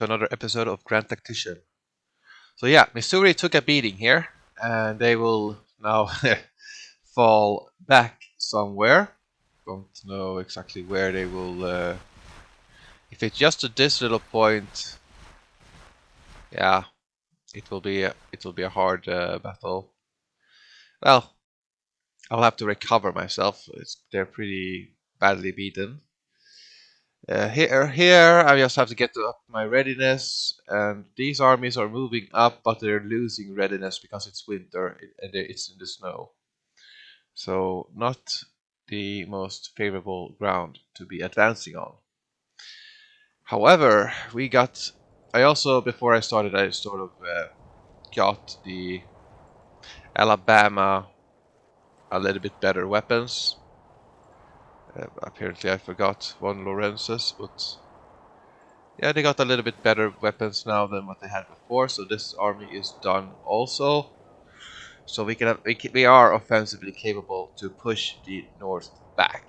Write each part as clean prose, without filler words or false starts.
Another episode of Grand Tactician. So yeah, Missouri took a beating here, and they will now fall back somewhere. Don't know exactly where they will. If it's just at this little point, yeah, it will be a hard battle. Well, I'll have to recover myself. They're pretty badly beaten. Here, I just have to get up my readiness, and these armies are moving up, but they're losing readiness because it's winter and it's in the snow. So, not the most favorable ground to be advancing on. However, I also, before I started, I sort of got the Alabama a little bit better weapons. Apparently, I forgot one Lorenz's, but yeah, they got a little bit better weapons now than what they had before, so this army is done also. So we are offensively capable to push the North back.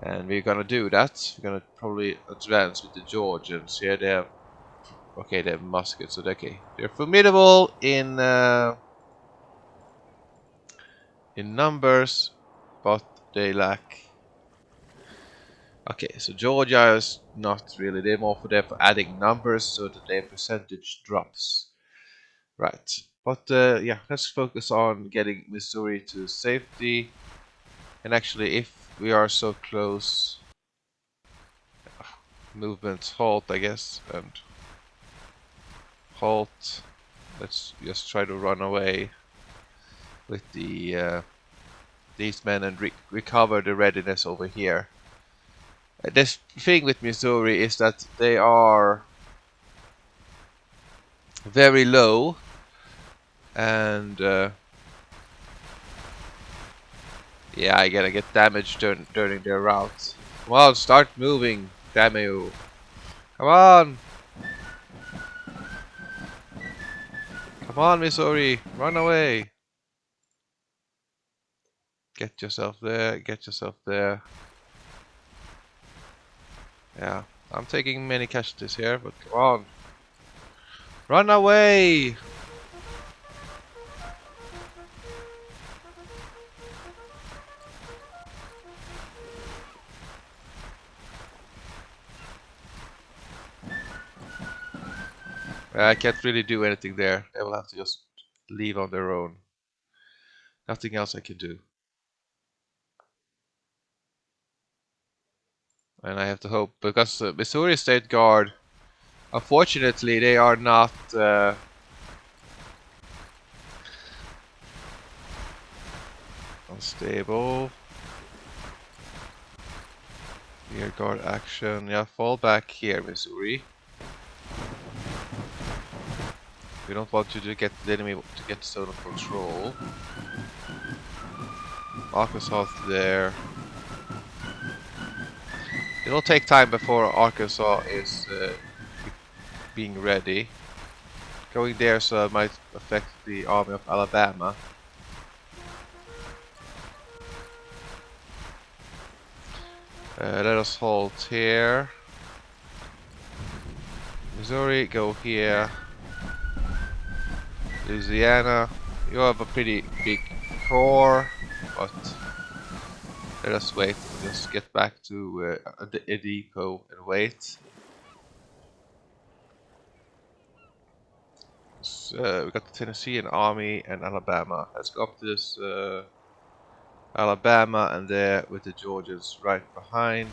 And we're gonna do that. We're gonna probably advance with the Georgians. Yeah, they have muskets, so they're formidable in numbers, but they lack. Okay, so Georgia is not really. They're more for there for adding numbers so that their percentage drops. Right. But yeah, let's focus on getting Missouri to safety. And actually, if we are so close, movements halt, I guess, and halt. Let's just try to run away with these men and recover the readiness over here. This thing with Missouri is that they are very low, and yeah, I gotta get damaged during their route. Come on, start moving, damn you! Come on! Come on, Missouri! Run away! Get yourself there, get yourself there. Yeah, I'm taking many casualties here, but come on! Run away! I can't really do anything there. They will have to just leave on their own. Nothing else I can do. And I have to hope, because Missouri State Guard, unfortunately, they are not unstable. Rear guard action. Yeah, fall back here, Missouri. We don't want you to get the enemy to get zone of control. Arkansas there. It'll take time before Arkansas is being ready. Going there so it might affect the army of Alabama. Let us halt here. Missouri, go here. Louisiana, you have a pretty big core, but let us wait. Just get back to a depot and wait. So, we got the Tennessean Army and Alabama. Let's go up to this Alabama, and there with the Georgians right behind.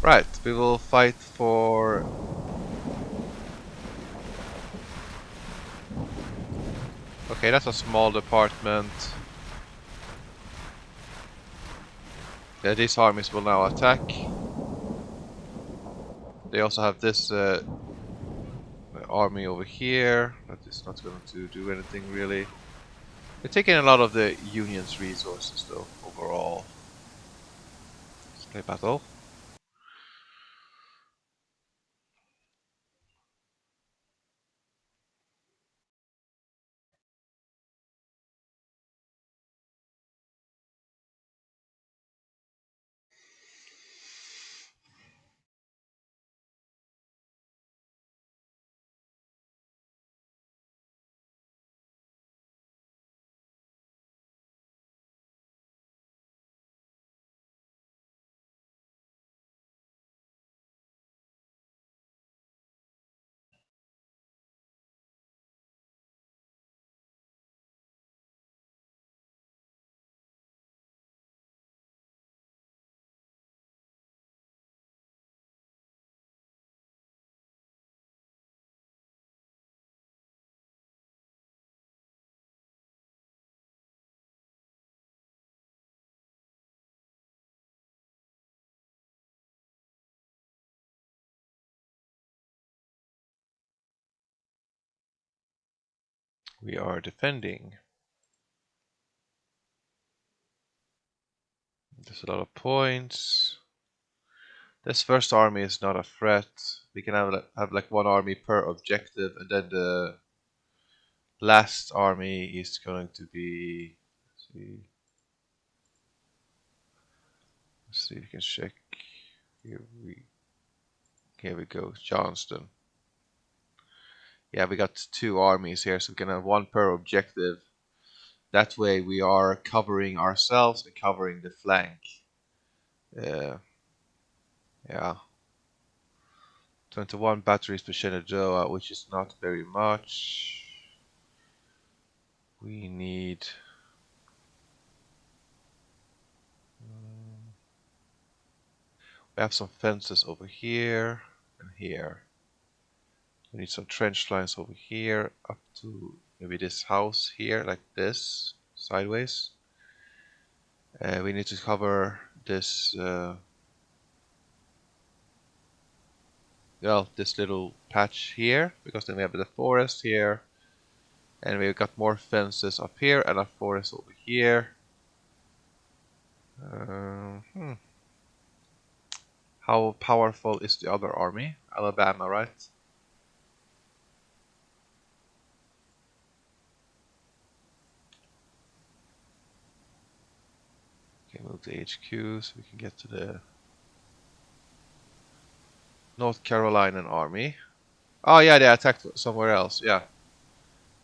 Right, we will fight for... Okay, that's a small department. Yeah, these armies will now attack. They also have this army over here that is not going to do anything really. They're taking a lot of the Union's resources though, overall. Play battle. We are defending. There's a lot of points. This first army is not a threat. We can have like one army per objective, and then the last army is going to be. Let's see if we can check. Here we go. Johnston. Yeah, we got two armies here, so we can have one per objective. That way we are covering ourselves and covering the flank. Yeah. 21 batteries per Shenandoah, which is not very much. We need... we have some fences over here and here. We need some trench lines over here up to maybe this house here, like this, sideways. We need to cover this, well, this little patch here, because then we have the forest here, and we've got more fences up here and a forest over here. How powerful is the other army? Alabama, right? Okay, move to HQ so we can get to the North Carolinian army. Oh yeah, they attacked somewhere else, yeah.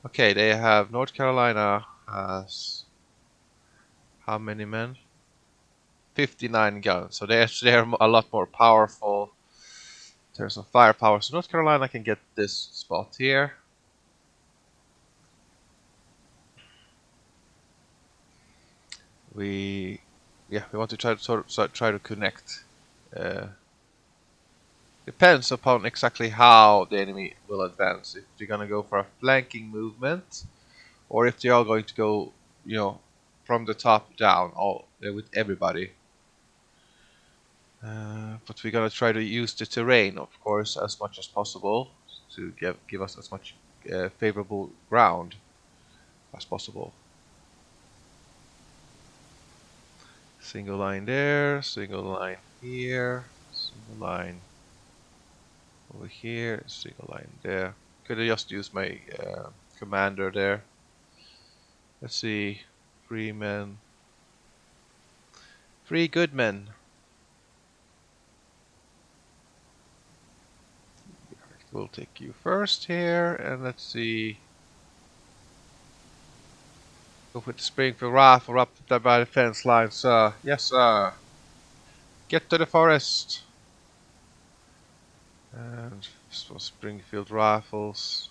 Okay, they have North Carolina has how many men? 59 guns, so they're a lot more powerful in terms of firepower. So North Carolina can get this spot here. We want to try to connect. Depends upon exactly how the enemy will advance. If they're gonna go for a flanking movement, or if they are going to go, from the top down, all with everybody. But we're gonna try to use the terrain, of course, as much as possible to give us as much favorable ground as possible. Single line there, single line here, single line over here, single line there. Could have just used my commander there. Let's see, 3 men, 3 good men. We'll take you first here, and let's see. Go with the Springfield Rifle up by the fence line, sir. Yes, sir. Get to the forest. And for Springfield Rifles,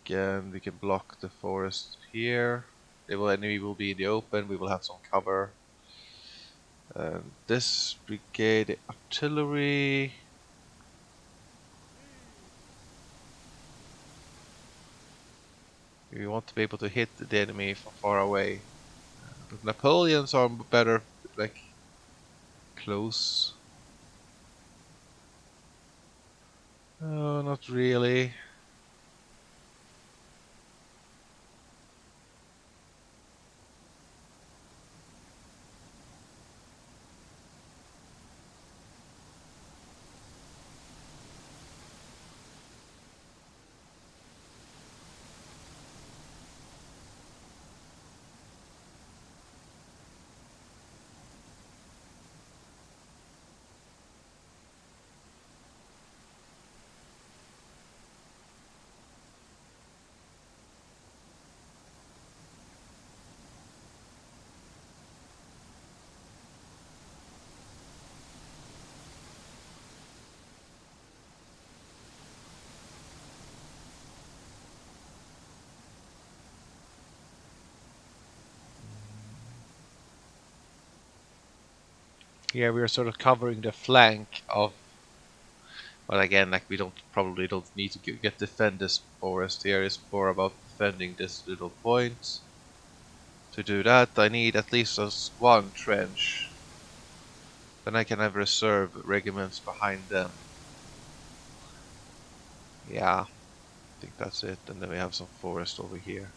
again, we can block the forest here. Enemy will be in the open. We will have some cover. And this brigade artillery. We want to be able to hit the enemy from far away. But Napoleons are better, like, close. Oh, not really. Here we are sort of covering the flank of. But again, like we probably don't need to defend this forest here. It's more about defending this little point. To do that, I need at least one trench. Then I can have reserve regiments behind them. Yeah, I think that's it. And then we have some forest over here.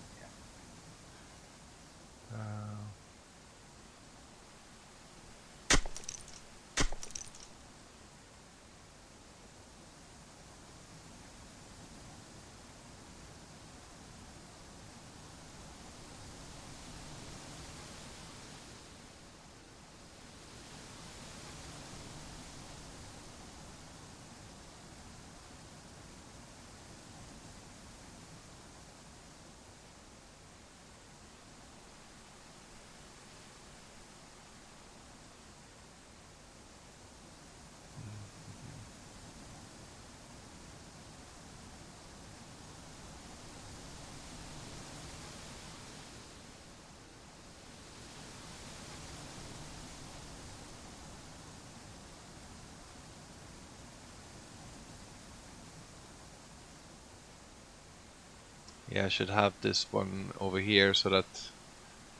Yeah, I should have this one over here so that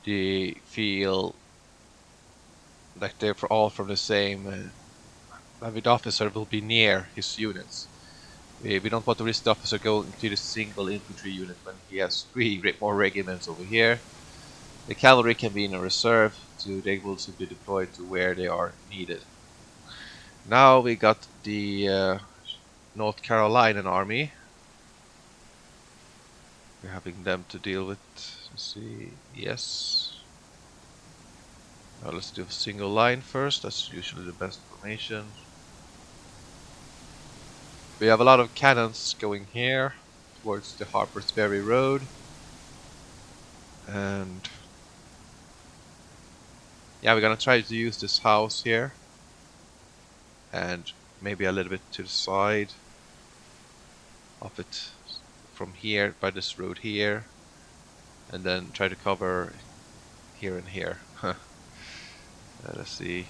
they feel like they're all from the same. The officer will be near his units. We don't want to risk the officer going to the single infantry unit when he has 3 more regiments over here. The cavalry can be in a reserve, so they will be deployed to where they are needed. Now we got the North Carolinian army. We're having them to deal with. Let's see, yes. Now let's do a single line first. That's usually the best formation. We have a lot of cannons going here towards the Harper's Ferry Road. And yeah, we're gonna try to use this house here. And maybe a little bit to the side of it from here by this road here. And then try to cover here and here. Let's see.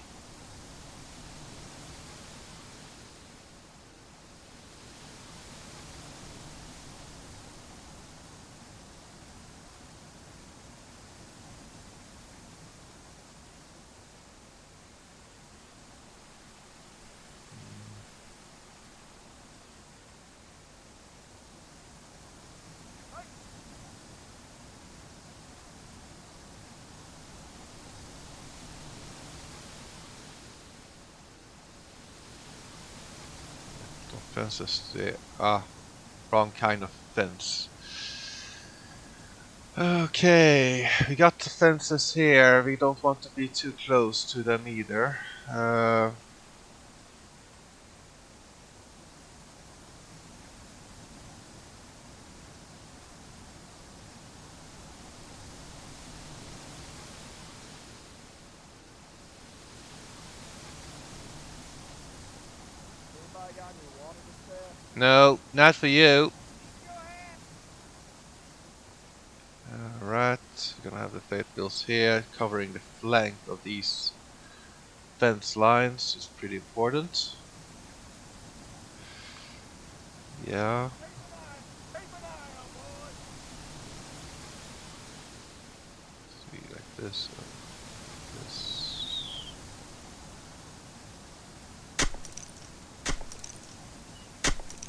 Fences there. Wrong kind of fence. Okay, we got the fences here. We don't want to be too close to them either. No, not for you. Alright, we're gonna have the Fayetteville's here, covering the flank of these fence lines. Is pretty important. Yeah. See, like this. This.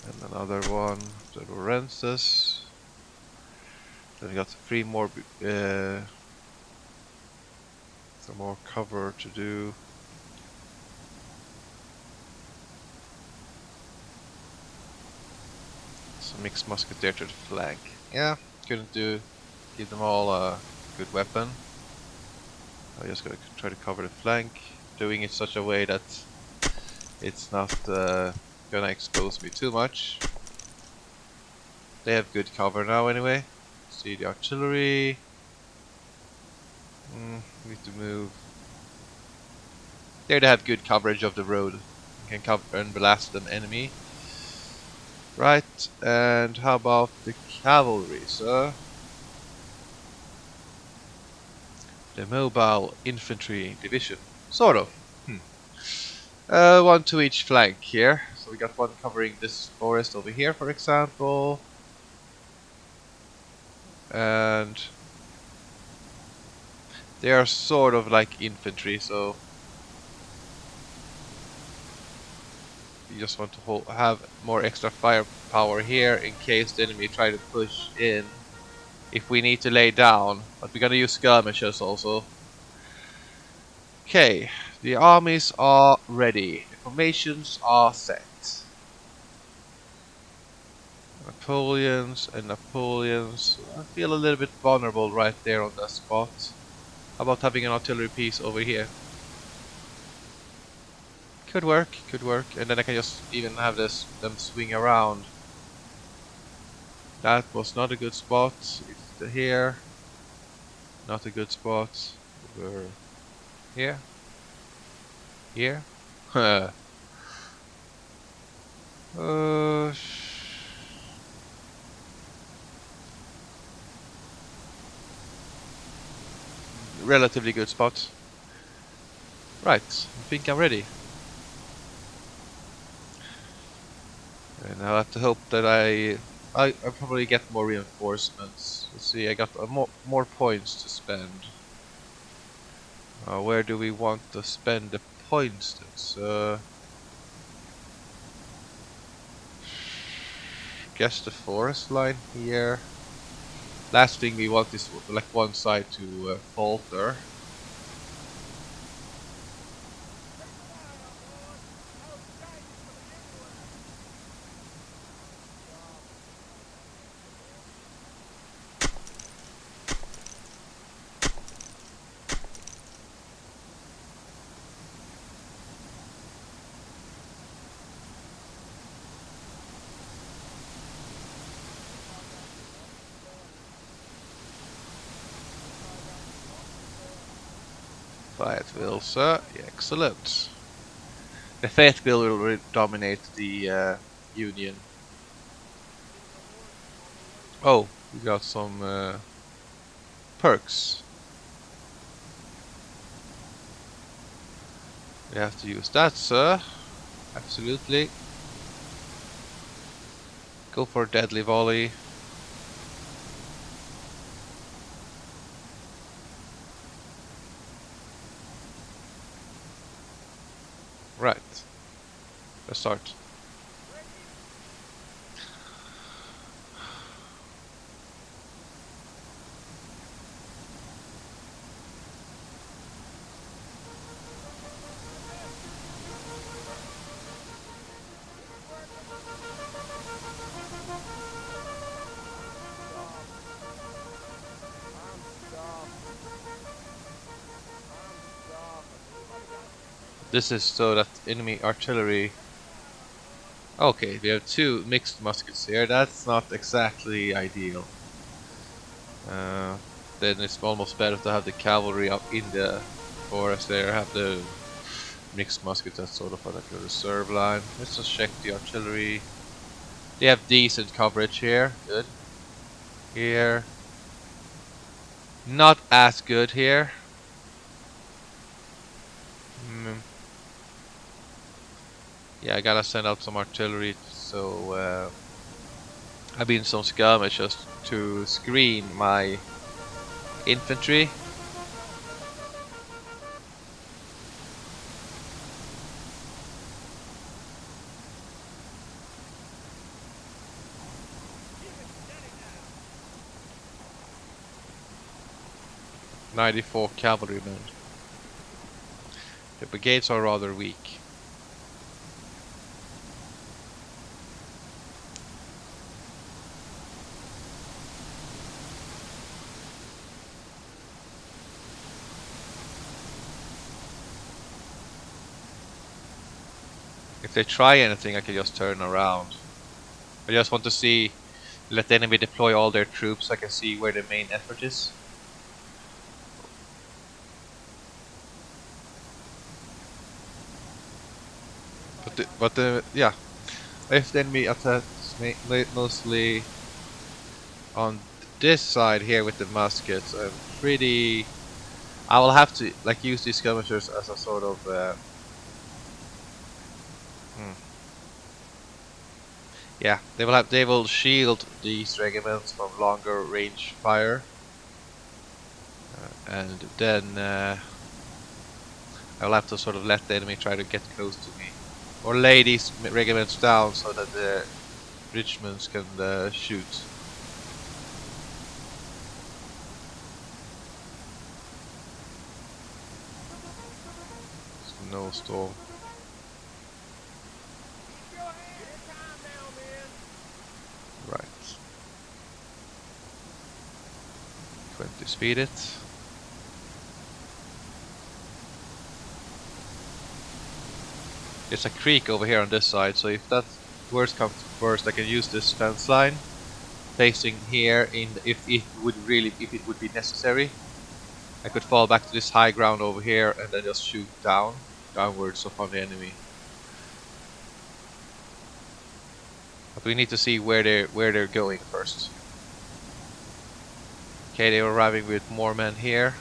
And another one, the Lorenzes. Then we got 3 more, some more cover to do. Some mixed musketeer to the flank. Yeah, couldn't give them all a good weapon. I'm just gonna try to cover the flank, doing it such a way that it's not gonna expose me too much. They have good cover now anyway. See the artillery. Need to move. There they have good coverage of the road. You can cover and blast an enemy. Right, and how about the cavalry, sir? The mobile infantry division. Sort of. One to each flank here. So we got one covering this forest over here, for example. And they are sort of like infantry, so you just want to have more extra firepower here in case the enemy try to push in. If we need to lay down, but we're gonna use skirmishers also. Okay, the armies are ready. The formations are set. Napoleons and Napoleons. I feel a little bit vulnerable right there on that spot. How about having an artillery piece over here? Could work, could work. And then I can just even have them swing around. That was not a good spot. It's here. Not a good spot. Over here. Here. uh, Relatively good spot. Right, I think I'm ready. And I'll have to hope that I probably get more reinforcements. Let's see, I got more points to spend. Where do we want to spend the points? That's guess the forest line here. Last thing we want is like one side to falter. Fayetteville, sir. Yeah, excellent. The Fayetteville will dominate the Union. Oh, we got some perks. We have to use that, sir. Absolutely. Go for a deadly volley. Right. Let's start. This is so that enemy artillery. Okay, we have two mixed muskets here. That's not exactly ideal. Then it's almost better to have the cavalry up in the forest there. Have the mixed muskets. That's sort of like a reserve line. Let's just check the artillery. They have decent coverage here. Good. Here. Not as good here. Yeah, I gotta send out some artillery, so I've been some skirmishes to screen my infantry. '94 cavalrymen. The brigades are rather weak. If they try anything, I can just turn around. I just want to see, let the enemy deploy all their troops so I can see where the main effort is. Yeah, if the enemy attacks mostly on this side here with the muskets, I will have to like use these skirmishers as a sort of Hmm. Yeah, they will shield these regiments from longer range fire, and then I'll have to sort of let the enemy try to get close to me, or lay these regiments down so that the Richmonds can shoot. Snowstorm. Right. 20 speed it. There's a creek over here on this side, so if that worst comes to worst, I can use this fence line facing here if it would be necessary. I could fall back to this high ground over here and then just shoot downwards upon the enemy. But we need to see where they're going first. Okay, they're arriving with more men here.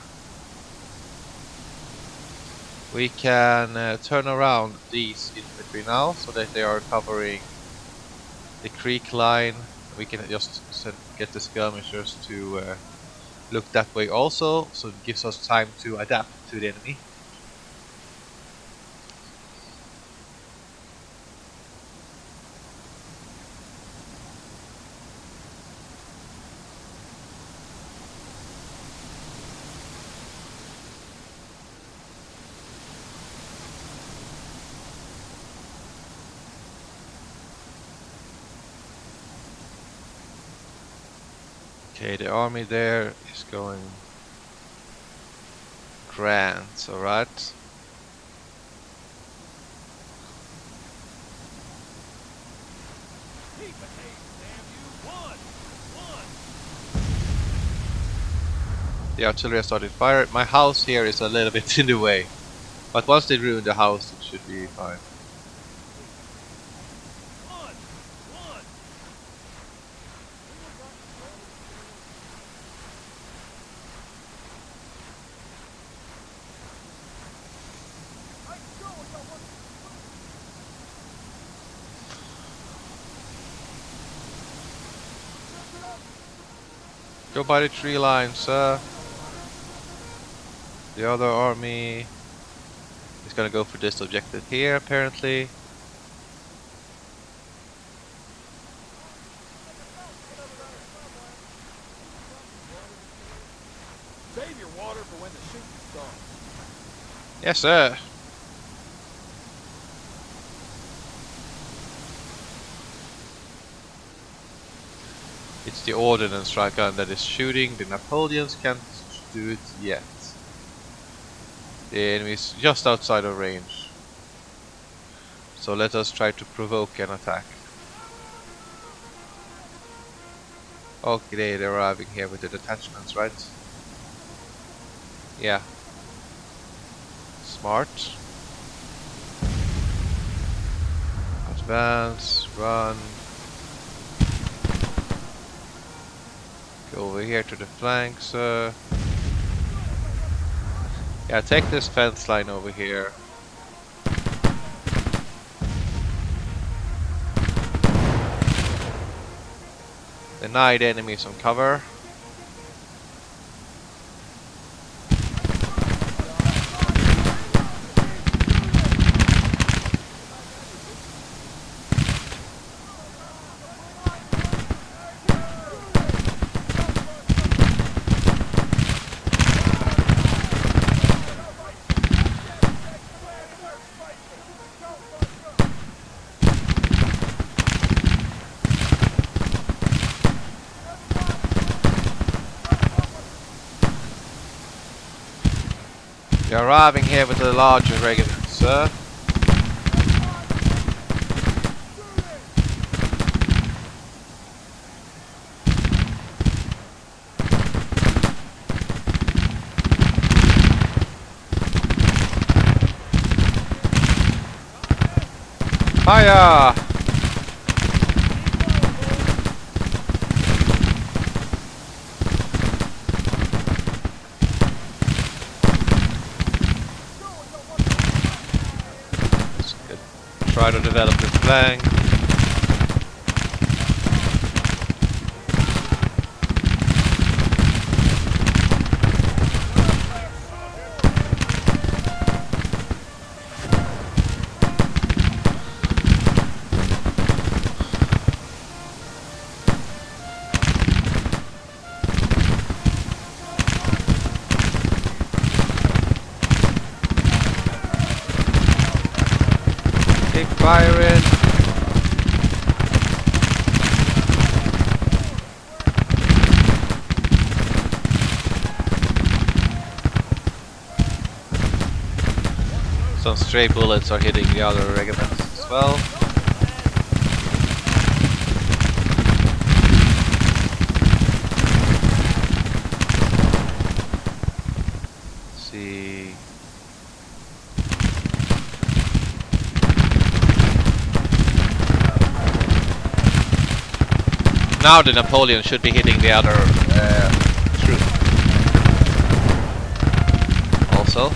We can turn around these infantry now so that they are covering the creek line. We can just get the skirmishers to look that way also, so it gives us time to adapt to the enemy. Okay, the army there is going grand, alright. The artillery has started fire. My house here is a little bit in the way, but once they ruin the house, it should be fine. Go by the tree line, sir. The other army is gonna go for this objective here, apparently. Save your water for when the shooting starts. Yes, sir. It's the ordnance strike gun that is shooting. The Napoleons can't do it yet. The enemy is just outside of range. So let us try to provoke an attack. Okay, they're arriving here with the detachments, right? Yeah. Smart. Advance, run. Go over here to the flanks. Yeah, take this fence line over here. Deny the enemy some cover. You're arriving here with a larger regiment, sir. Fire! try to develop the flank. Keep firing. Some stray bullets are hitting the other regiments as well. Let's see. Now the Napoleon should be hitting the other troop. Also.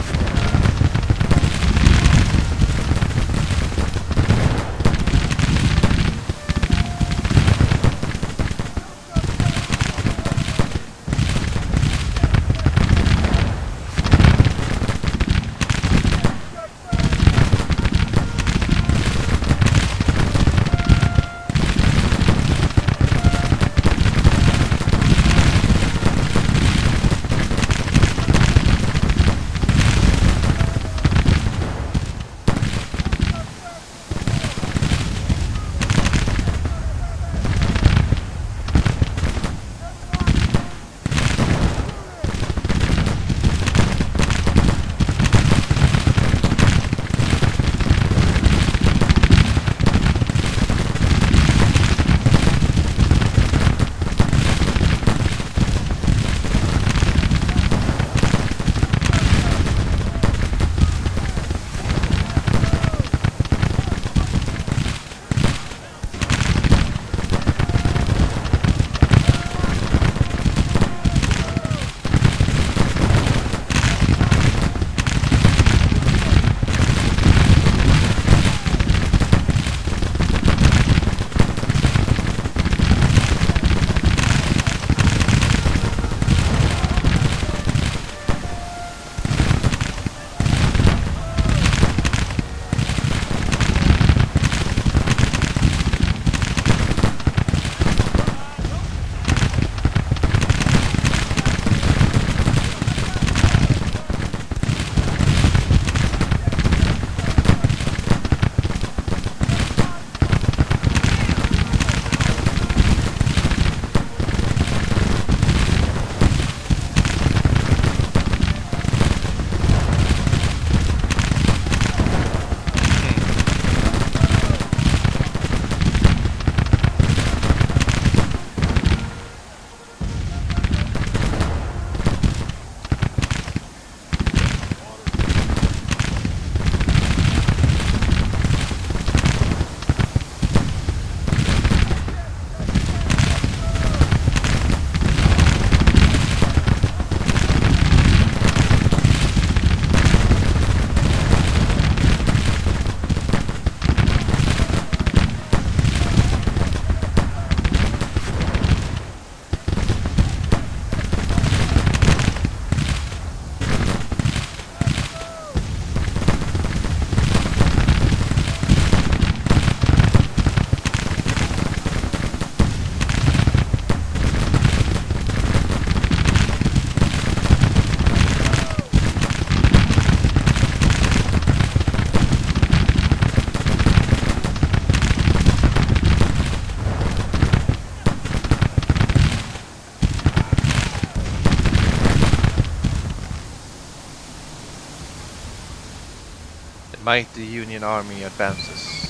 Mighty Union Army advances.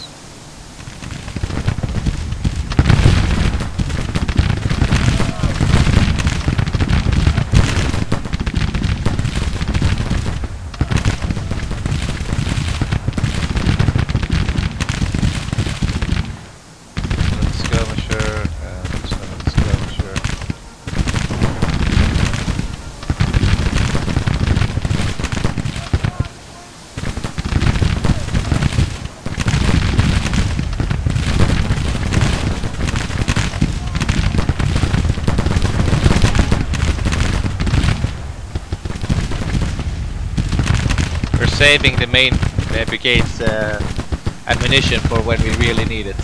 saving the main brigade's ammunition for when we really need it.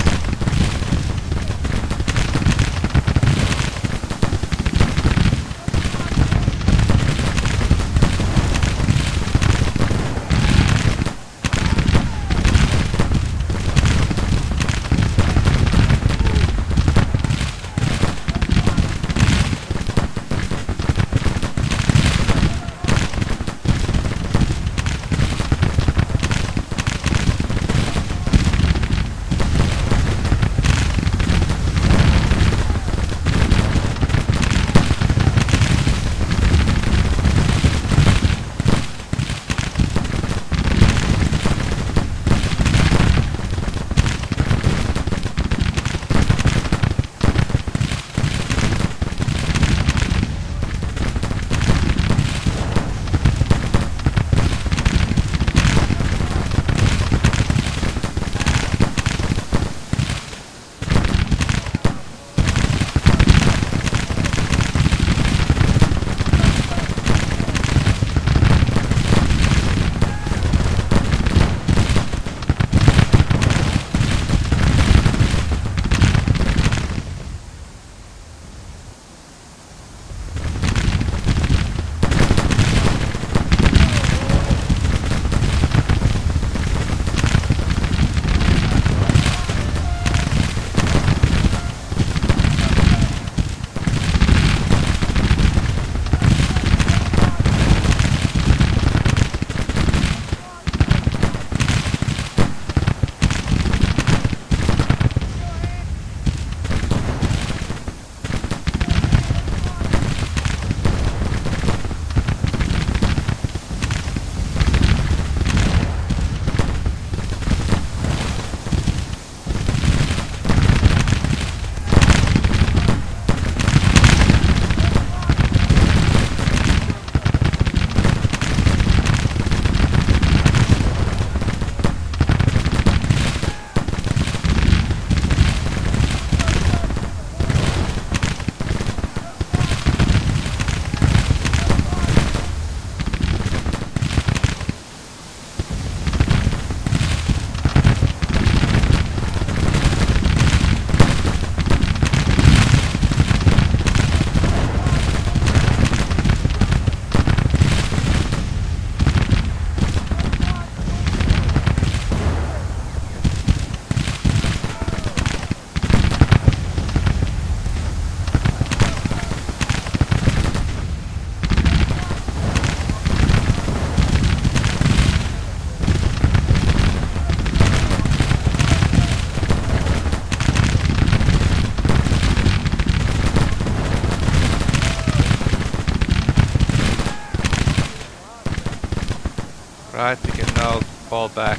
Right, we can now fall back.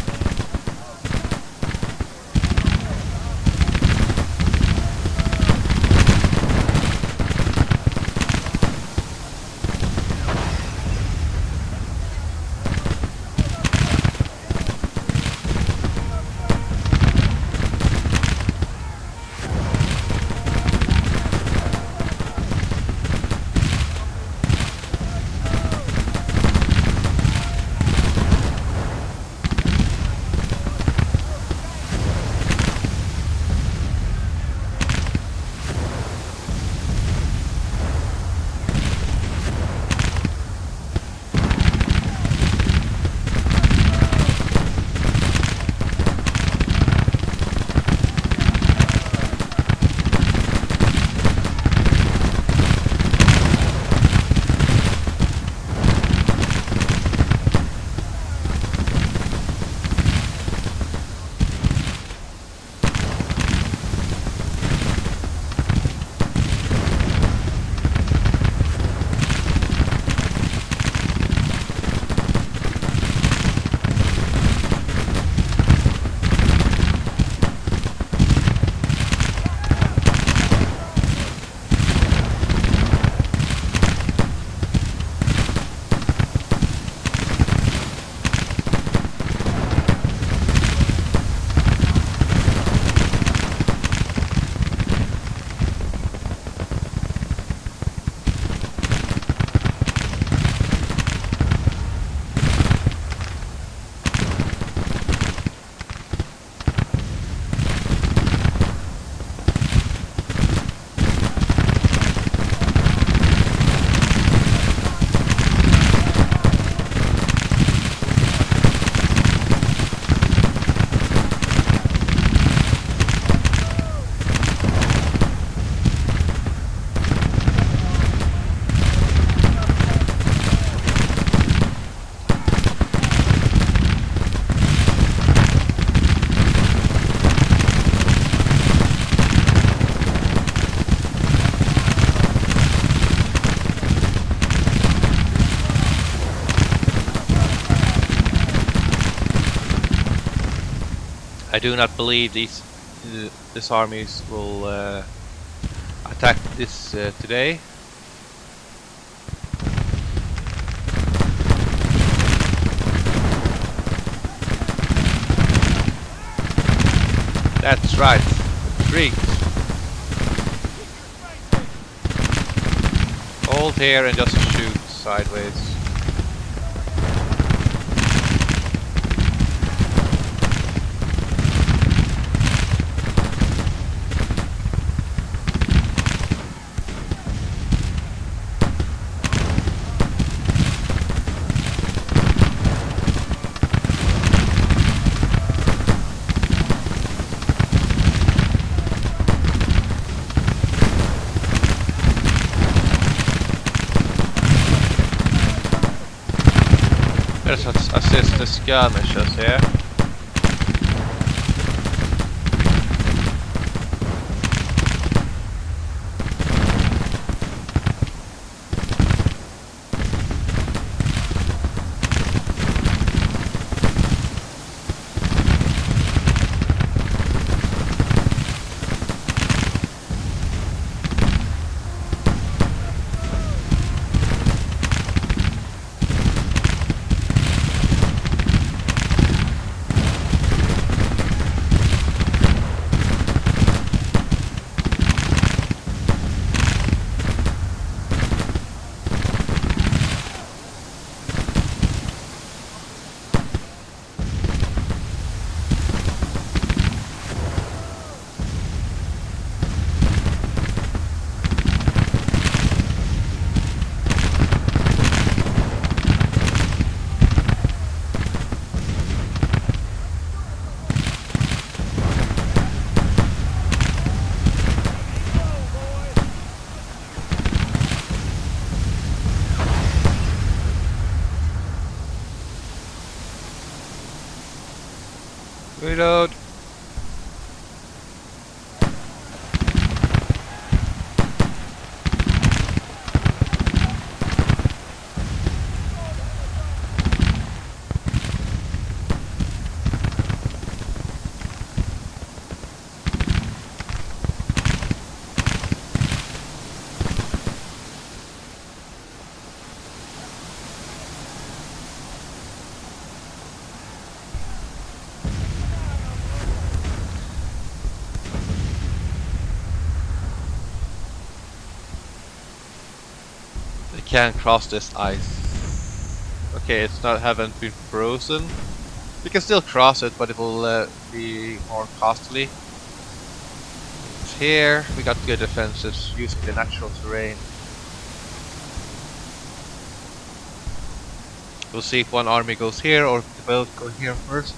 I do not believe these armies will attack this today. That's right, retreat. Hold here and just shoot sideways. Let's assist the skirmishers here. Reload. Can't cross this ice. Okay, it's not haven't been frozen. We can still cross it, but it will be more costly. Here we got good defenses using the natural terrain. We'll see if one army goes here or if the boat go here first.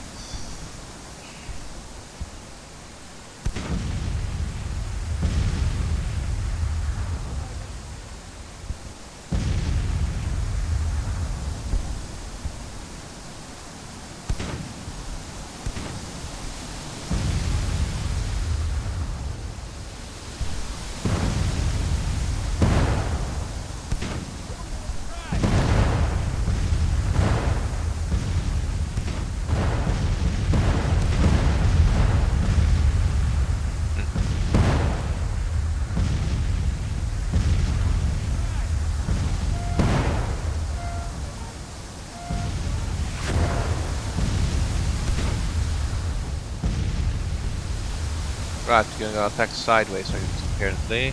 Right, we're gonna attack sideways apparently.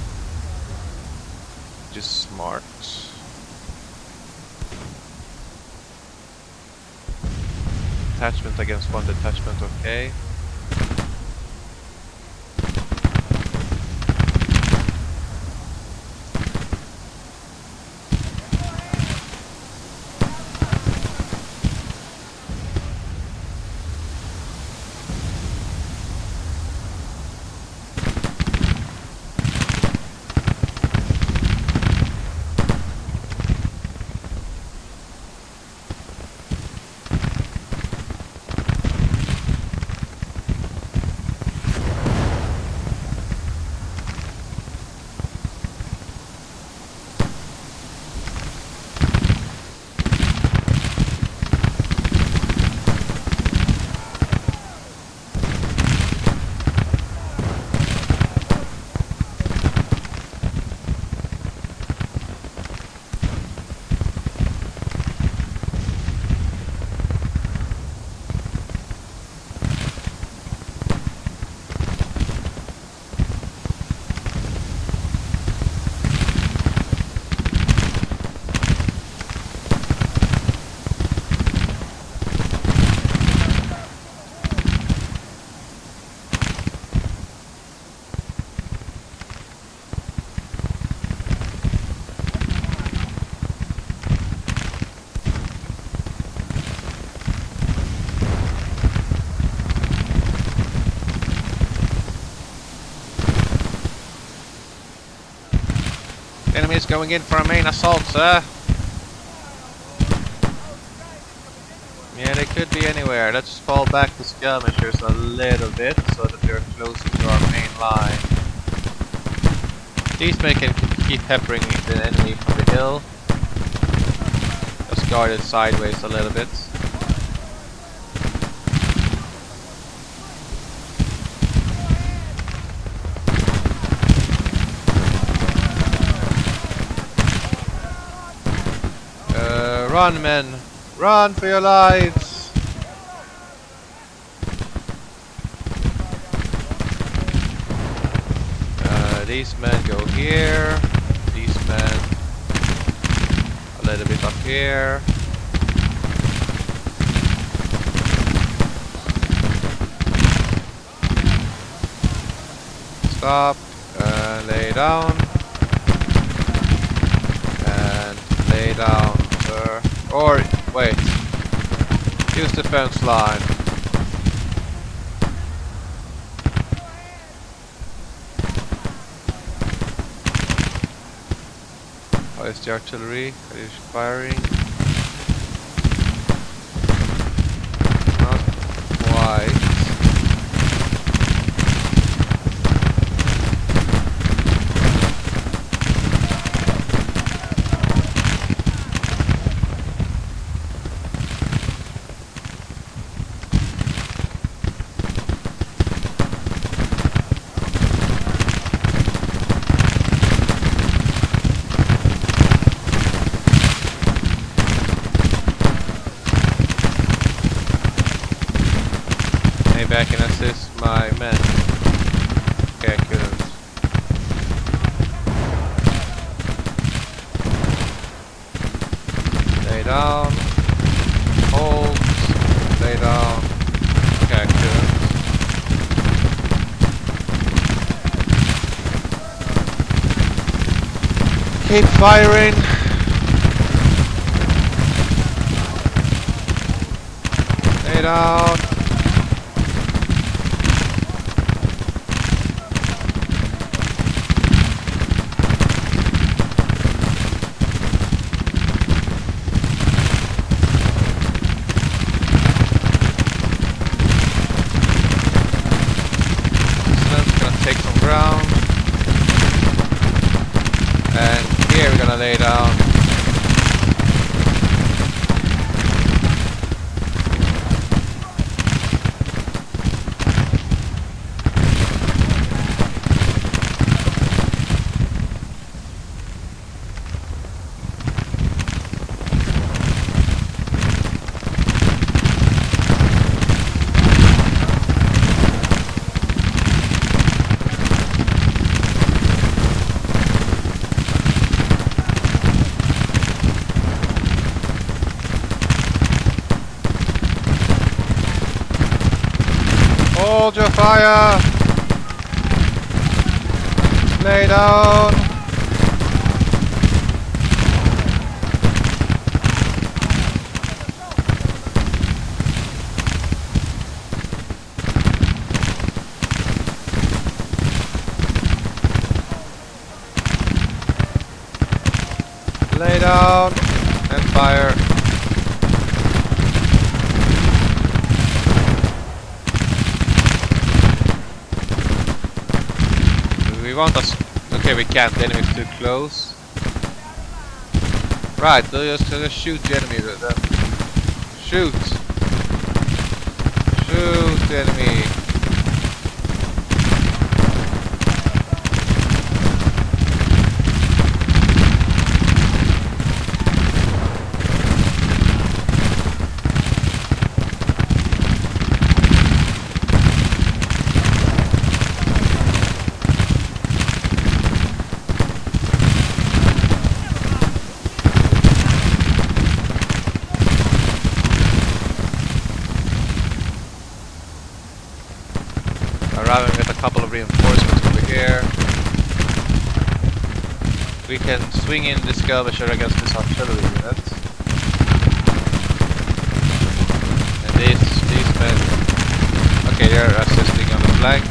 Which is smart. Detachment against one detachment, okay. Enemies going in for a main assault, sir. Yeah, they could be anywhere. Let's fall back to skirmishers a little bit so that they're closer to our main line. These men can keep peppering the enemy from the hill. Just guard it sideways a little bit. Run, men! Run for your lives! These men go here. These men a little bit up here. Stop and lay down. And lay down. Or wait. Use the fence line. How is the artillery? Are you firing? Not quite. Maybe I can assist my men. Okay, I couldn't. Lay down. Hold. Lay down. Okay, I couldn't. Keep firing. Lay down. Take some ground, and here we're gonna lay down. Hold your fire! Lay down! Lay down and fire. We want us. Okay, we can't. The enemy's too close. Right, so just shoot the enemy then. Shoot! Shoot the enemy! Arriving with a couple of reinforcements over here. We can swing in the skirmisher against this artillery unit. And these men, okay, they're assisting on the flank.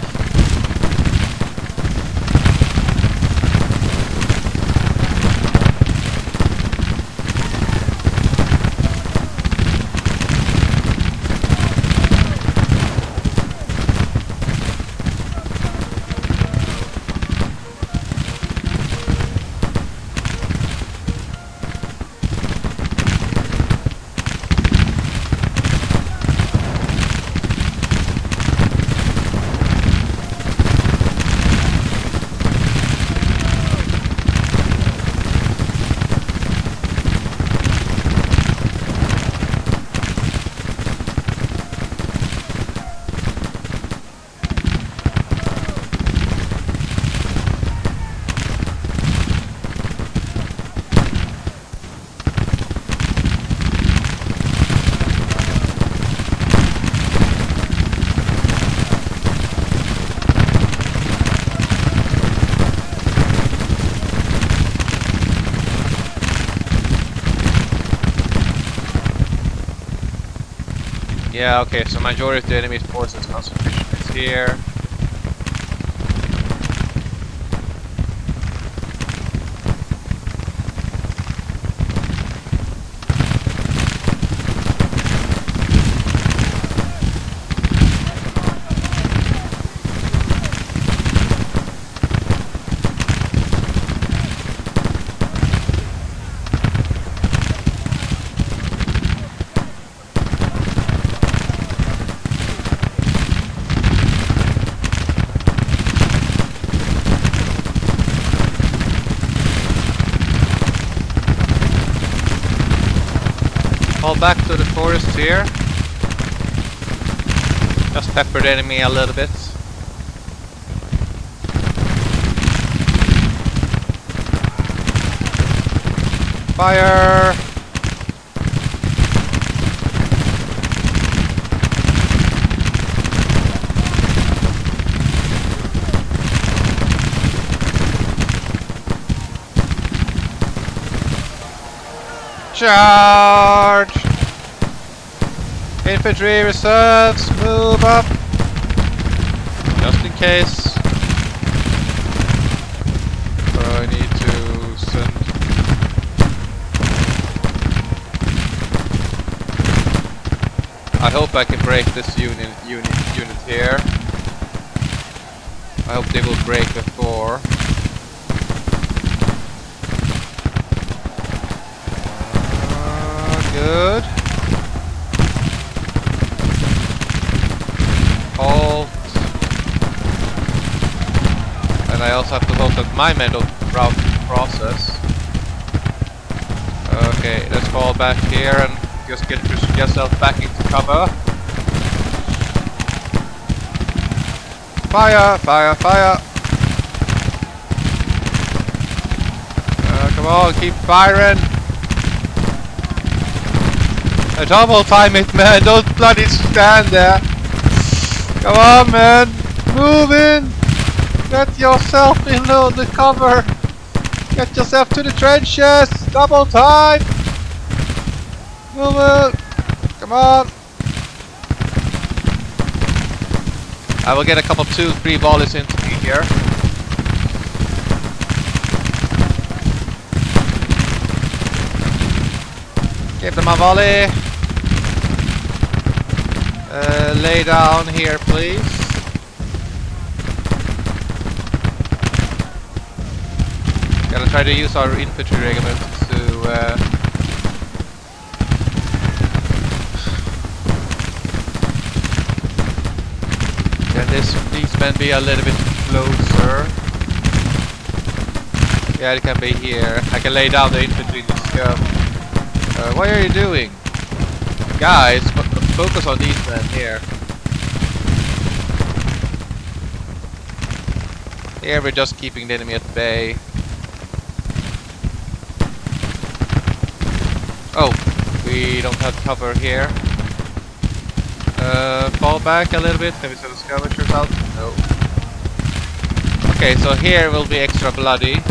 Yeah, okay, so majority of the enemy forces concentration is here. Fall back to the forest here. Just pepper the enemy a little bit. Fire! Charge! Infantry reserves, move up! Just in case. I need to send... I hope I can break this unit here. I hope they will break before. Good. Halt. And I also have to vote that my men don't route process. Okay, let's fall back here and just get yourself back into cover. Fire! Fire! Fire! Come on, keep firing! Double time it, man! Don't bloody stand there! Come on, man! Move in! Get yourself in the cover! Get yourself to the trenches! Double time! Move it! Come on! I will get a couple 2-3 volleys into me here. Give them a volley. Lay down here, please. Gonna try to use our infantry regiment to can these men be a little bit closer? Yeah, it can be here. I can lay down the infantry in this scum. What are you doing? Guys, focus on these men here. Here we're just keeping the enemy at bay. Oh, we don't have cover here. Fall back a little bit. Can we send the skirmishers out? No. Okay, so here will be extra bloody.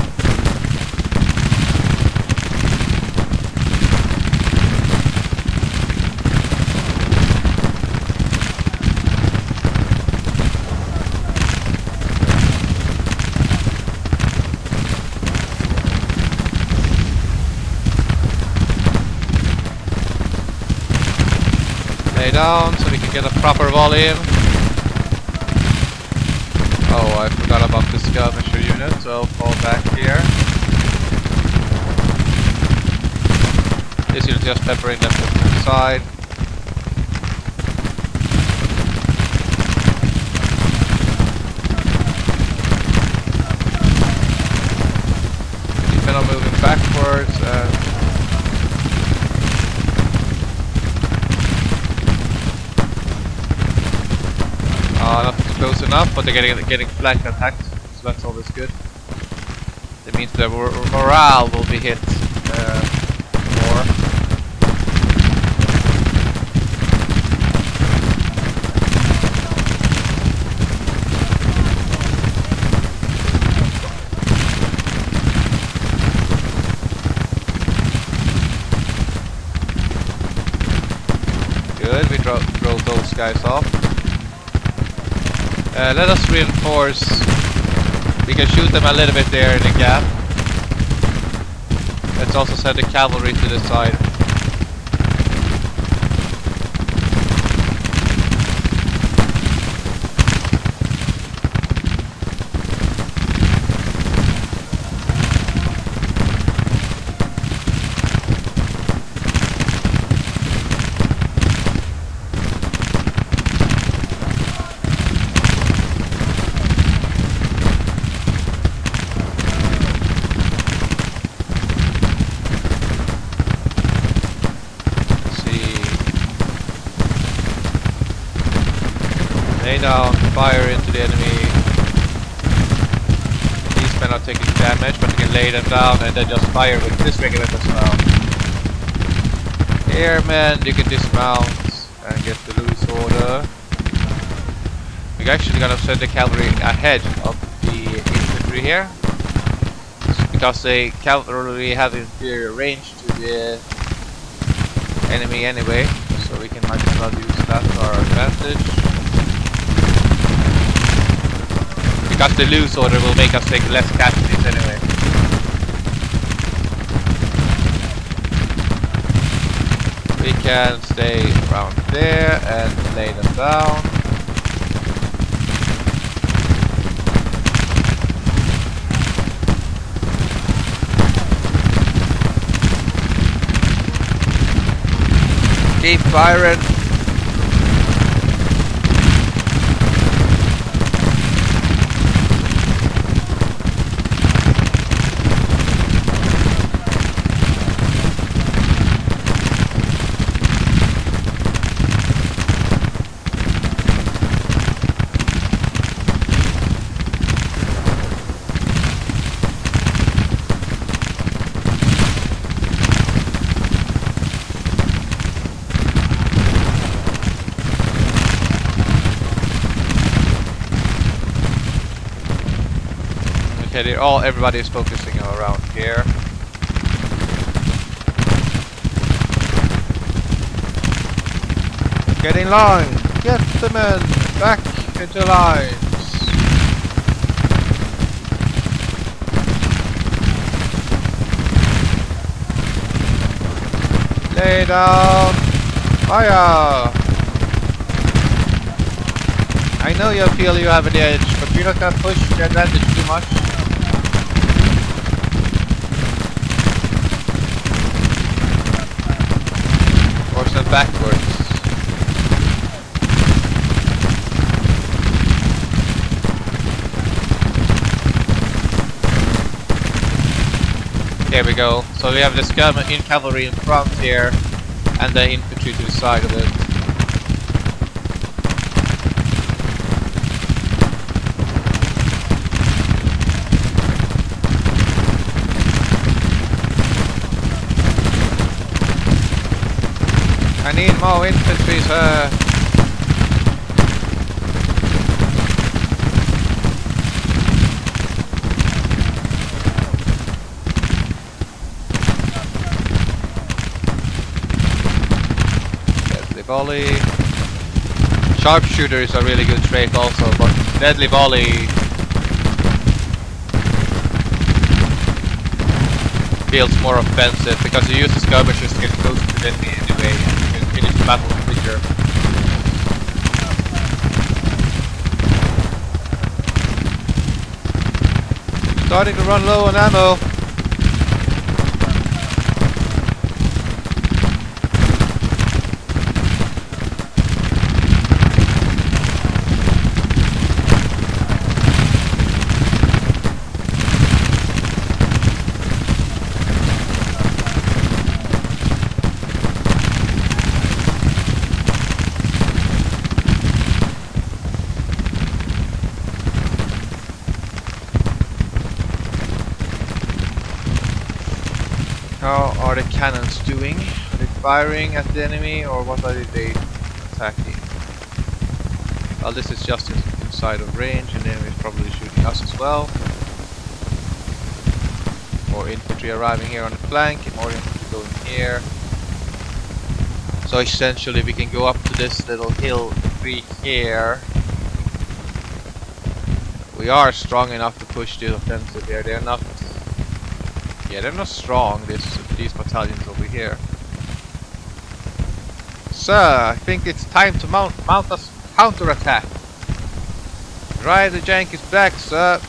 Lay down so we can get a proper volley in. Oh, I forgot about the skirmisher unit, so I'll fall back here. This is just peppering them from the side. These men are moving backwards and not close enough, but they're getting flank attacked, so that's always good. That means their morale will be hit more. Good, we drove guys off. Let us reinforce. We can shoot them a little bit there in the gap. Let's also send the cavalry to the side. Lay down, fire into the enemy. These men are taking damage, but you can lay them down and then just fire with this regiment as well. Airmen, you can dismount and get the loose order. We're actually gonna send the cavalry ahead of the infantry here, because the cavalry have inferior range to the enemy anyway, so we can might as well use that to our advantage. Because the loose order will make us take less casualties anyway. We can stay around there and lay them down. Keep firing. Okay, everybody is focusing around here. Get in line! Get the men back into lines! Lay down! Fire! I know you feel you have an edge, but you're not gonna push the advantage too much. Force them backwards. There we go. So we have the skirmish in cavalry in front here, and the infantry to the side of it. I need more infantry, sir. Deadly volley. Sharpshooter is a really good trait also, but deadly volley feels more offensive because you use the skirmishers to get close to the enemy anyway. Finish the battle quicker. Starting to run low on ammo. How are the cannons doing? Are they firing at the enemy or what are they attacking? Well, this is just inside of range and the enemy is probably shooting us as well. More infantry arriving here on the flank, more infantry going here. So essentially we can go up to this little hill creek here. We are strong enough to push the offensive here. They're not... Yeah, they're not strong, these battalions over here. So, I think it's time to mount a counterattack. Drive the Yankees back, sir.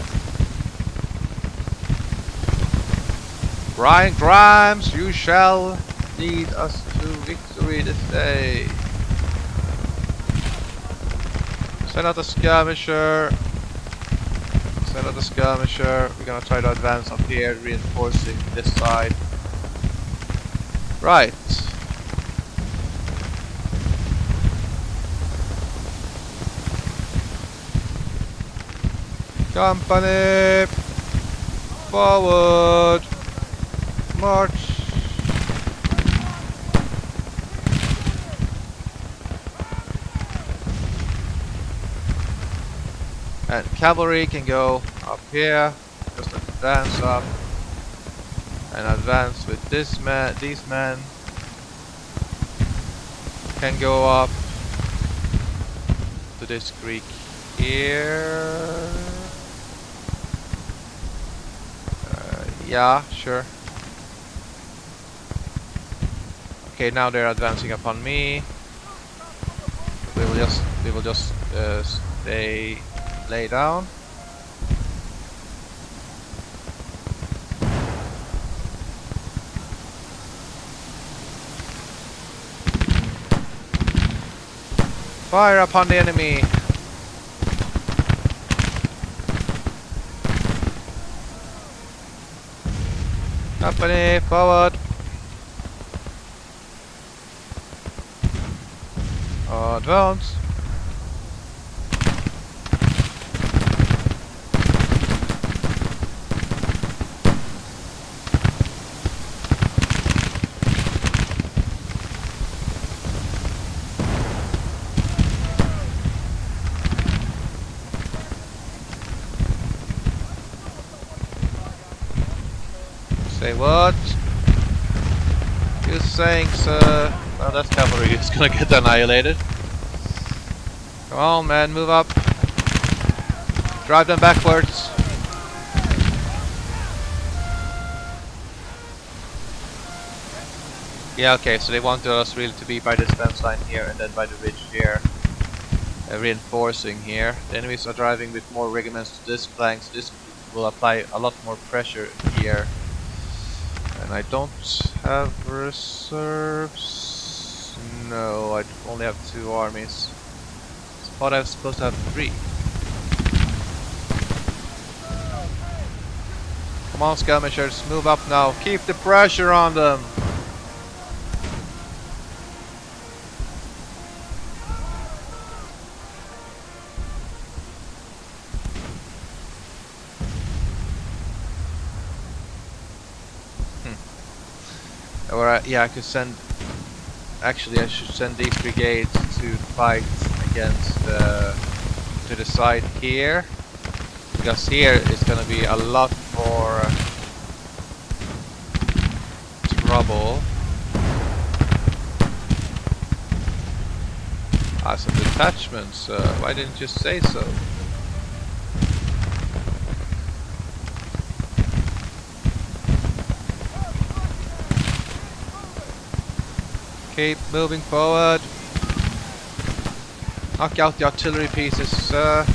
Brian Grimes, you shall lead us to victory this day. Send out a skirmisher. Send out a skirmisher. We're gonna try to advance up here, reinforcing this side. Right. Company, forward, march. And cavalry can go up here, just advance up, and advance with this man. These men can go up to this creek here. Yeah, sure. Okay, now they're advancing upon me. We will just lay down. Fire upon the enemy. Company, forward. Advance. Say what? You're saying, sir? Oh, that's cavalry. It's gonna get annihilated. Come on, man, move up. Drive them backwards. Yeah, okay, so they wanted us really to be by this fence line here and then by the ridge here. Reinforcing here. The enemies are driving with more regiments to this flank, so this will apply a lot more pressure here. And I don't have reserves. No, I only have 2 armies. I thought I was supposed to have 3. Come on, skirmishers, move up now. Keep the pressure on them. Or yeah, I could send. Actually, I should send these brigades to fight against to the side here, because here is going to be a lot more trouble. Some detachments. Why didn't you say so? Keep moving forward. Knock out the artillery pieces, sir.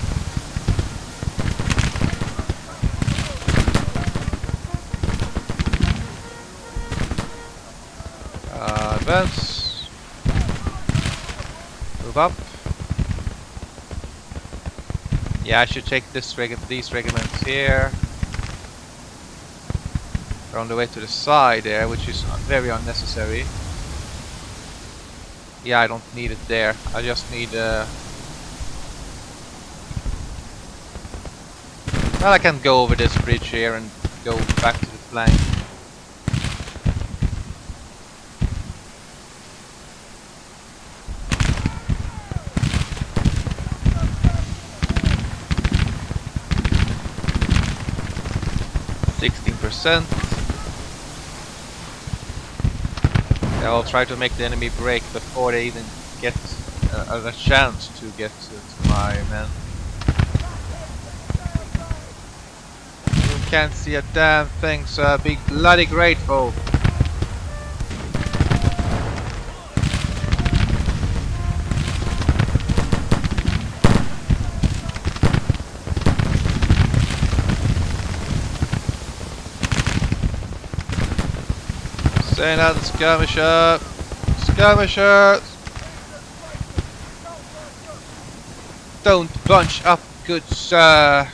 Advance. Move up. Yeah, I should take these regiments here. They're on the way to the side there, which is very unnecessary. Yeah, I don't need it there. I just need well, I can go over this bridge here and go back to the flank. %. I'll try to make the enemy break before they even get a chance to get to my men. You can't see a damn thing, so be bloody grateful. Send out the skirmisher! Skirmishers! Don't bunch up, good sir!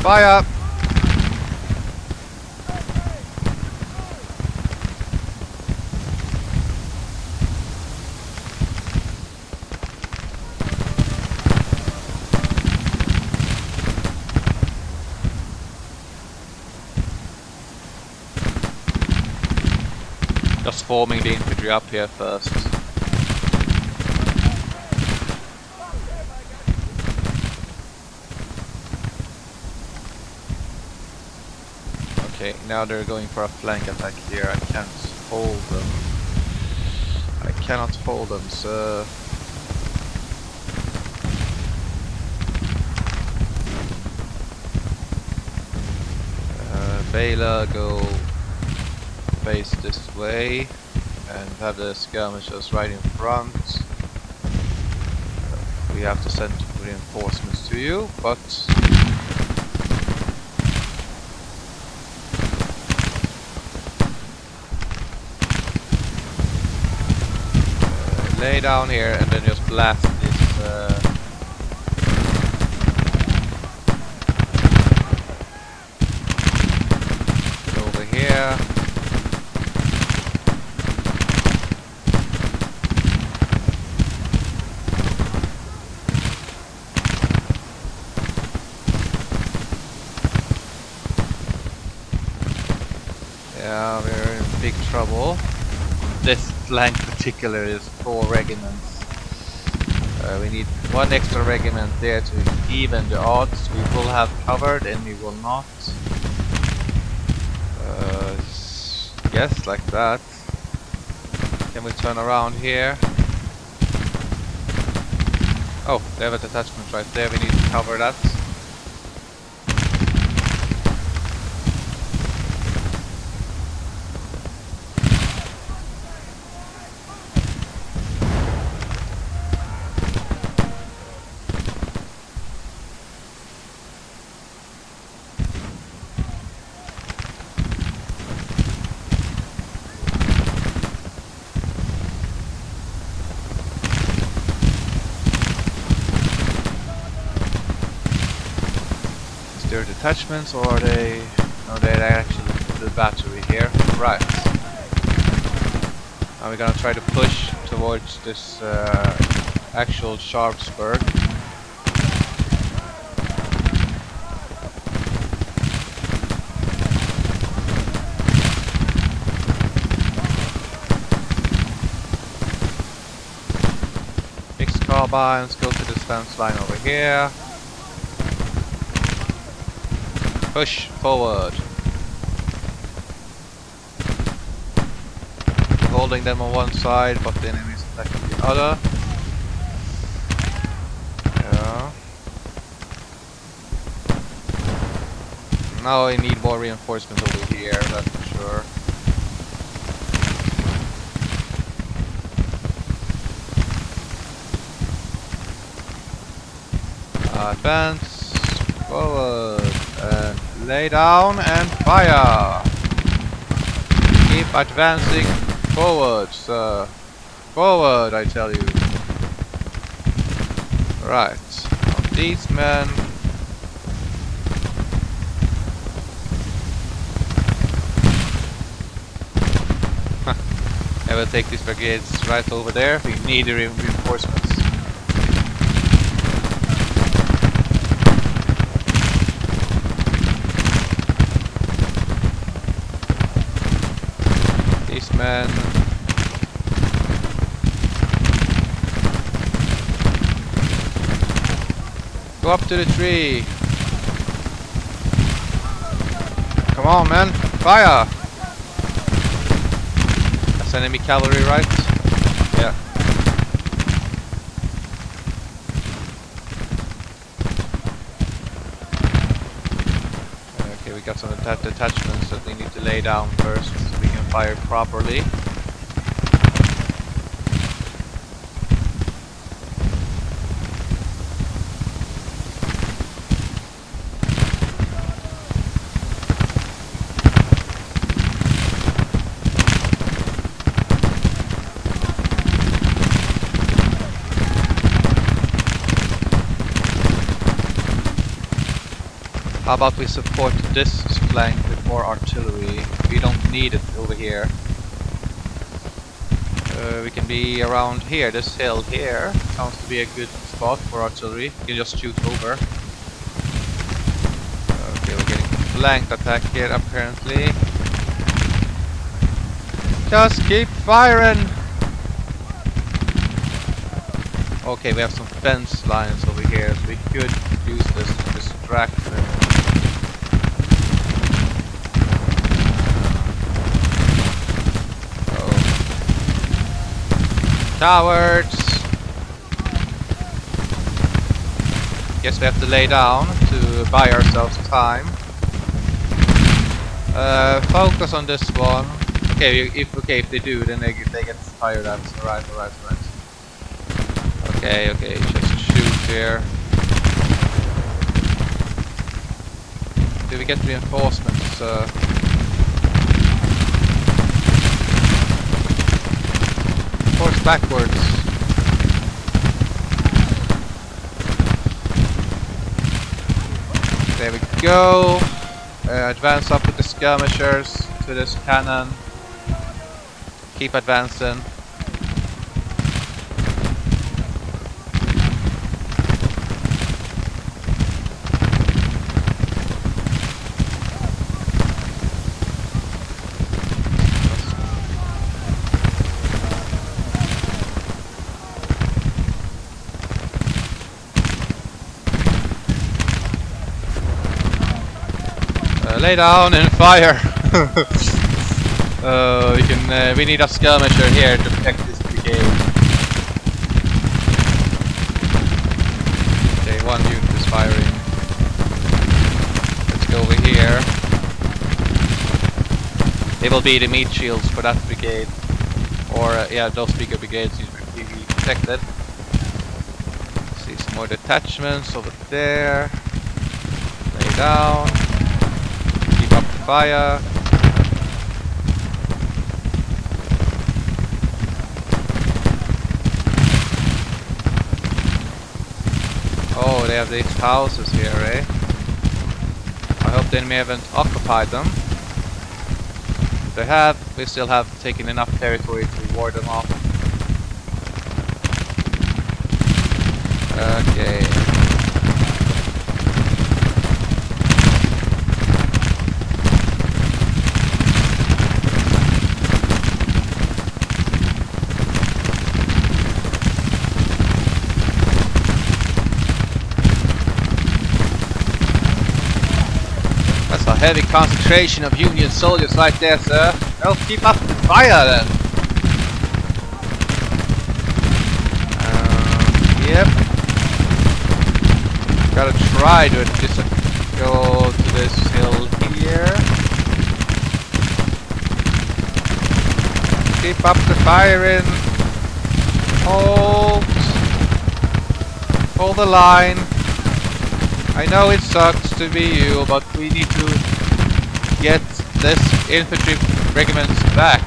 Fire! Just forming the infantry up here first. Okay, now they're going for a flank attack here. I can't hold them. I cannot hold them, so... Baylor, go face this way and have the skirmishers right in front. We have to send reinforcements to you, but lay down here and then just blast this over here. Yeah, we're in big trouble. This flank particular is 4 regiments. We need 1 extra regiment there to even the odds. We will have covered and we will not. Yes, like that. Can we turn around here? Oh, they have a detachment right there. We need to cover that. Their detachments, or are they? No, they're actually the battery here. Right. Now we're gonna try to push towards this actual Sharpsburg. Mixed carbines, go to this fence line over here. Push forward. Holding them on one side, but the enemies attacking the other. Yeah. Now I need more reinforcements over here, that's for sure. Advance forward and lay down and fire. Keep advancing forward, sir. Forward, I tell you. Right. Now these men. I will take these brigades right over there. We need the reinforcements. These men. Go up to the tree. Come on, man. Fire! That's enemy cavalry, right? Yeah. Okay, we got some detachments that we need to lay down first so we can fire properly. How about we support this flank with more artillery? We don't need it over here. We can be around here, this hill here. Sounds to be a good spot for artillery. You can just shoot over. Okay, we're getting flanked attack here apparently. Just keep firing! Okay, we have some fence lines over here, so we could use this to distract them. Cowards! Guess we have to lay down to buy ourselves time. Focus on this one. Okay, if they do, then they get fired at. Alright. Okay, just shoot here. Do we get reinforcements? Force backwards. There we go. Advance up with the skirmishers to this cannon. Keep advancing. Lay down and fire. We need a skirmisher here to protect this brigade. Okay, one unit is firing. Let's go over here. They will be the meat shields for that brigade, or yeah, those bigger brigades need to be protected. See some more detachments over there. Lay down. Up the fire. Oh, they have these houses here, eh? I hope the enemy haven't occupied them. If they have, we still have taken enough territory to ward them off. Okay. Heavy concentration of Union soldiers right there, sir. Well, keep up the fire then. Yep. Gotta try to just go to this hill here. Keep up the firing. Hold the line. I know it sucks to be you, but we need to get this infantry regiment back.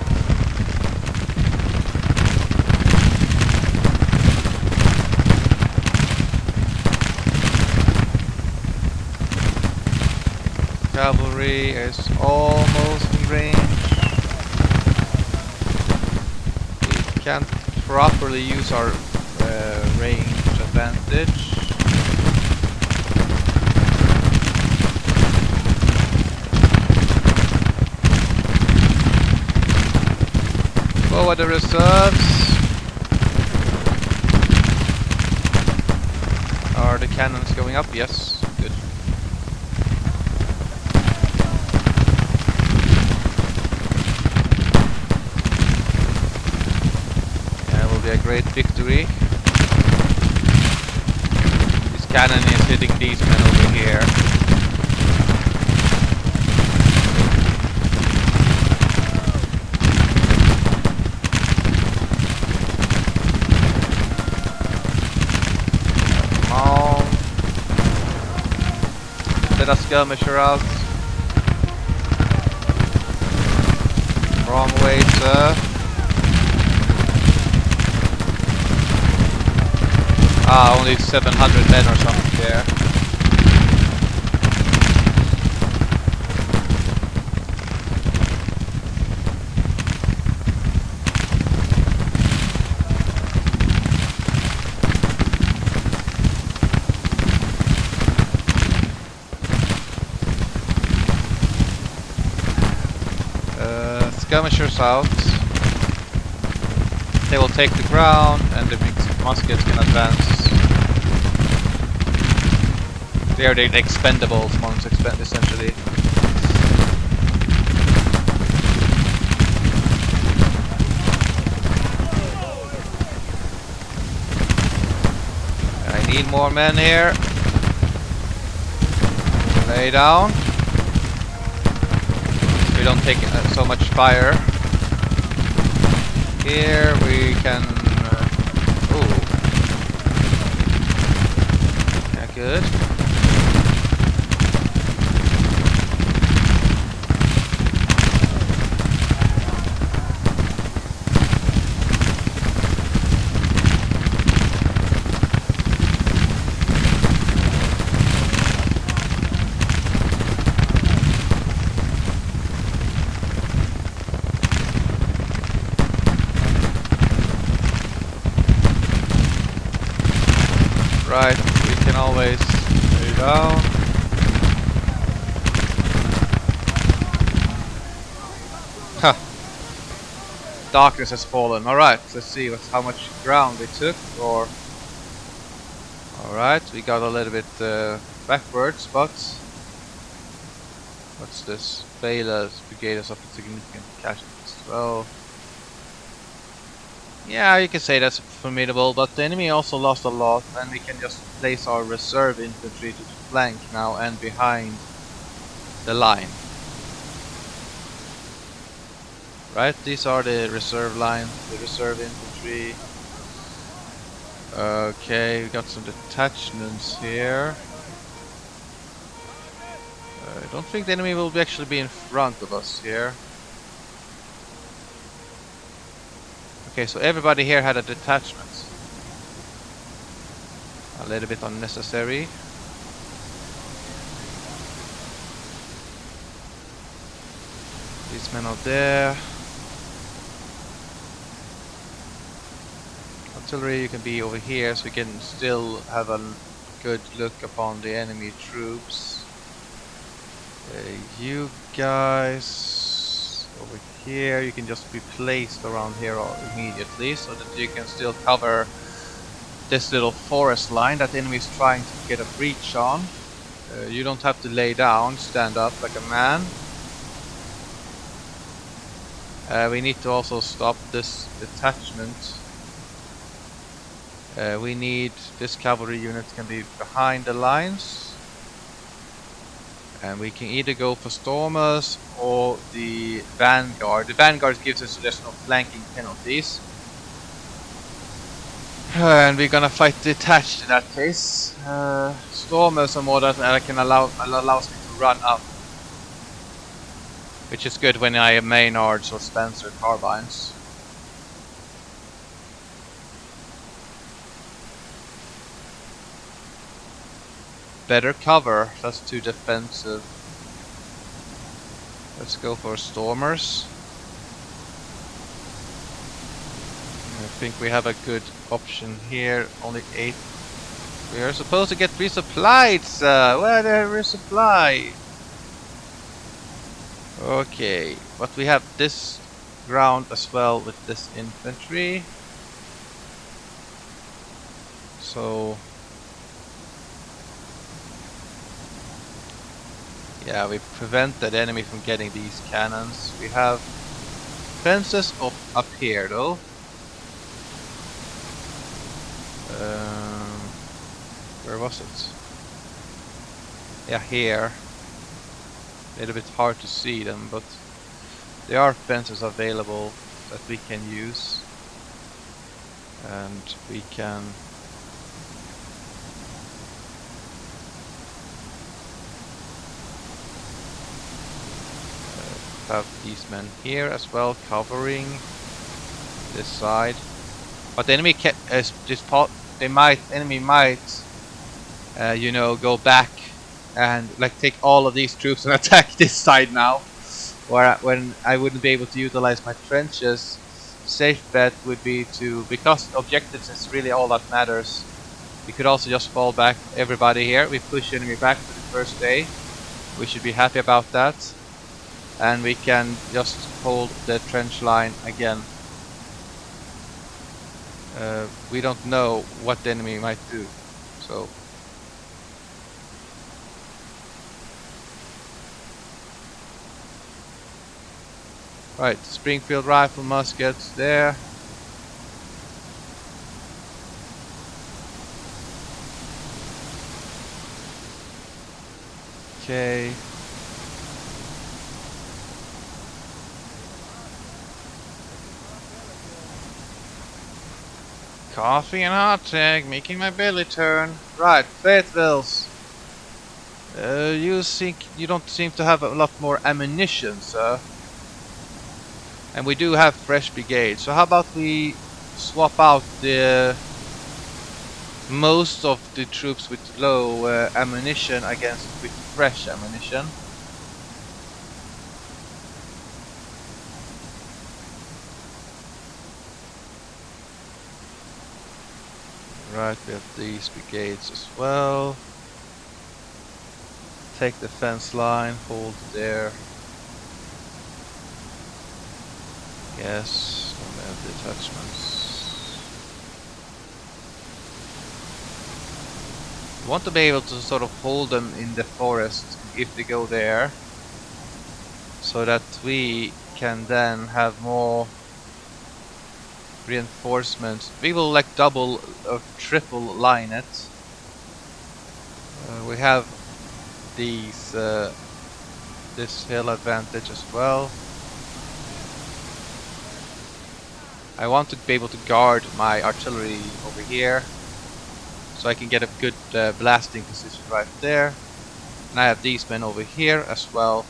Cavalry is almost in range. can't properly use our range advantage. Forward the reserves. Are the cannons going up? Yes, good. Yeah, it will be a great victory. This cannon is hitting these men over here. Let us skirmisher out. Wrong way, sir. Ah, only 700 men or something there. Skirmishers out. They will take the ground and the muskets can advance. They are the expendables, ones expend essentially. I need more men here. Lay down. We don't take so much fire. Here we can. Ooh. Yeah, good. Right, we can always lay down. Ha! Darkness has fallen. Alright, let's see how much ground we took. Or alright, we got a little bit backwards, but what's this? Baylor's brigade has suffered significant casualties. Well, yeah, you can say that's formidable, but the enemy also lost a lot, and we can just place our reserve infantry to the flank now and behind the line. Right, these are the reserve line, the reserve infantry. Okay, we got some detachments here. I don't think the enemy will actually be in front of us here. Okay, so everybody here had a detachment. A little bit unnecessary. These men are there. Artillery, you can be over here, so we can still have a good look upon the enemy troops. You guys over here, you can just be placed around here immediately, so that you can still cover this little forest line that the enemy is trying to get a breach on. You don't have to lay down, stand up like a man. We need to also stop this detachment. We need this cavalry unit can be behind the lines. And we can either go for Stormers or the Vanguard. The Vanguard gives us additional flanking penalties. And we're gonna fight detached in that case. Stormers are more that can allows me to run up. Which is good when I have Maynards or Spencer carbines. Better cover, that's too defensive. Let's go for Stormers. think we have a good option here. Only 8. We are supposed to get resupplied, sir. Where the resupply? Okay, but we have this ground as well with this infantry. So yeah, we prevent the enemy from getting these cannons. We have fences up here though. Where was it? Yeah, here. A little bit hard to see them, but there are fences available that we can use. And we can have these men here as well, covering this side. But the enemy enemy might, you know, go back and like take all of these troops and attack this side now. When I wouldn't be able to utilize my trenches, safe bet would be to, because objectives is really all that matters. We could also just fall back, everybody here. We push enemy back to the first day. We should be happy about that. And we can just hold the trench line again. We don't know what the enemy might do, so right, Springfield rifle muskets there. Okay. Coffee and hot tag, making my belly turn. Right, Fayetteville's. You don't seem to have a lot more ammunition, sir. And we do have fresh brigades. So how about we swap out the most of the troops with low ammunition with fresh ammunition. Right, we have these brigades as well. Take the fence line, hold there. Yes, don't have detachments. We want to be able to sort of hold them in the forest if they go there, so that we can then have more reinforcements. We will like double or triple line it. We have these this hill advantage as well. I want to be able to guard my artillery over here, so I can get a good blasting position right there. And I have these men over here as well,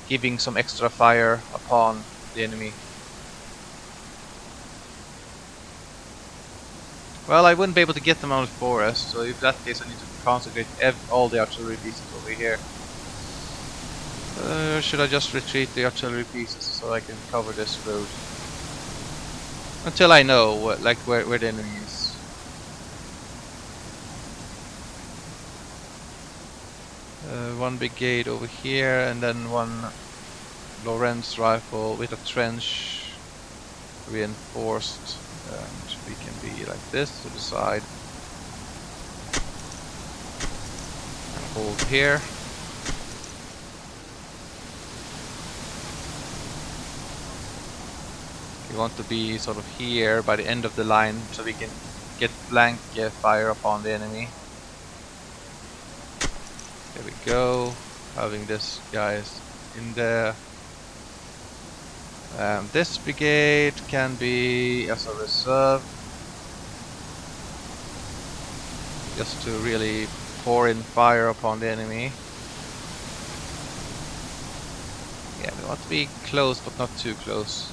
giving some extra fire upon the enemy. Well, I wouldn't be able to get them out of the forest, so in that case I need to concentrate all the artillery pieces over here. Should I just retreat the artillery pieces so I can cover this road? Until I know where the enemy is. One brigade over here, and then one Lorentz rifle with a trench reinforced. And we can be like this to the side and hold here. We want to be sort of here by the end of the line, so we can get flank fire upon the enemy. There we go, having this guys in there. This brigade can be as a reserve, just to really pour in fire upon the enemy. Yeah, we want to be close, but not too close.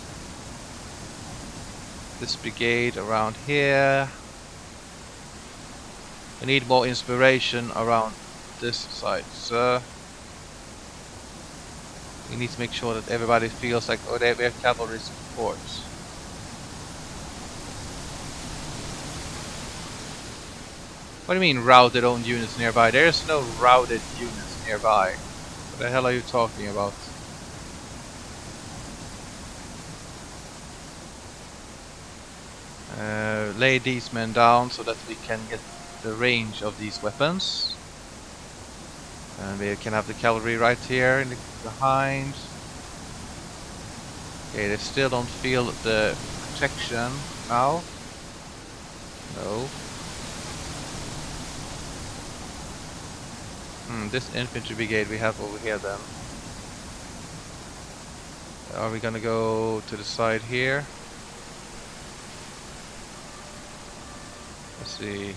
This brigade around here. We need more inspiration around this side, so we need to make sure that everybody feels like, oh, we have cavalry support. What do you mean routed own units nearby? There's no routed units nearby. What the hell are you talking about? Lay these men down so that we can get the range of these weapons. And we can have the cavalry right here in the behind. Okay, they still don't feel the protection now. No. This infantry brigade we have over here then. Are we gonna go to the side here? Let's see.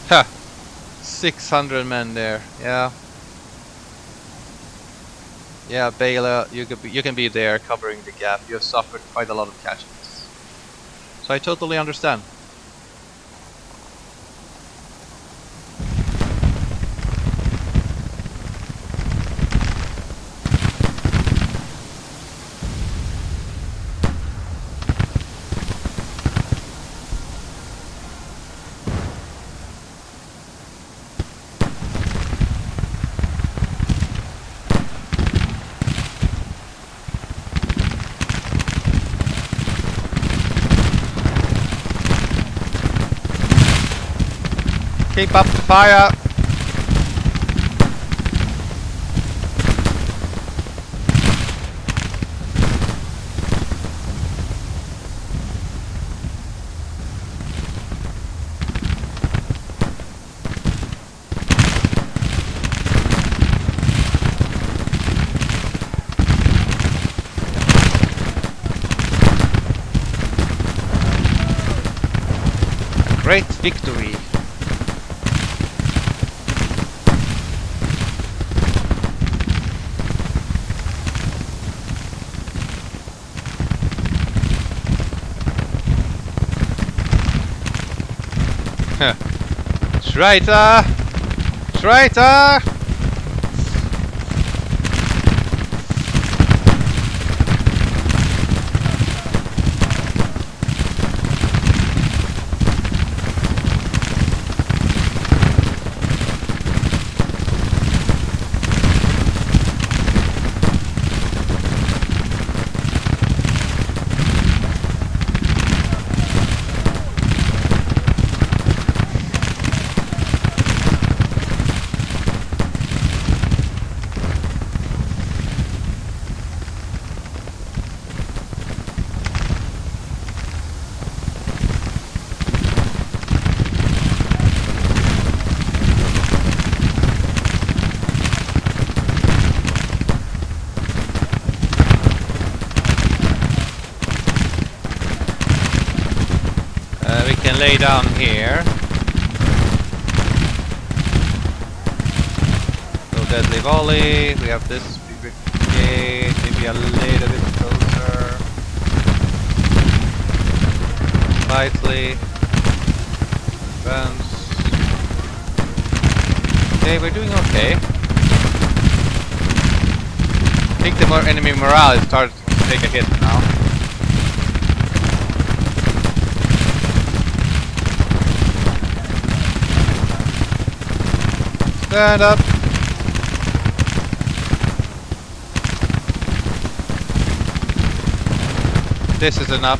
Ha! 600 men there. Yeah. Yeah, Bela, you can be there covering the gap. You have suffered quite a lot of casualties. So I totally understand. Keep up the fire! Great victory! Traitor! Traitor! We can lay down here. So deadly volley. We have this brigade, maybe a little bit closer. Slightly. Advance. Okay, we're doing okay. I think the enemy morale is starting to take a hit now. Stand up. This is enough.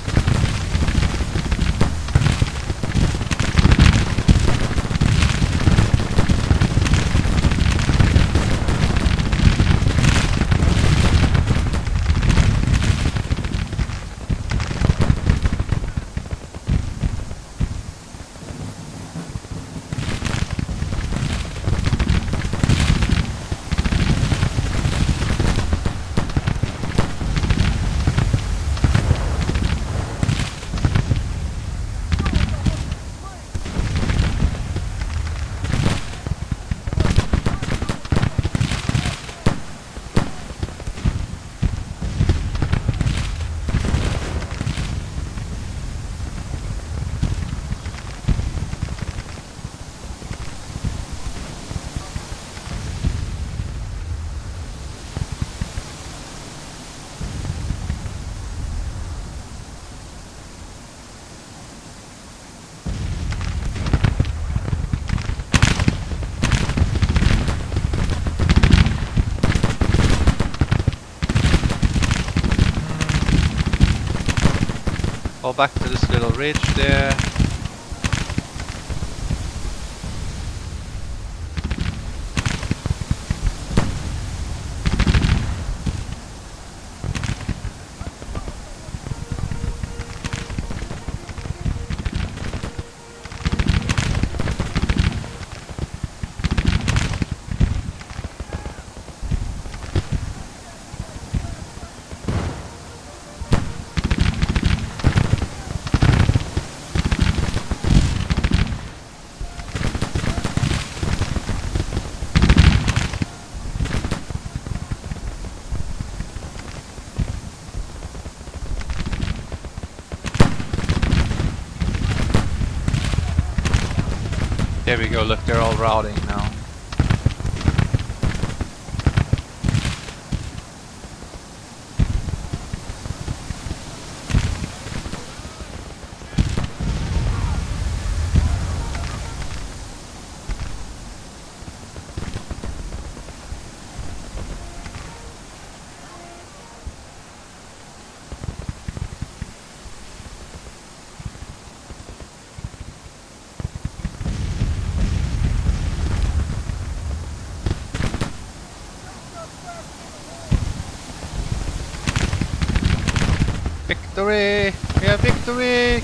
fall back to this little ridge there. There we go, look, they're all routing now. Victory! We have victory!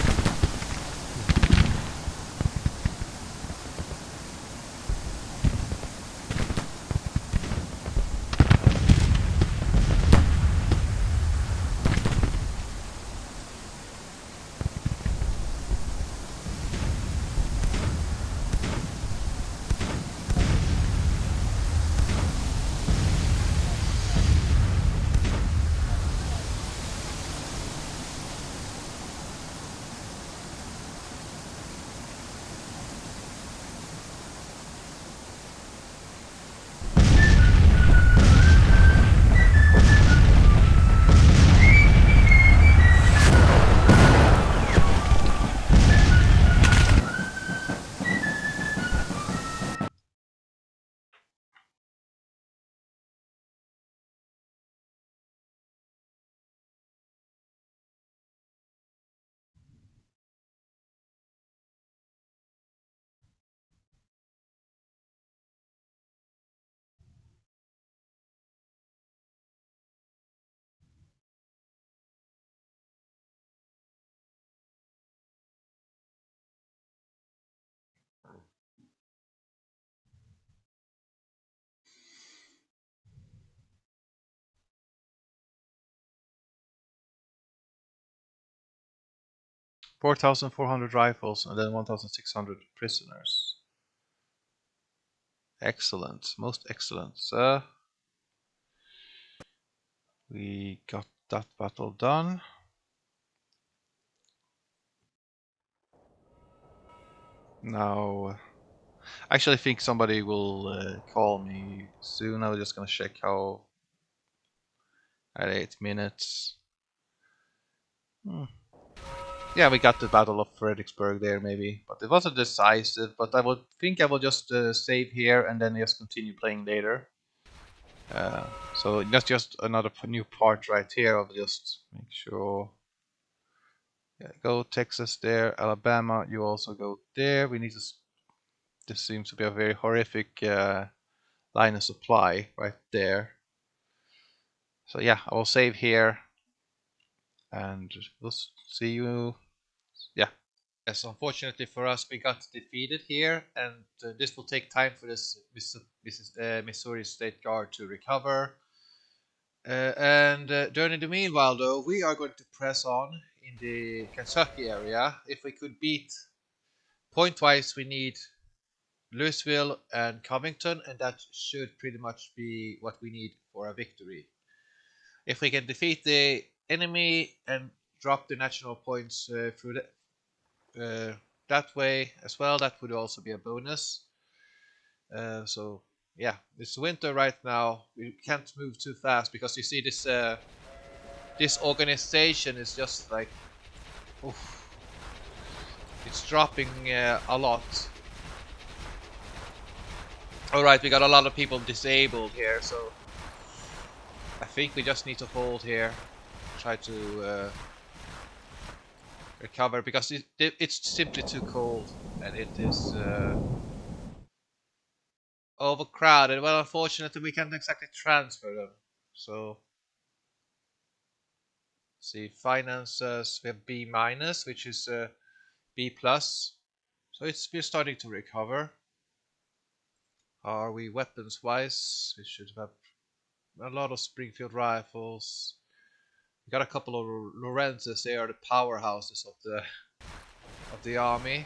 $4,400 rifles and then 1,600 prisoners. Excellent, most excellent. We got that battle done. Now, I actually think somebody will call me soon. I'm just gonna check how at 8 minutes. Yeah, we got the Battle of Fredericksburg there, maybe, but it wasn't decisive. But I would think I will just save here and then just continue playing later. So that's just another new part right here. I'll just make sure. Yeah, go Texas there, Alabama. You also go there. We need to. This seems to be a very horrific line of supply right there. So yeah, I will save here, and we'll see you. Yeah. Yes, unfortunately for us, we got defeated here, and this will take time for this Missouri State Guard to recover. And during the meanwhile, though, we are going to press on in the Kentucky area. If we could beat point-wise, we need Louisville and Covington, and that should pretty much be what we need for a victory. If we can defeat the enemy and drop the national points through that way as well, that would also be a bonus. So yeah, it's winter right now. We can't move too fast because you see this this organization is just like, oof, it's dropping a lot. All right, we got a lot of people disabled here, so I think we just need to hold here, try to recover because it's simply too cold and it is overcrowded. Well, unfortunately, we can't exactly transfer them. So, see, finances, we have B minus, which is B plus. So we're starting to recover. Are we weapons wise? We should have a lot of Springfield rifles. We got a couple of Lorenzes. They are the powerhouses of the army.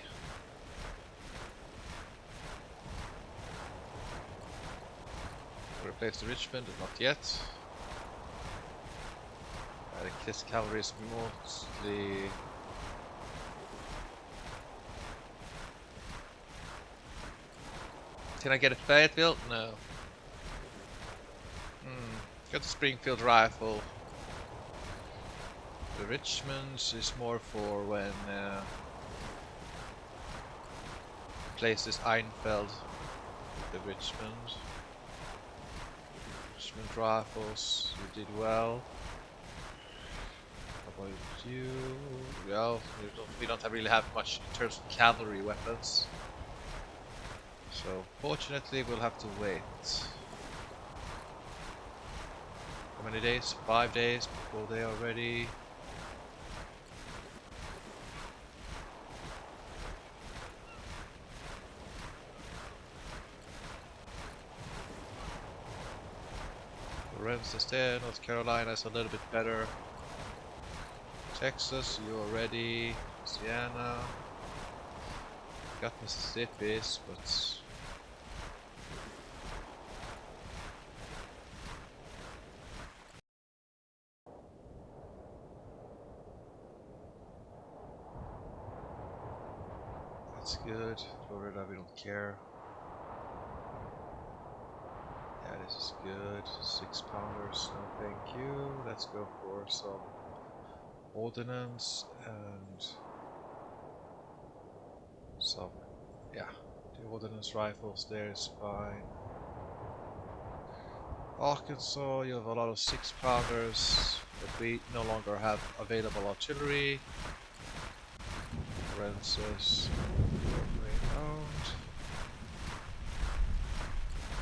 Replace the Richmond, not yet. The Kiss cavalry is mostly. Can I get a Fayetteville? No. Got the Springfield rifle. The Richmond is more for when places Einfeld. The Richmond rifles, you did well. How about you? Well, we don't really have much in terms of cavalry weapons. So, fortunately, we'll have to wait. How many days? 5 days before they are ready. Lorenz is there. North Carolina is a little bit better. Texas, you're ready. Louisiana. Got Mississippi's, but that's good. Florida, we don't care. Yeah, this is good. 6-pounders, no thank you. Let's go for some ordnance and some, yeah, the ordnance rifles there is fine. Arkansas, you have a lot of 6-pounders, but we no longer have available artillery. Francis, around.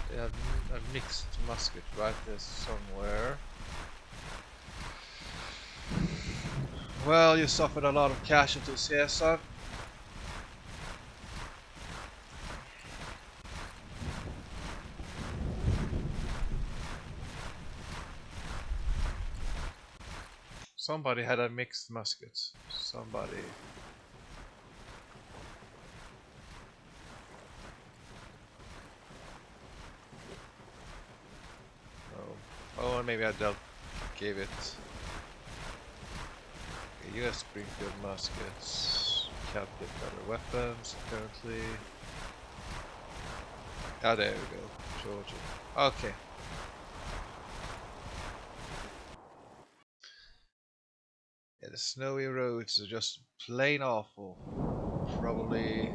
They have a mixed musket right there somewhere. Well, you suffered a lot of casualties here, son. Somebody had a mixed musket. Somebody. Oh, maybe I gave it. Okay, US Springfield muskets. Can't get better weapons, apparently. Ah, there we go. Georgia. Okay. Yeah, the snowy roads are just plain awful. Probably.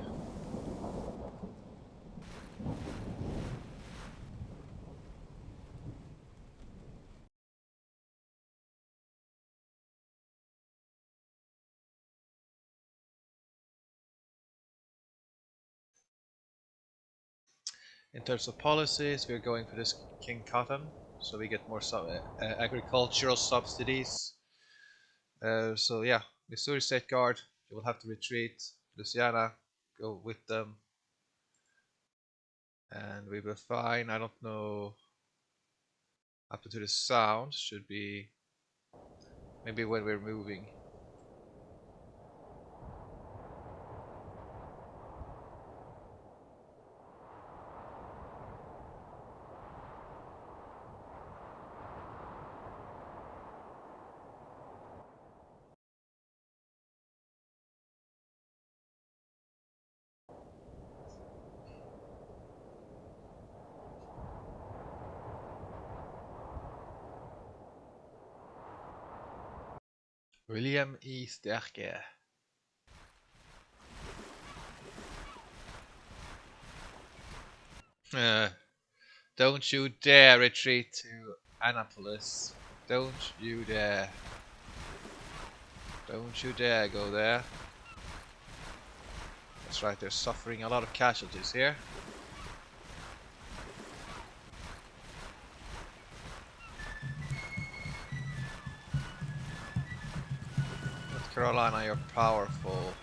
In terms of policies, we're going for this King Cotton, so we get more agricultural subsidies. So yeah, Missouri State Guard, you will have to retreat. Louisiana, go with them. And we were fine. I don't know. Up to the sound should be maybe when we're moving. William E. Sterke. Don't you dare retreat to Annapolis. Don't you dare. Don't you dare go there. That's right, they're suffering a lot of casualties here. North Carolina, you're powerful.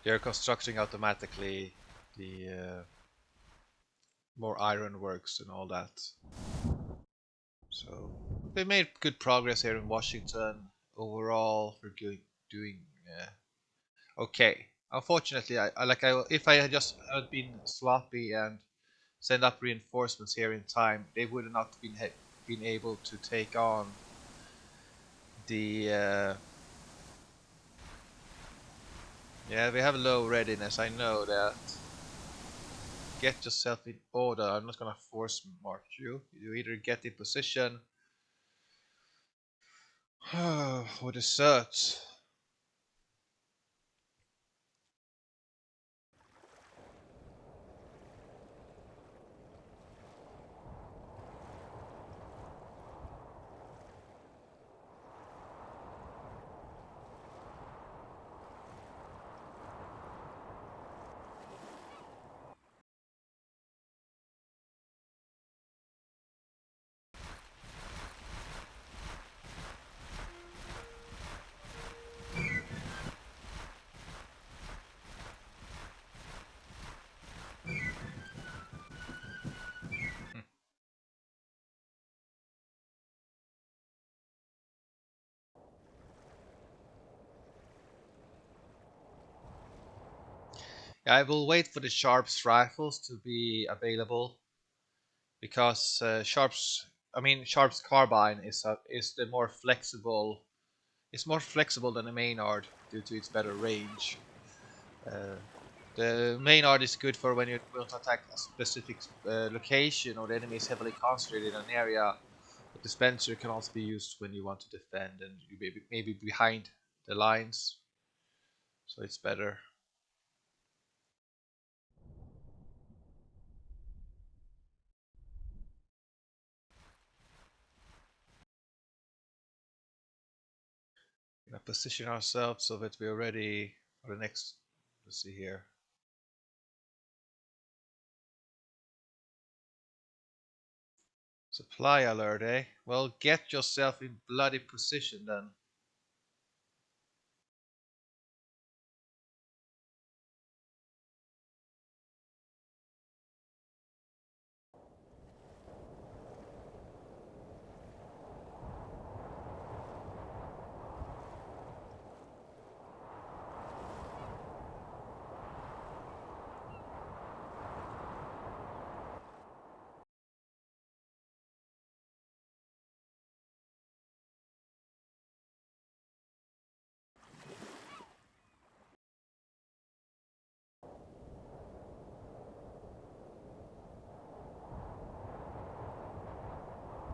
They're constructing automatically the more ironworks and all that. So they made good progress here in Washington. Overall, we're doing okay. Unfortunately, if I had just had been sloppy and send up reinforcements here in time, they would have not been able to take on the. Yeah, we have low readiness. I know that. Get yourself in order. I'm not gonna force march you. You either get in position or desert. I will wait for the Sharps rifles to be available because Sharps carbine is the more flexible. It's more flexible than the Maynard due to its better range. Uh, the Maynard is good for when you want to attack a specific location or the enemy is heavily concentrated in an area. But the Spencer can also be used when you want to defend and you maybe behind the lines, so it's better. Gonna position ourselves so that we're ready for the next. Let's see here. Supply alert, eh? Well, get yourself in bloody position then.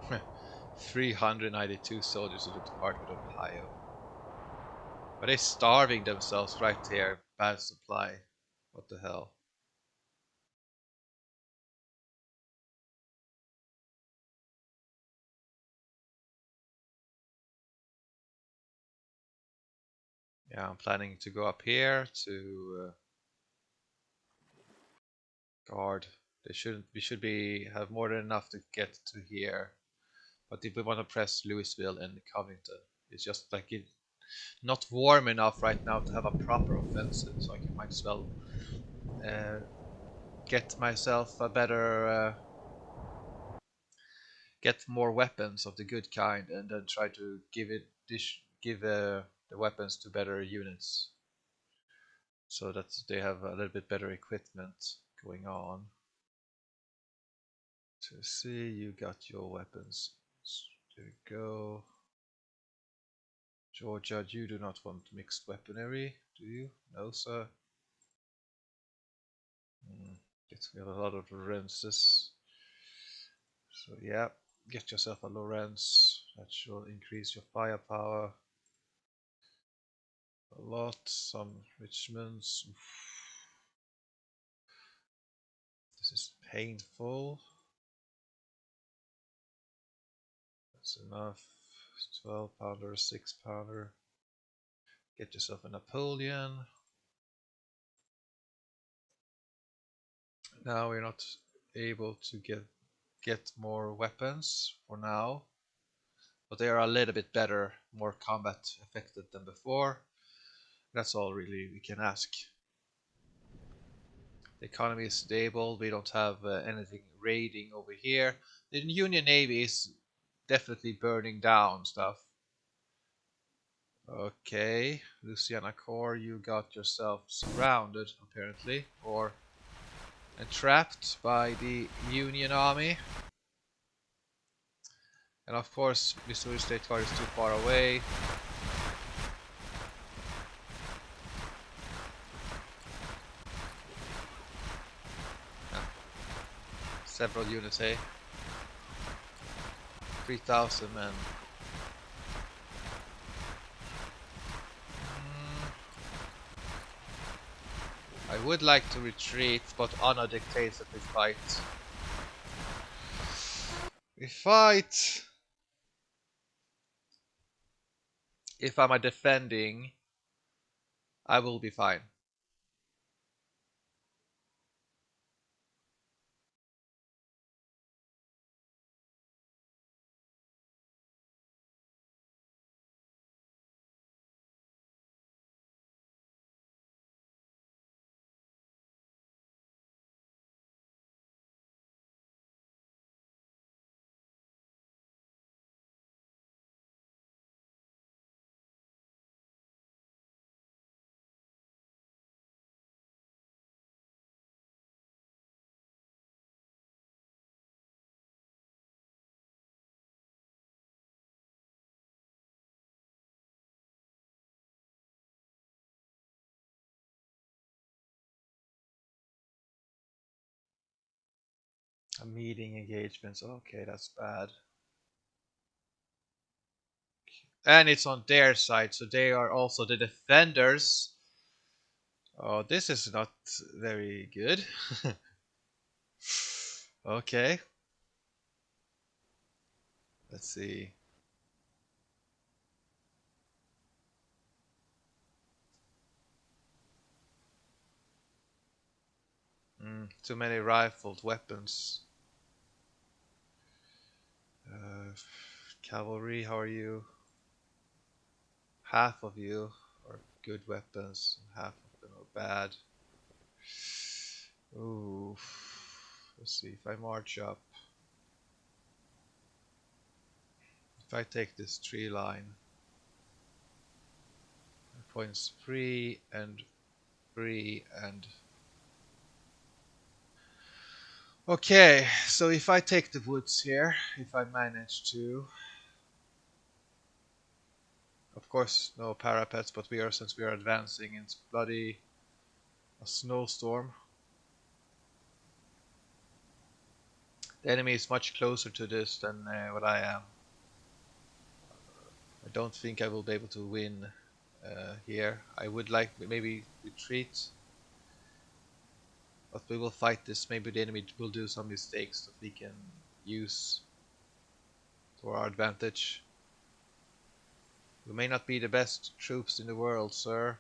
Heh, 392 soldiers of the Department of Ohio. But they're starving themselves right here. Bad supply. What the hell? Yeah, I'm planning to go up here to guard. They shouldn't. We should be have more than enough to get to here. But if we want to press Louisville and Covington, it's just like it not warm enough right now to have a proper offensive. So I might as well uh, get myself a better, get more weapons of the good kind, and then try to give the weapons to better units, so that they have a little bit better equipment going on. To see, you got your weapons. There you go. Georgia, you do not want mixed weaponry, do you? No, sir. It's got a lot of Lorenzes. So yeah, get yourself a Lorenz. That should increase your firepower a lot. Some Richmonds. This is painful. That's enough. 12 pounder, 6 pounder. Get yourself a Napoleon. Now we're not able to get more weapons for now, but they are a little bit better, more combat affected than before. That's all really we can ask. The economy is stable. We don't have anything raiding over here. The Union Navy is definitely burning down stuff. Okay, Louisiana Corps, you got yourself surrounded apparently, or entrapped by the Union Army. And of course, Missouri State Guard is too far away. Several units, eh? 3,000 men. I would like to retreat, but honor dictates that we fight. We fight! If I'm a defending, I will be fine. A meeting engagements. Okay, that's bad. And it's on their side, so they are also the defenders. Oh, this is not very good. Okay, let's see. Too many rifled weapons. Uh, Cavalry, how are you? Half of you are good weapons, and half of them are bad. Ooh. Let's see if I march up. If I take this tree line, points free and free and. Okay, so if I take the woods here, if I manage to. Of course, no parapets, but since we are advancing, it's bloody a snowstorm. The enemy is much closer to this than what I am. I don't think I will be able to win here. I would like maybe retreat. But we will fight this. Maybe the enemy will do some mistakes that we can use to our advantage. We may not be the best troops in the world, sir.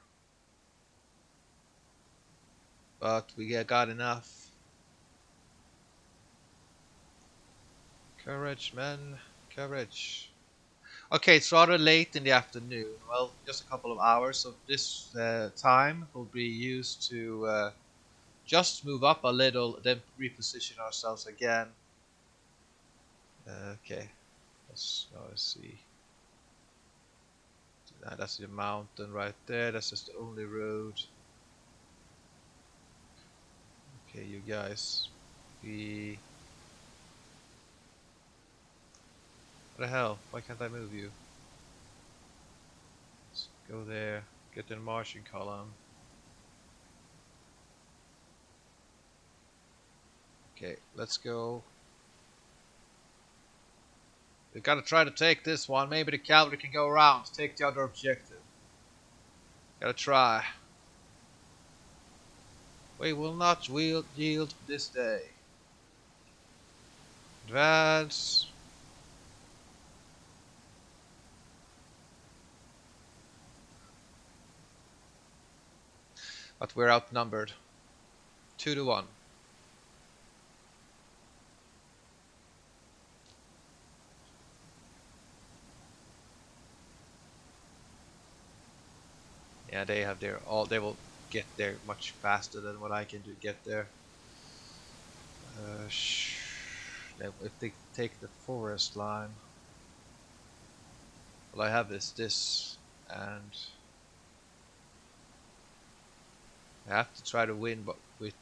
But we got enough. Courage, men. Courage. Okay, it's rather late in the afternoon. Well, just a couple of hours of this time will be used to just move up a little, then reposition ourselves again. Okay, let's see. That's the mountain right there. That's just the only road. Okay, you guys. We. What the hell? Why can't I move you? Let's go there. Get the marching column. Okay, let's go. We gotta try to take this one. Maybe the cavalry can go around. Take the other objective. Gotta try. We will not yield this day. Advance. But we're outnumbered. 2-1. Yeah, they have their all. They will get there much faster than what I can do. Get there. If they take the forest line, what I have is this, and I have to try to win, but with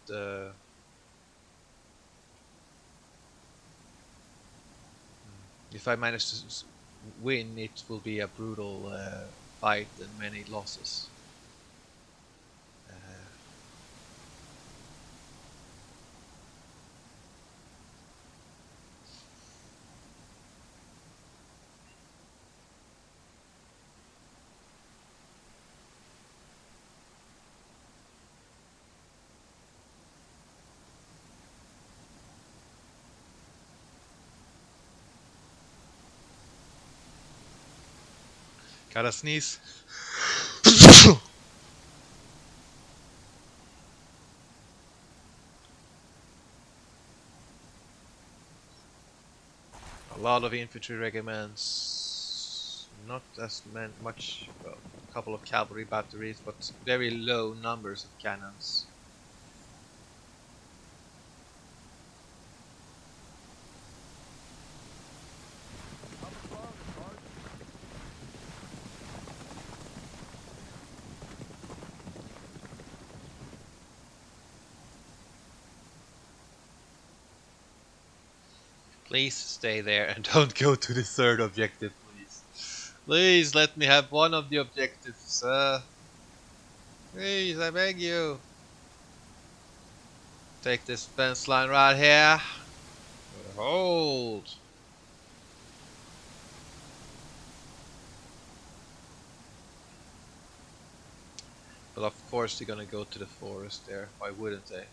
if I manage to win, it will be a brutal fight and many losses. Gotta sneeze. A lot of infantry regiments, not as much, well, a couple of cavalry batteries, but very low numbers of cannons. Please stay there and don't go to the third objective, please. Please let me have one of the objectives. Please, I beg you. Take this fence line right here. Hold. But of course they're gonna go to the forest there. Why wouldn't they?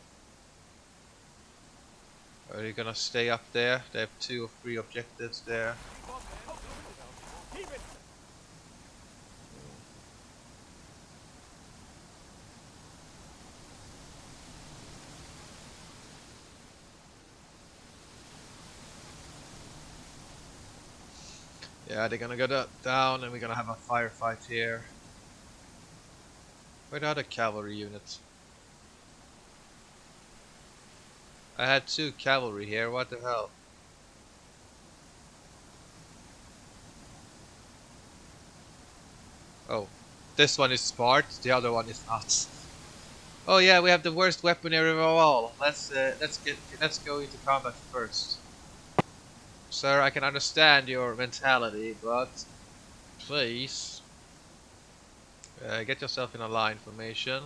Are they gonna stay up there? They have 2 or 3 objectives there. Keep it. Yeah, they're gonna go down and we're gonna have a firefight here. Where are the other cavalry units? I had 2 cavalry here, what the hell? Oh, this one is smart, the other one is not. Oh yeah, we have the worst weaponry of all. Let's go into combat first. Sir, I can understand your mentality, but please get yourself in a line formation.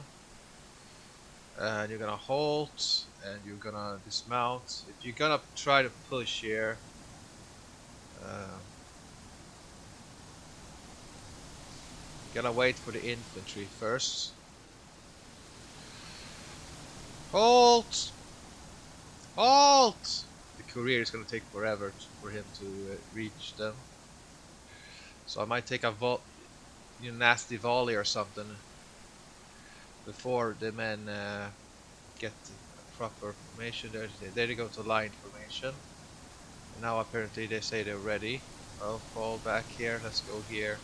And you're gonna halt, and you're gonna dismount. If you're gonna try to push here, you're gonna wait for the infantry first. Halt! Halt! The courier is going to take forever for him to reach them. So I might take a nasty volley or something before the men get a proper formation. There they go to line formation. And now apparently they say they're ready. I'll fall back here. Let's go here.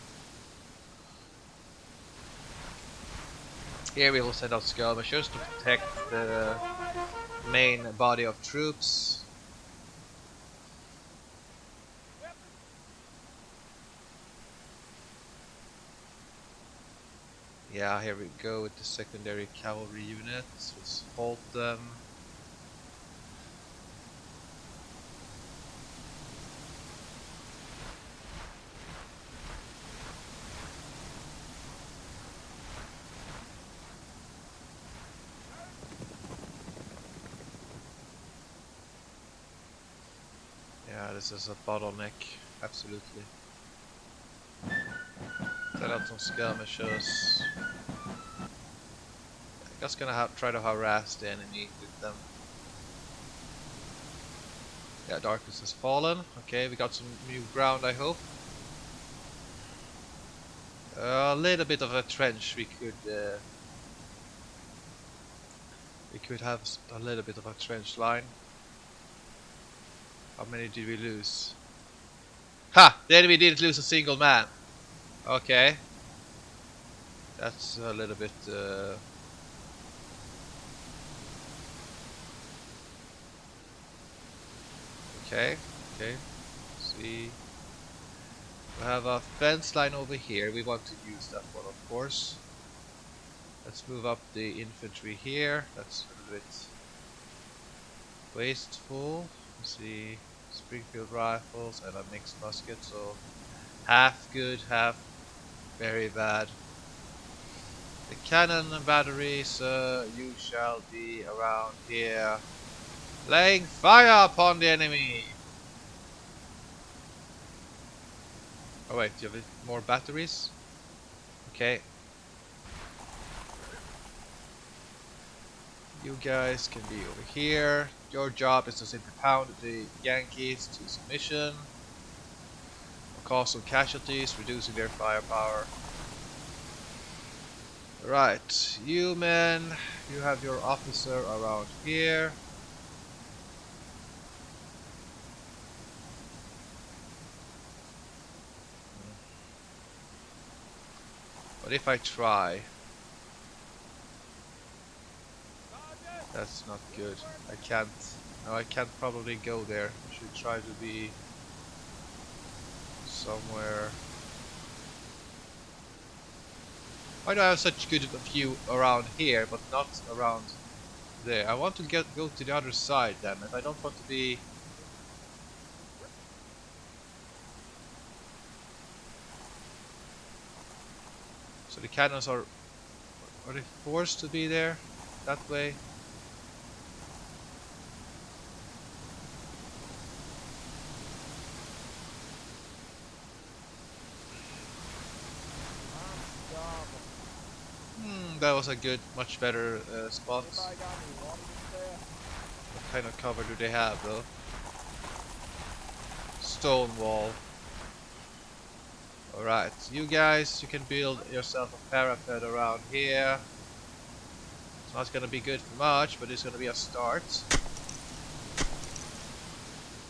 Here we will send out skirmishers to protect the main body of troops. Yeah, here we go with the secondary cavalry units. Let's halt them. Yeah, this is a bottleneck, absolutely. Set out some skirmishers. I'm just gonna try to harass the enemy with them. Yeah, darkness has fallen. Okay, we got some new ground, I hope. A little bit of a trench we could have a little bit of a trench line. How many did we lose? Ha! The enemy didn't lose a single man. Okay. That's a little bit okay. Okay. See. We have a fence line over here. We want to use that one, of course. Let's move up the infantry here. That's a little bit wasteful. Let's see. Springfield rifles and a mixed musket, so half good, half very bad. The cannon batteries, you shall be around here, laying fire upon the enemy. Oh wait, do you have more batteries? Okay. You guys can be over here. Your job is to simply pound the Yankees to submission. Cause some casualties, reducing their firepower. Right, you men, you have your officer around here. What if I try? That's not good. I can't. No, I can't probably go there. I should try to be somewhere. Why do I have such good view around here, but not around there? I want to go to the other side, damn it. I don't want to be. So the cannons are they forced to be there that way? That was a good, much better spot. What kind of cover do they have though? Stone wall. Alright, you guys, you can build yourself a parapet around here. It's not gonna be good for much, but it's gonna be a start.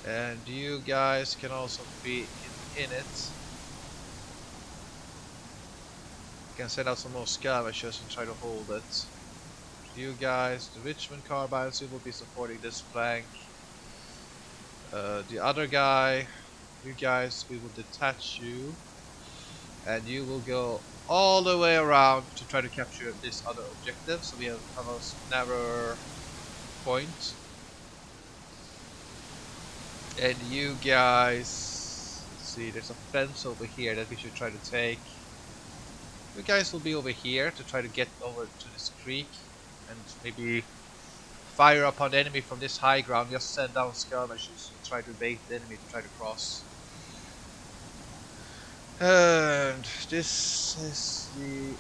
And you guys can also be in it. Can send out some more skirmishers and try to hold it. You guys, the Richmond carbines, you will be supporting this flank. The other guy, you guys, we will detach you, and you will go all the way around to try to capture this other objective. So we have a narrower point. And you guys, let's see, there's a fence over here that we should try to take. You guys will be over here to try to get over to this creek and maybe fire upon the enemy from this high ground. Just send down skirmishers and try to bait the enemy to try to cross. And this is the.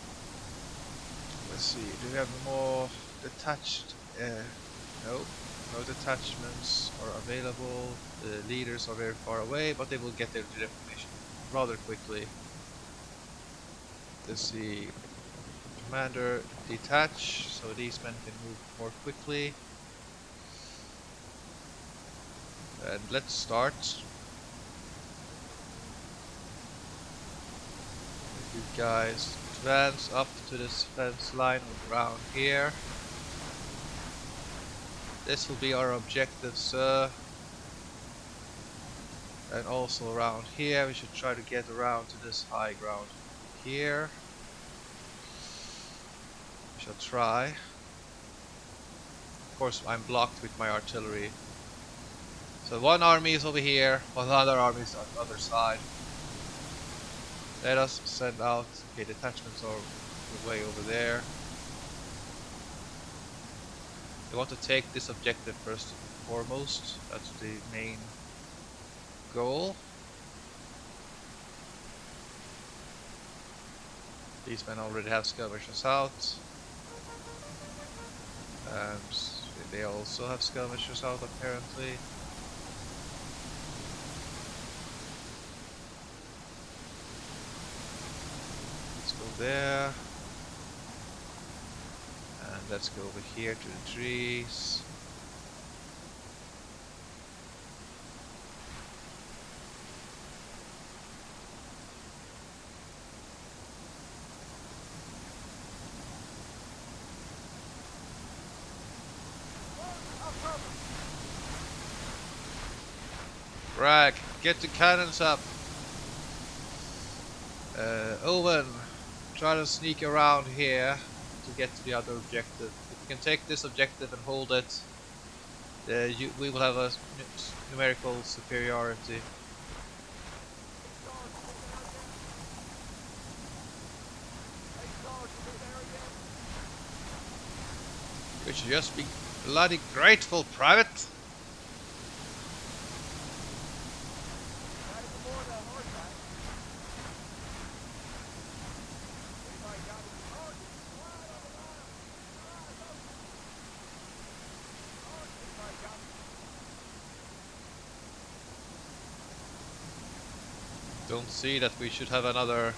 Let's see, do we have more detached No, no detachments are available. The leaders are very far away, but they will get their destination rather quickly. Let's see. Commander, detach, so these men can move more quickly. And let's start. You guys advance up to this fence line around here. This will be our objective, sir. And also around here, we should try to get around to this high ground here. We shall try. Of course, I'm blocked with my artillery. So one army is over here, one other army is on the other side. Let us send out. Okay, detachments are way over there. We want to take this objective first and foremost. That's the main goal. These men already have skirmishers out. And they also have skirmishers out apparently. Let's go there. And let's go over here to the trees. Rag, get the cannons up. Owen, try to sneak around here to get to the other objective. If we can take this objective and hold it, we will have a numerical superiority. We should just be bloody grateful, Private. Don't see that we should have another.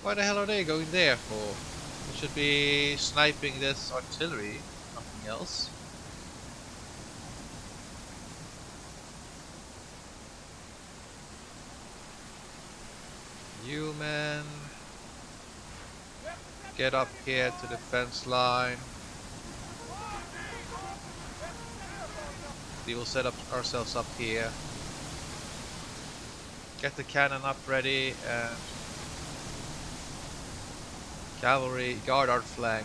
Why the hell are they going there for? We should be sniping this artillery, nothing else. You men, get up here to the fence line. We will set up ourselves up here. Get the cannon up ready and cavalry guard our flank.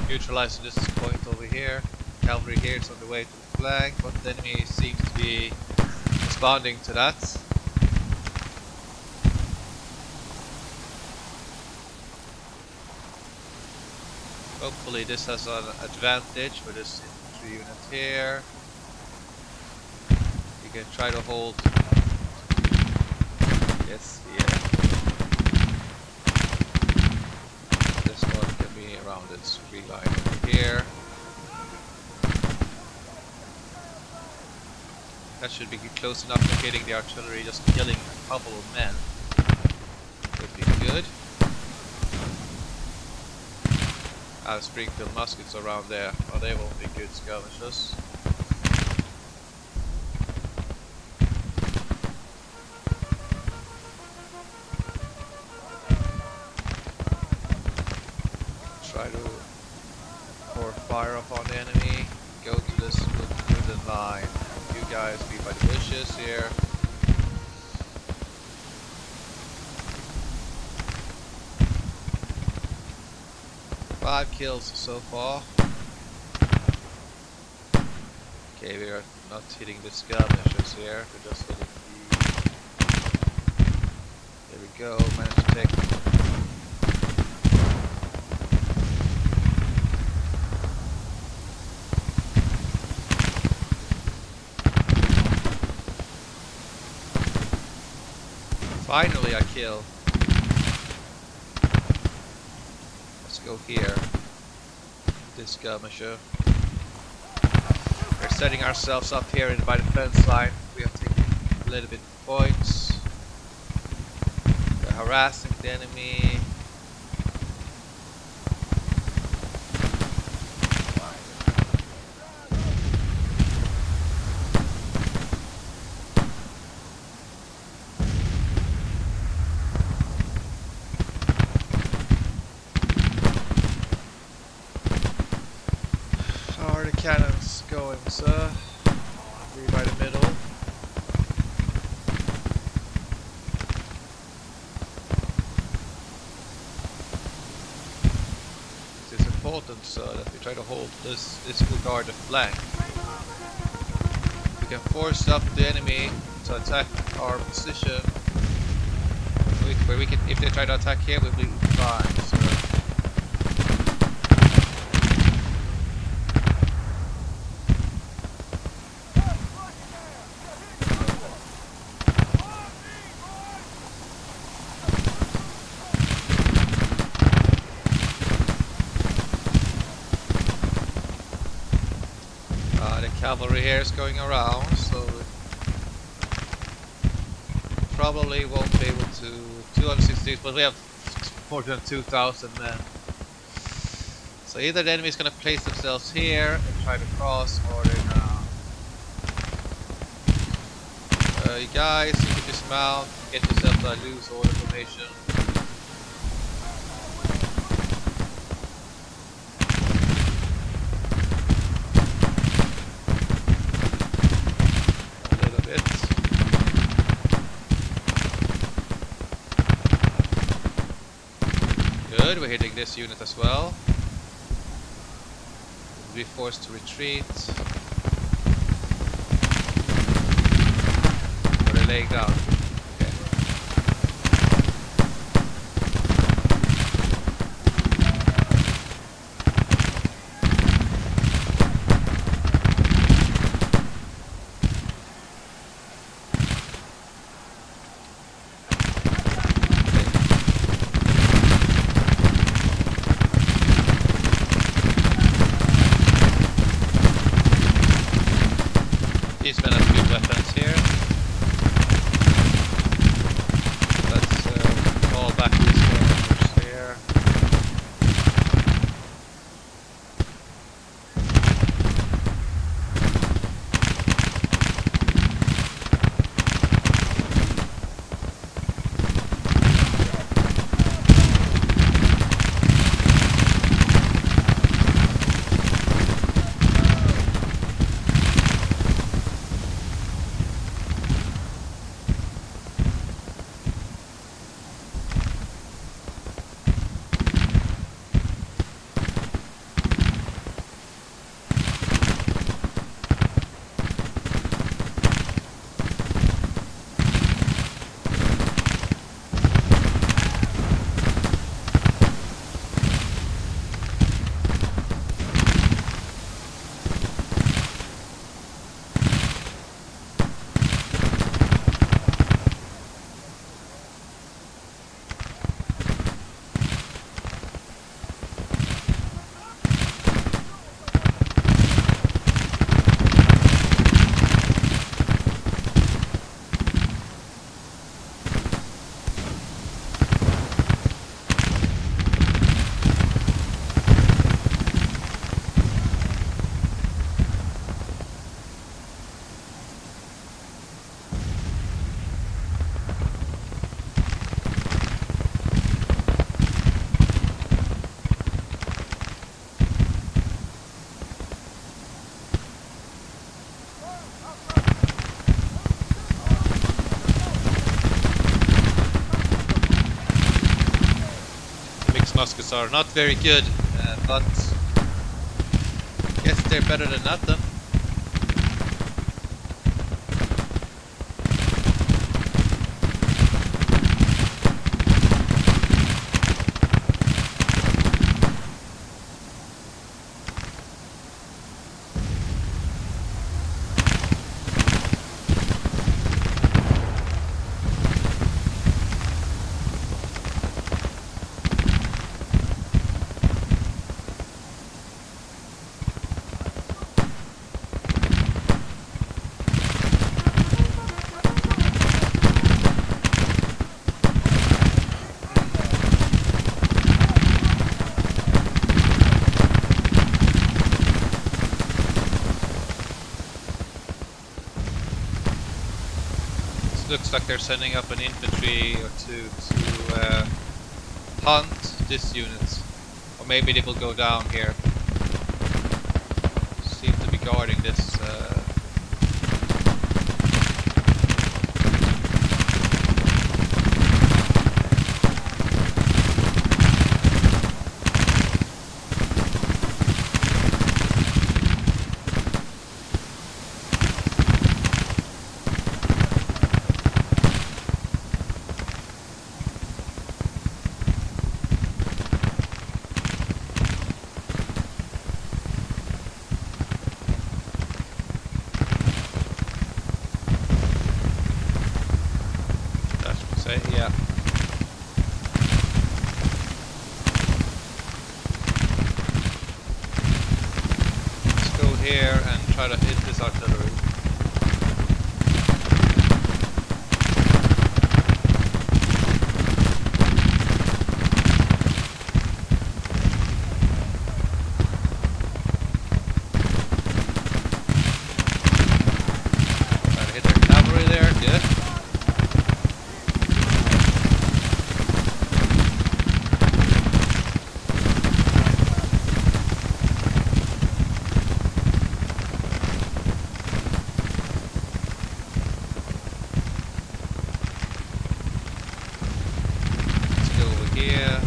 Neutralizing this point over here. Cavalry here is on the way to the flank, but the enemy seems to be responding to that. Hopefully this has an advantage for this infantry unit here. You can try to hold. Yes, yeah. This one can be around its tree line over here. That should be close enough for hitting the artillery, just killing a couple of men. Would be good. I have Springfield muskets around there. Oh, they won't be good skirmishers. Try to pour fire upon the enemy. Go to this wooden line. You guys be by the bushes here. Five kills so far. Okay, we are not hitting the skirmishers here. We're just hitting the. There we go. Managed to take. Finally, a kill. Let's go here. This skirmisher. We're setting ourselves up here by the fence line. We have taken a little bit of points. We're harassing the enemy. How are the cannons going, sir? Be by the middle. It is important, sir, that we try to hold this guard the flank. We can force up the enemy to attack our position. Where we can, if they try to attack here, we'll be fine. So. The cavalry here is going around, so probably won't be able to 260, but we have more than 2,000 men. So either the enemy is going to place themselves here and try to cross, or they're gonna. You guys, you can dismount, get yourself to a loose order formation. Good, we're hitting this unit as well. We'll be forced to retreat. Or they're laying down. Okay. These men have good weapons here. Let's fall back these skirmishers here. muskets are not very good, but guess they're better than nothing. Looks like they're sending up an infantry or two to hunt this unit. Or maybe they will go down here. Seem to be guarding this. Yeah. Let's go here and try to hit this artillery. Try to hit their cavalry there, good. Here.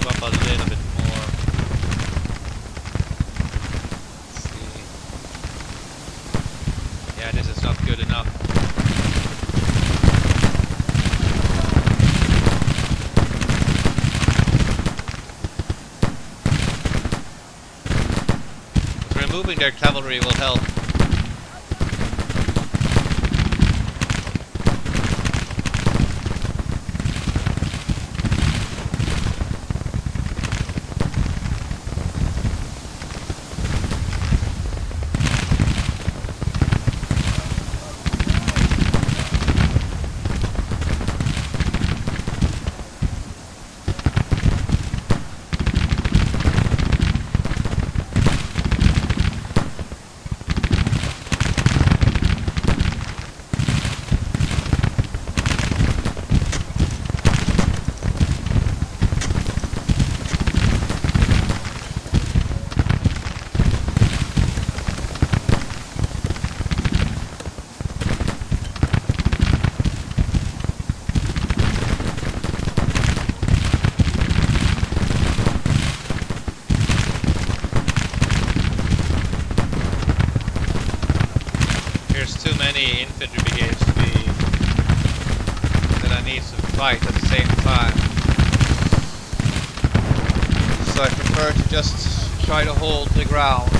Up a little bit more. Let's see. Yeah, this is not good enough. But removing their cavalry will help. Too many infantry brigades to be that I need to fight at the same time. So I prefer to just try to hold the ground.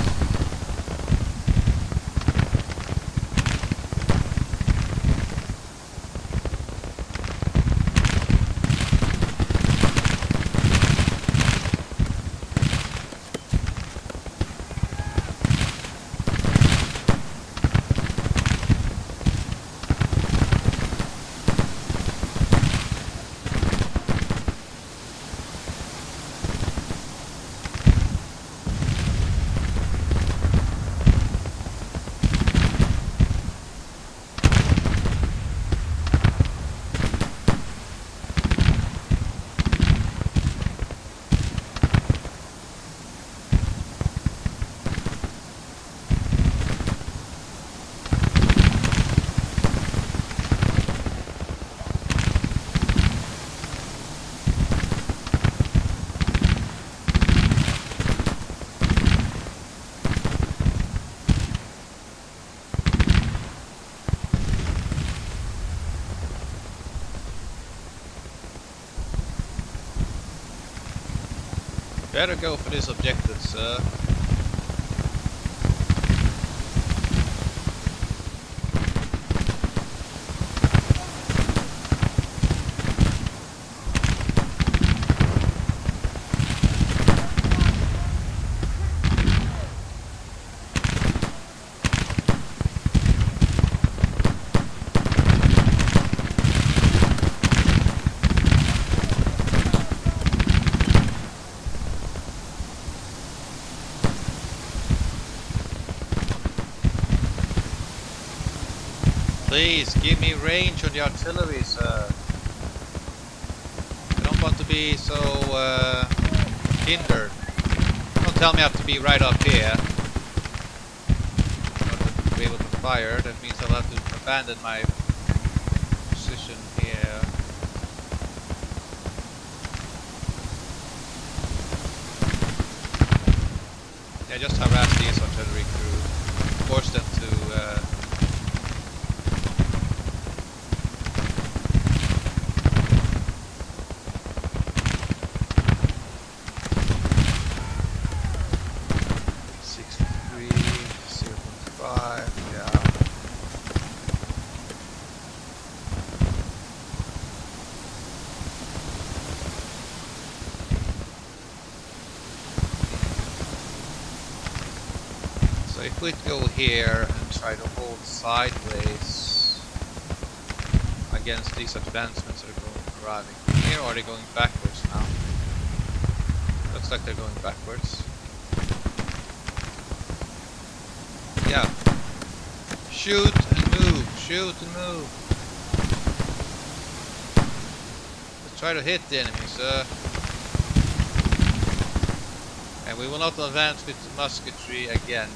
Better go for this objective, sir. Please give me range on the artillery, sir. I don't want to be so hindered. Don't tell me I have to be right up here in order to be able to fire. That means I'll have to abandon my position here. Yeah, just harass these artillery crew. Force them to if we go here and try to hold sideways against these advancements that are arriving here, or are they going backwards now? Looks like they're going backwards. Yeah. Shoot and move, shoot and move. Let's try to hit the enemy, sir. And we will not advance with musketry again.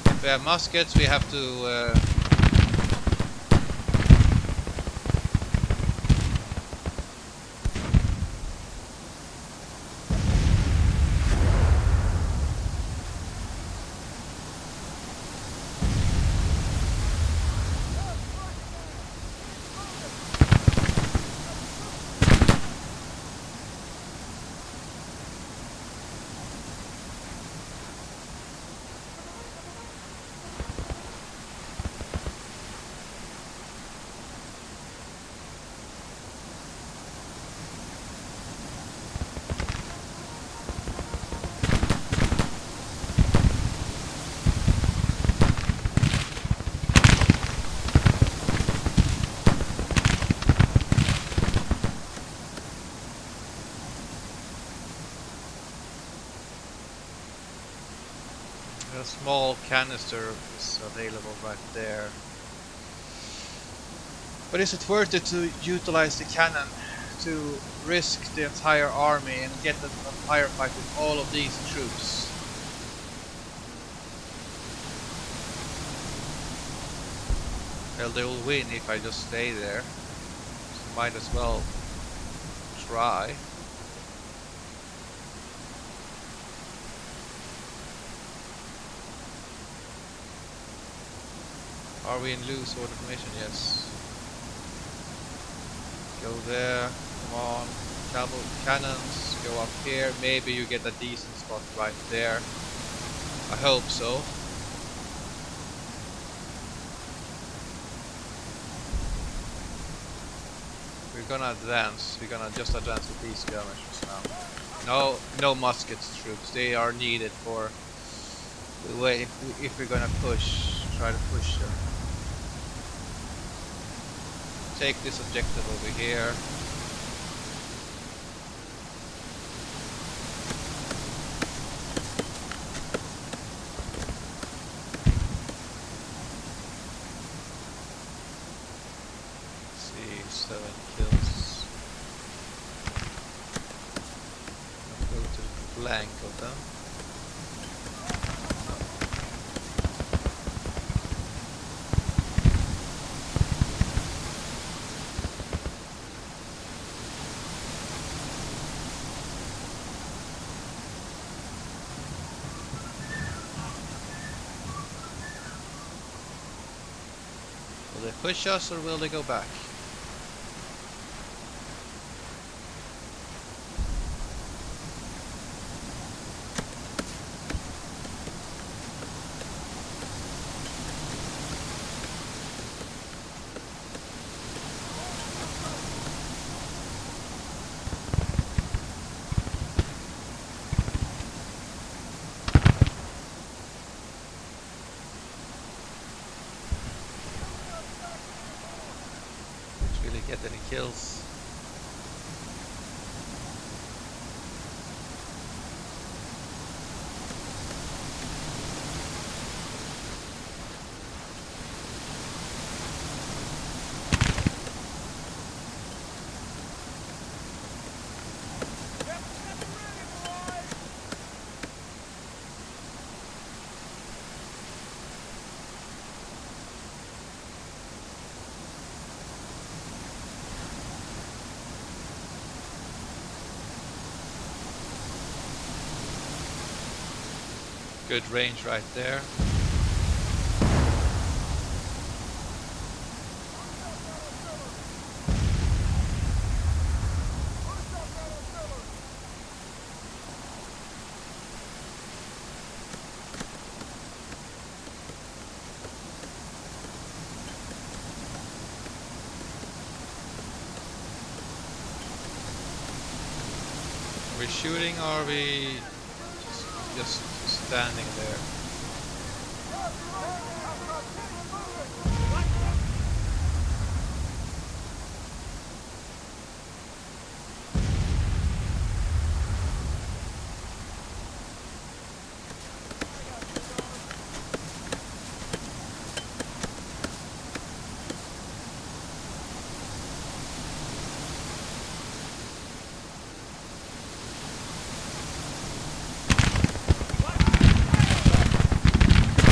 If we have muskets, we have to a small canister is available right there. But is it worth it to utilize the cannon to risk the entire army and get a firefight with all of these troops? Well, they will win if I just stay there. So might as well try. Are we in loose order formation? Yes. Go there. Come on. Cannons. Go up here. Maybe you get a decent spot right there. I hope so. We're gonna advance. We're gonna just advance with these skirmishers now. No muskets troops. They are needed for the way if we're gonna push. Try to push them. Take this objective over here. Let's see, 7 kills. I'll go to the flank of them. Will they push us or will they go back? get any kills. Good range right there. Are we shooting or are we just standing there?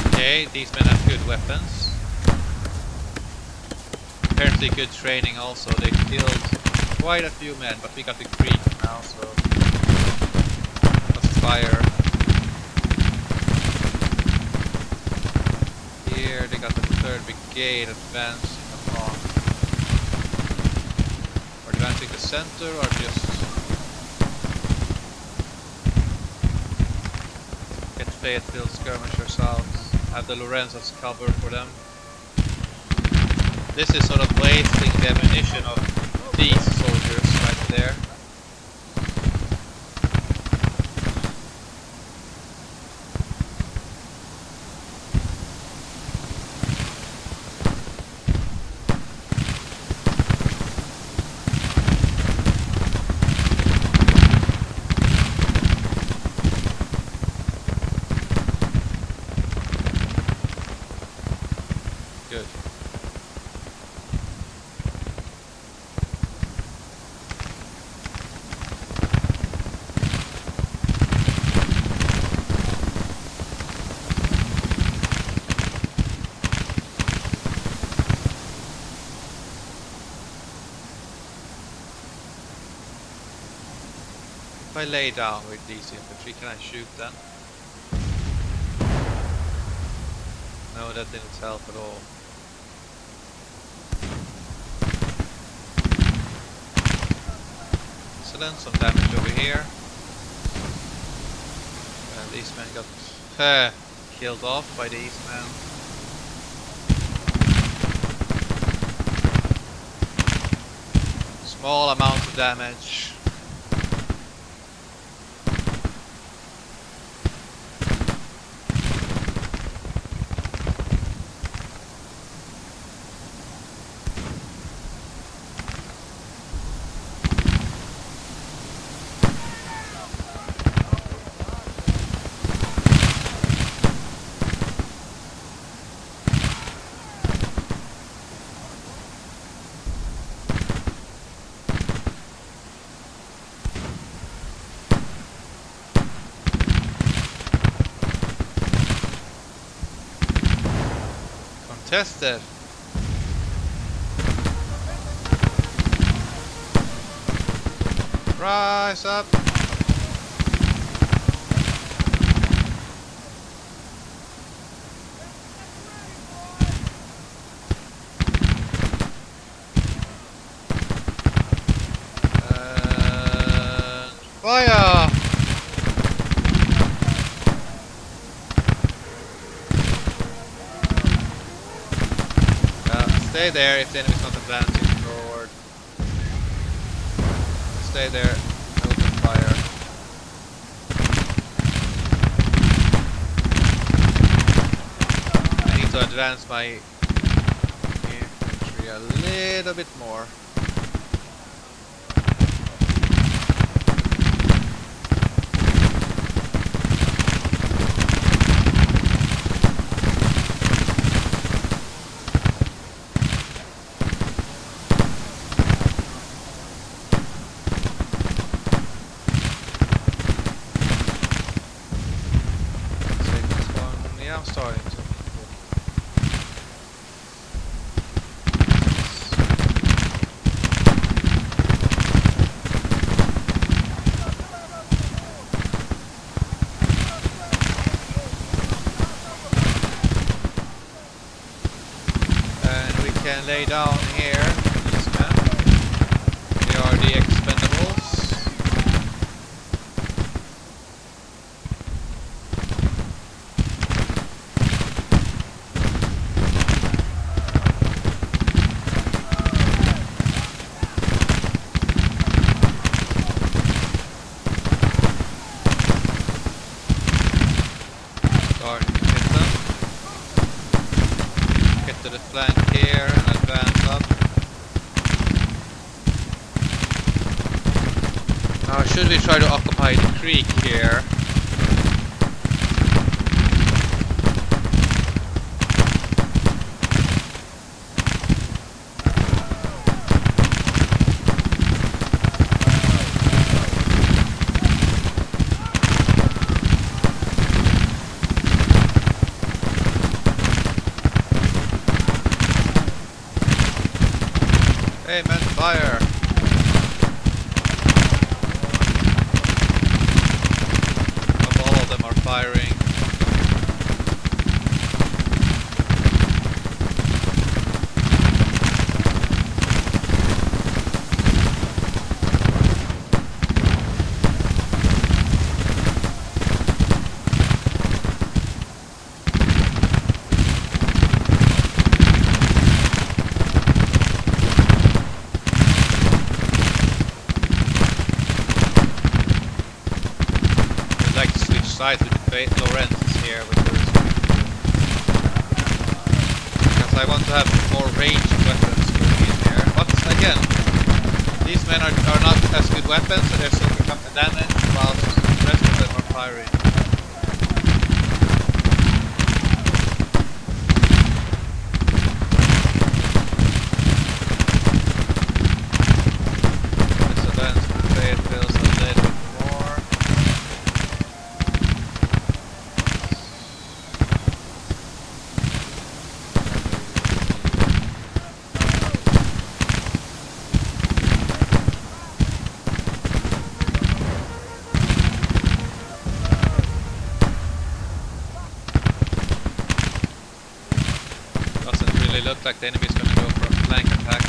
Okay, these men have good weapons. Apparently good training also. They killed quite a few men, but we got the creek now, so let's fire. Here they got the 3rd Brigade advancing upon. Or advancing the center, or just get Fayetteville skirmishers out. Have the Lorenzas cover for them. This is sort of wasting the ammunition of these soldiers right there. Good. If I lay down with these infantry, can I shoot them? No, that didn't help at all. Excellent, some damage over here. And these men got killed off by the Eastmen. Small amount of damage. Contested. Rise up. And fire. Stay there if the enemy's not advancing forward. Stay there, open fire. I need to advance my infantry a little bit more. can lay down here. These men. They are the expendables. Starting to hit them. Get to the flank here and advance up. Now should we try to occupy the creek here? Hey men, fire! All of them are firing. I'd like to switch sides with the Lawrence here because I want to have more ranged weapons going in here. But again, these men are not as good weapons, so they're still become the damage while the rest of them are firing. Let's advance to Fayetteville a little bit more. Doesn't really look like the enemy's gonna go for a flank attack.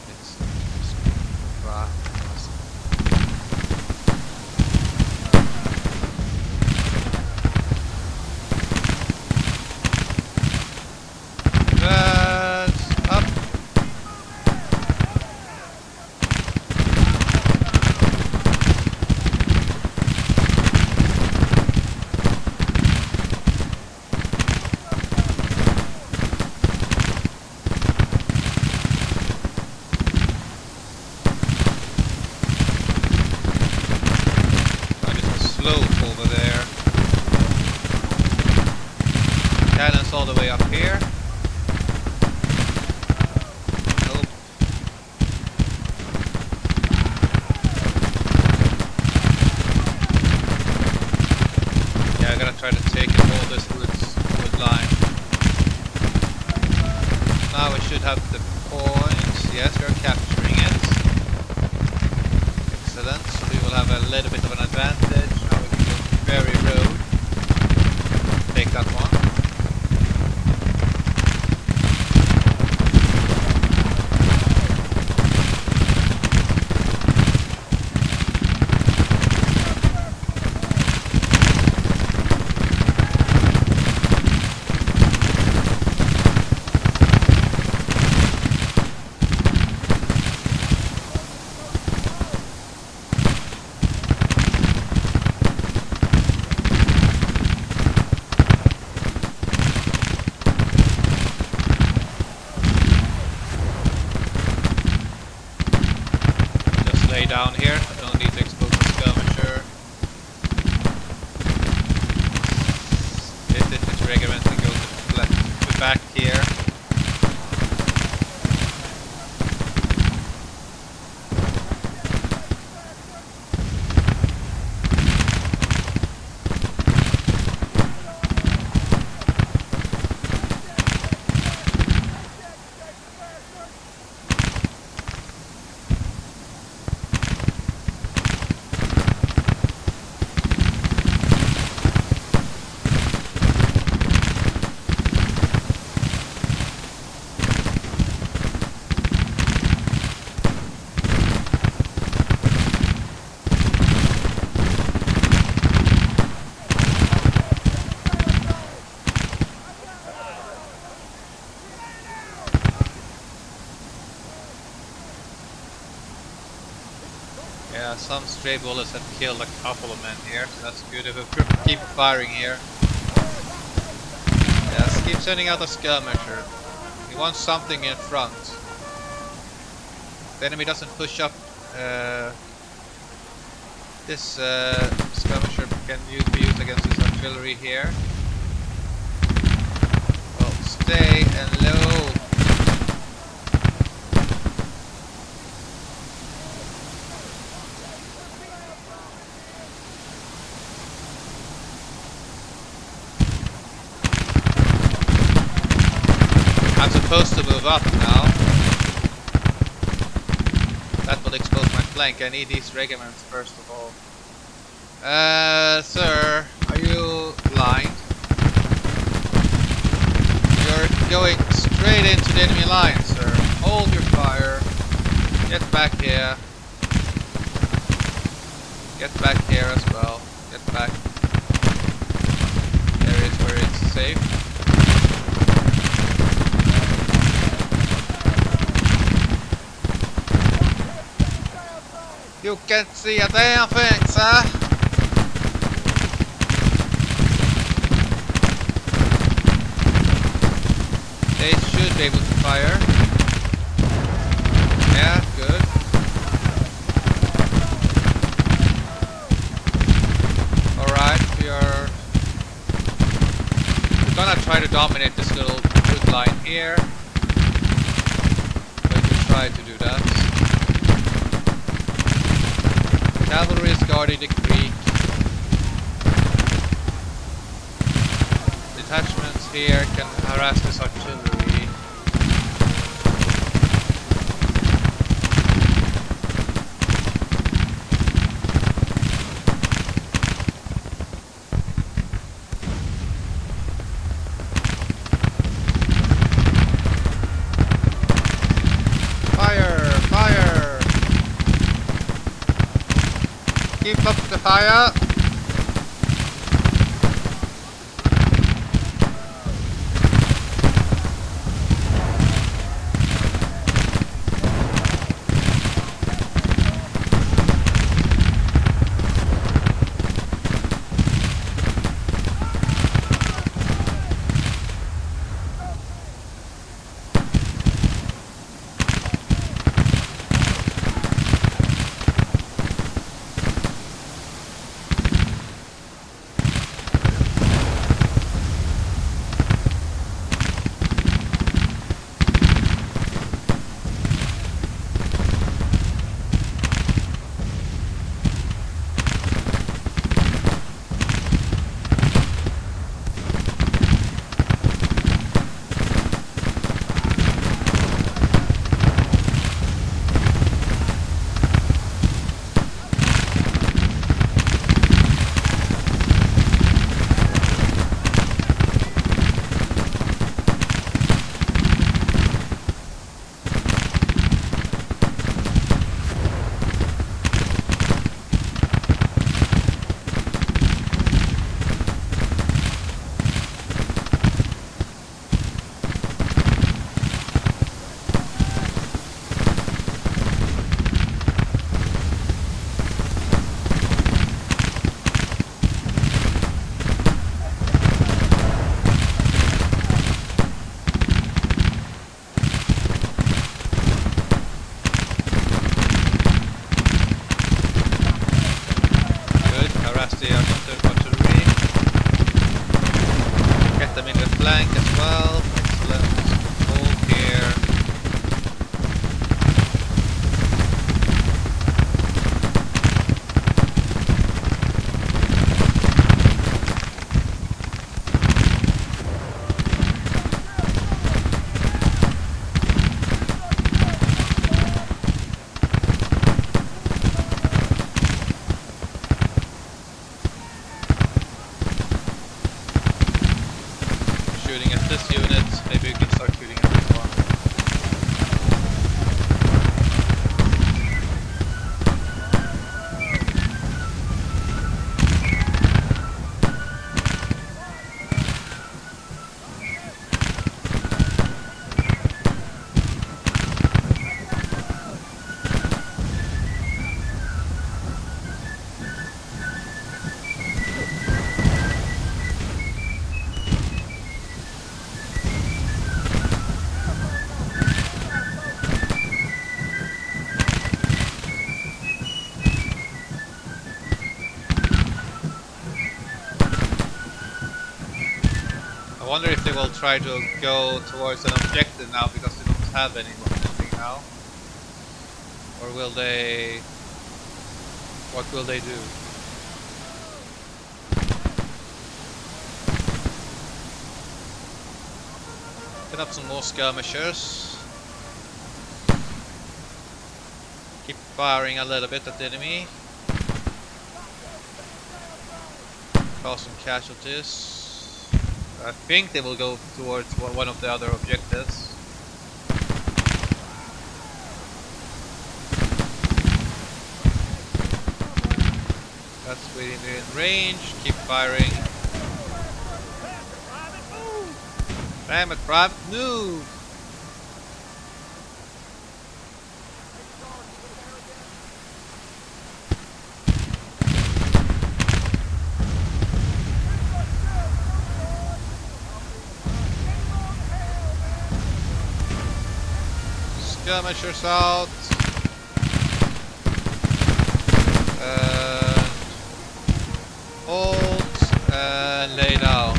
It's just crap. That's up. Slope over there. Cannons all the way up here. Nope. Yeah, I gotta try to take and hold this wood line. Now we should have the points. Yes, we're capturing it. Excellent. So we will have a little bit of an advantage. Now we can go to Ferry Road. Take that one. Some stray bullets have killed a couple of men here, so that's good. If we keep firing here. Yes, keep sending out a skirmisher. He wants something in front. The enemy doesn't push up. This skirmisher can be used against this artillery here. Well, stay and low. I'm supposed to move up now. That will expose my flank. I need these regiments first of all. Sir, are you blind? You're going straight into the enemy line, sir. Hold your fire. Get back here. Get back here as well. Get back. Areas where it's safe. You can't see a damn thing, sir. They should be able to fire. Yeah, good. Alright, we're gonna try to dominate this little wood line here. But we'll try to do that. Cavalry is guarding the creek. Detachments here can harass this artillery. Fire! Fire! Keep up the fire! I wonder if they will try to go towards an objective now because they don't have anything now. Or will they... What will they do? Put up some more skirmishers. Keep firing a little bit at the enemy. Cause some casualties. I think they will go towards one of the other objectives. That's within range. Keep firing. Damn it, private, move! Skirmishers out. And hold and lay down.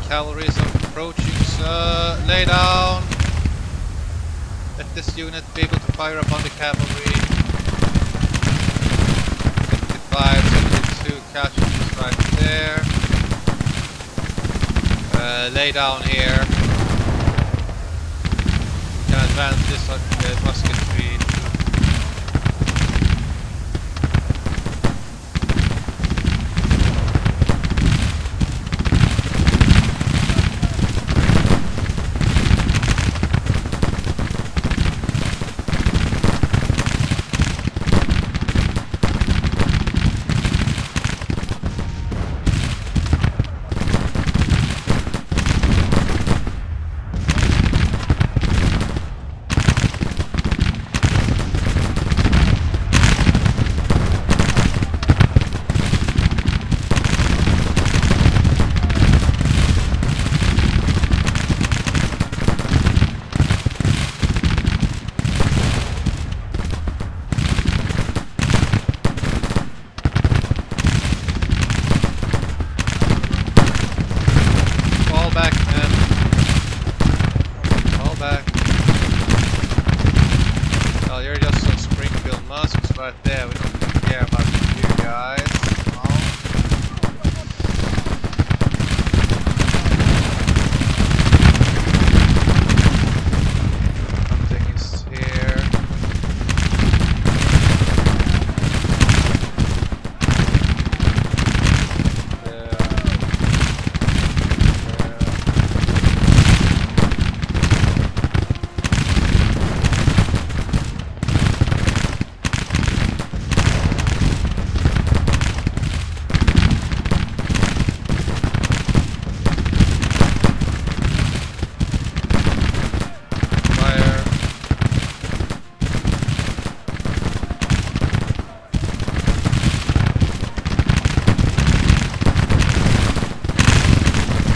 Cavalry is approaching, lay down. Let this unit be able to fire upon the cavalry. 55, 72 casualties right there. Lay down here. Can advance this musketry. Right there, we don't care about you guys. Something is here.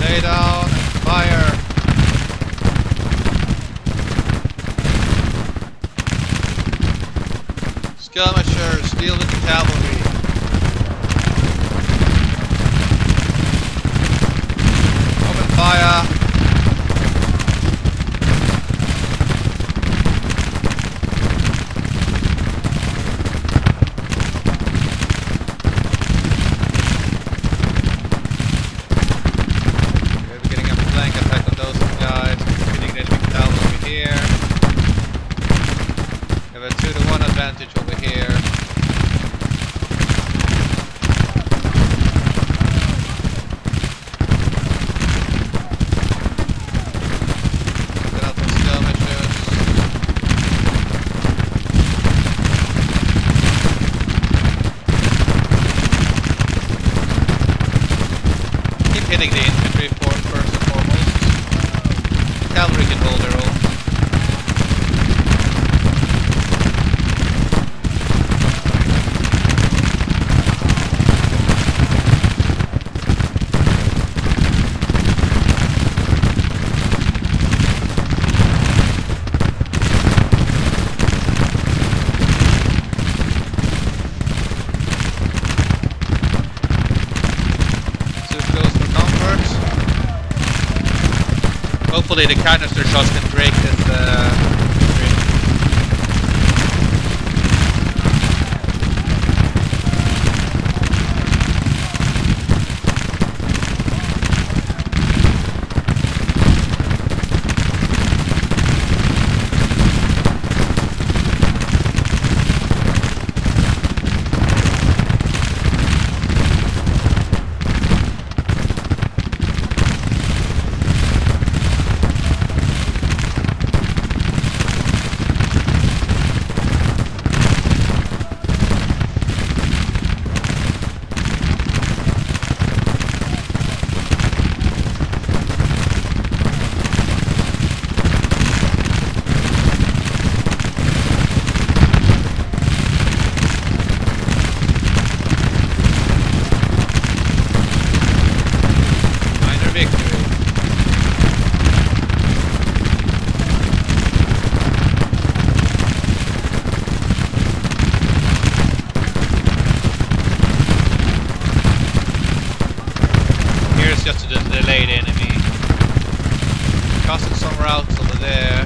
Lay down and fire. Skirmishers, deal with the cavalry. Open fire. Advantage over here. Set up some skirmishers. Keep hitting the infantry first and foremost. cavalry can hold their own. Hopefully the canister shots can break this ring. Just a delayed enemy. Casting some routes over there.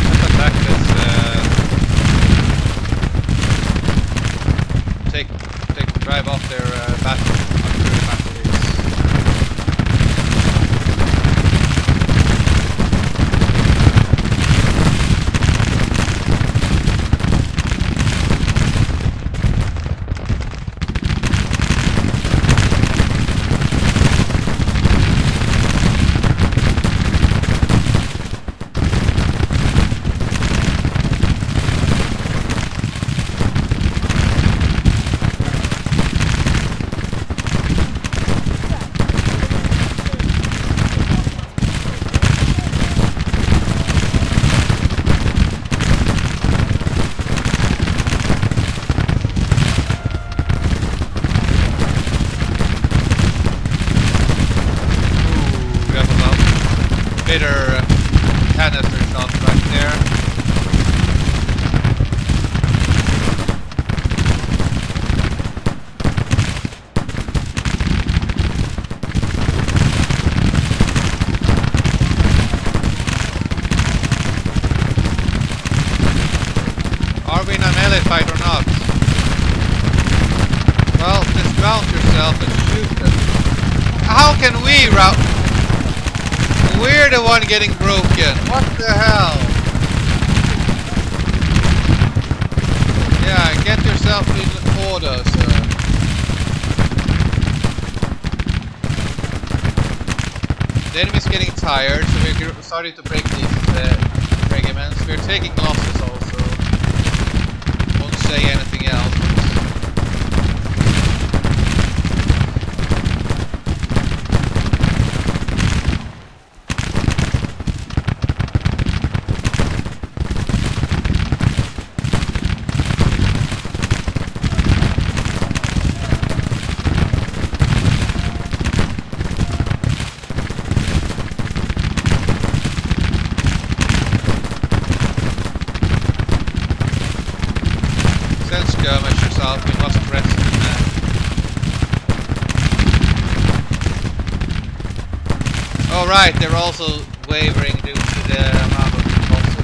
Let's attack this. Drive off their batteries. Bitter canister shot right there. Are we in a melee fight or not? Well, dismount yourself and shoot them. How can we route? We're the one getting broken. What the hell? Yeah, get yourself in order, sir. The enemy's getting tired, so we're starting to break these regiments. We're taking losses also. Won't say anything else. Skirmishers out, we must rest in that. Oh right, they're also wavering due to the amount of losses.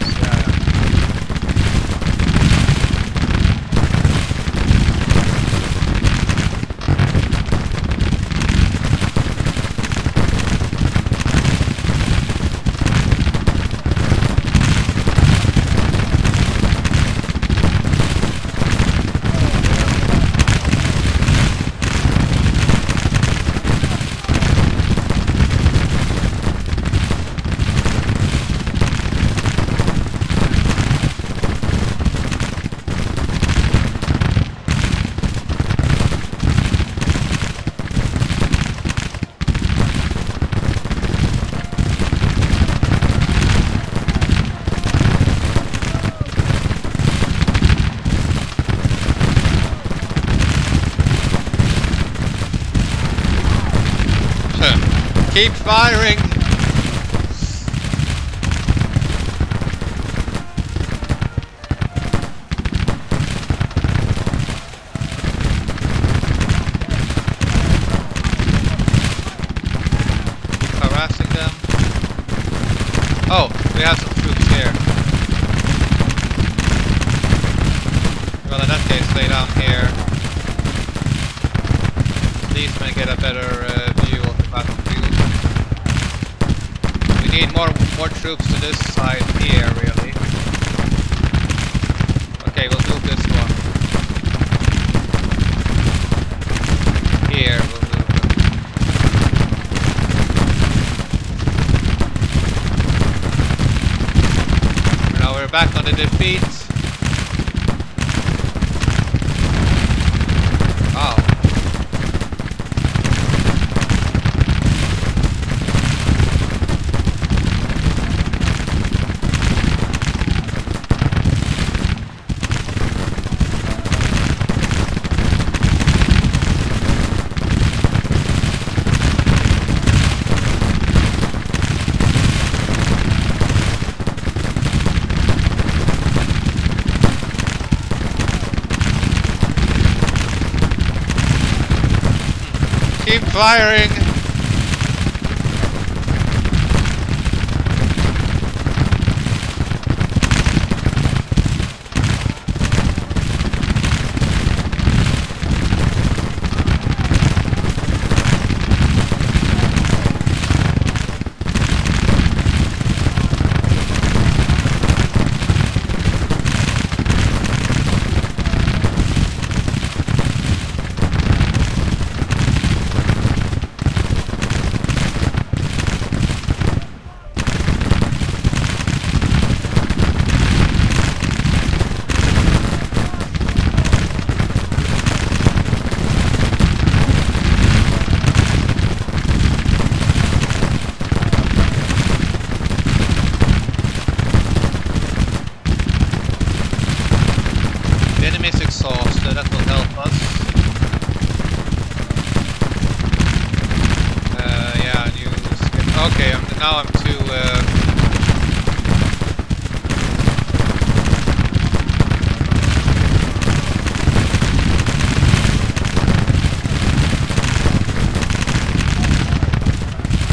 Keep firing! Harassing them. Oh, we have some troops here. Well, in that case, lay down here. These may get a better view of the battlefield. We need more troops to this side here, really. Okay, we'll move this one. Here, we'll move them. Now we're back on the defeat. Wow. Keep firing! The enemy is exhausted, that will help us. Yeah, new skip. Okay, now I'm too...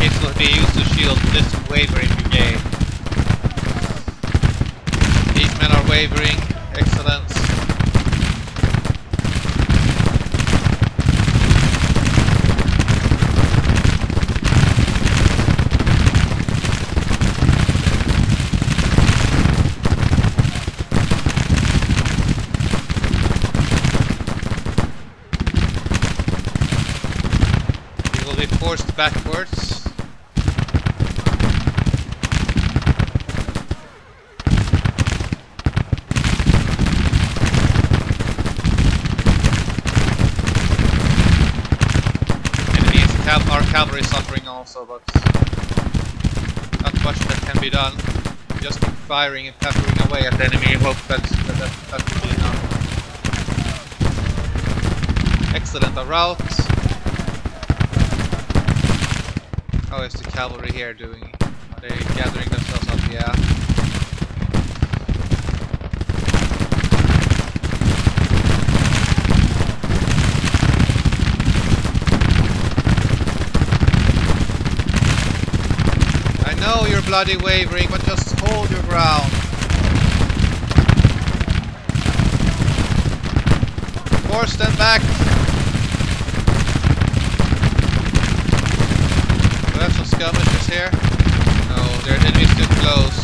It will be used to shield this wavering brigade. These men are wavering. Excellent. We will be forced backwards. Our cavalry suffering also, but not much that can be done. Just keep firing and peppering away at the enemy. Hope that will be enough. Excellent, a rout. How is the cavalry here doing? Are they gathering themselves up? Yeah. I know you're bloody wavering, but just hold your ground. Force them back. Do I have some skirmishers here? No, their enemies too close.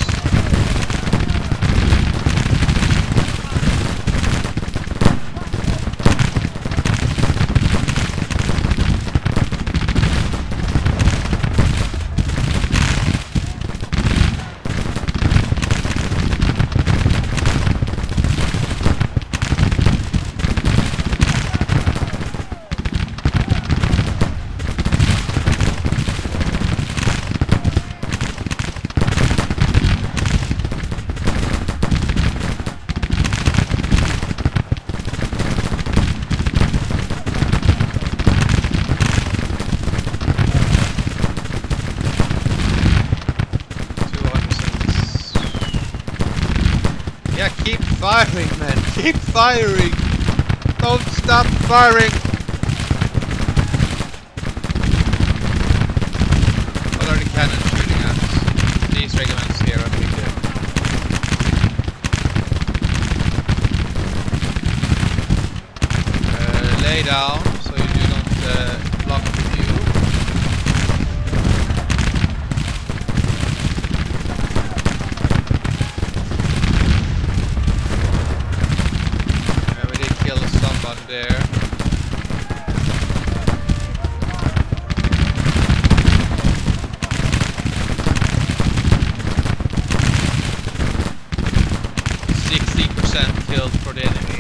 Yeah, keep firing, man. Keep firing. Don't stop firing. What are the cannons shooting at? These regiments here are pretty good. Lay down so you don't block the view. We did kill someone there. Killed for the enemy.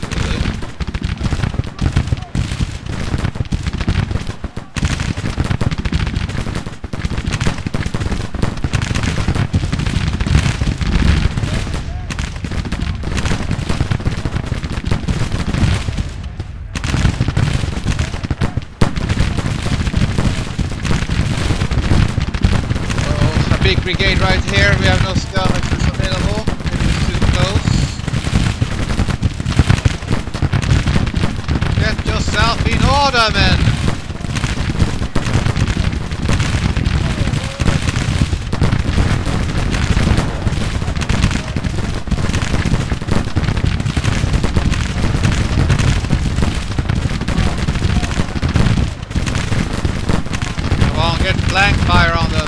Good. Oh, a big brigade right here. We have no scavengers available. It's too close. Get yourself in order, men! Come on, get flank fire on them.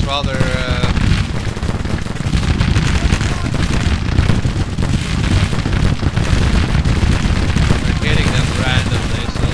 Rather we're hitting them randomly, so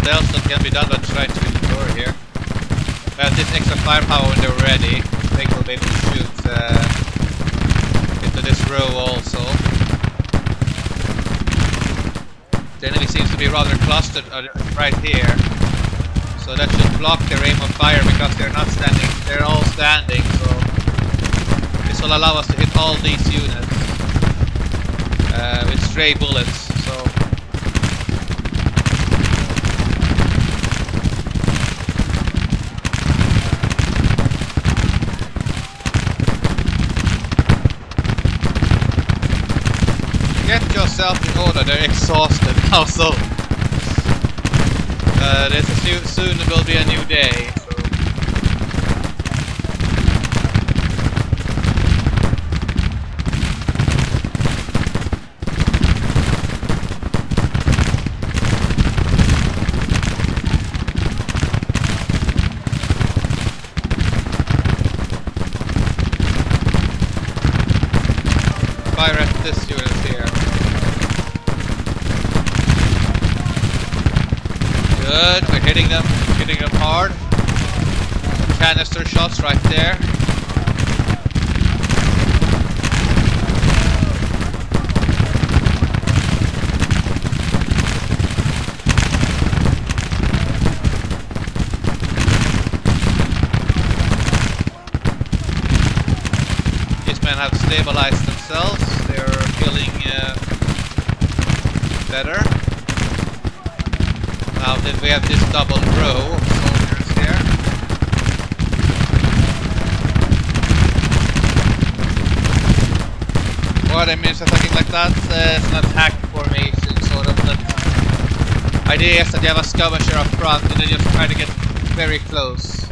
else that can be done but try to endure here. We have this extra firepower when they're ready. They will be able to shoot into this row also. The enemy seems to be rather clustered right here. So that should block their aim of fire because they're not standing, they're all standing, so this will allow us to hit all these units with stray bullets. So yourself in order. They're exhausted now, so soon will be a new day. So. Fire at this unit here. Good, we're hitting them hard. Canister shots right there. These men have stabilized themselves. They're feeling better. Now that we have this double row of soldiers here. What I mean is attacking like that, it's an attack formation sort of. The idea is that you have a skirmisher up front and then just try to get very close.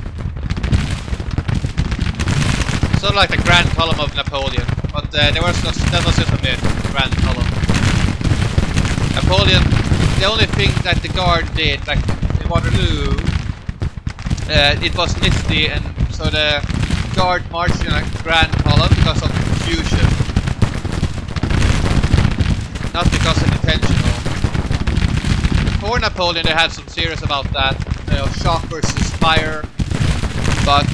Sort of like the Grand Column of Napoleon, but that was just a myth, the Grand Column. Napoleon, the only thing that the guard did, like in Waterloo, it was misty, and so the guard marched in a Grand Column because of confusion, not because of intentional. Before Napoleon, they had some serious about that, shock versus fire, but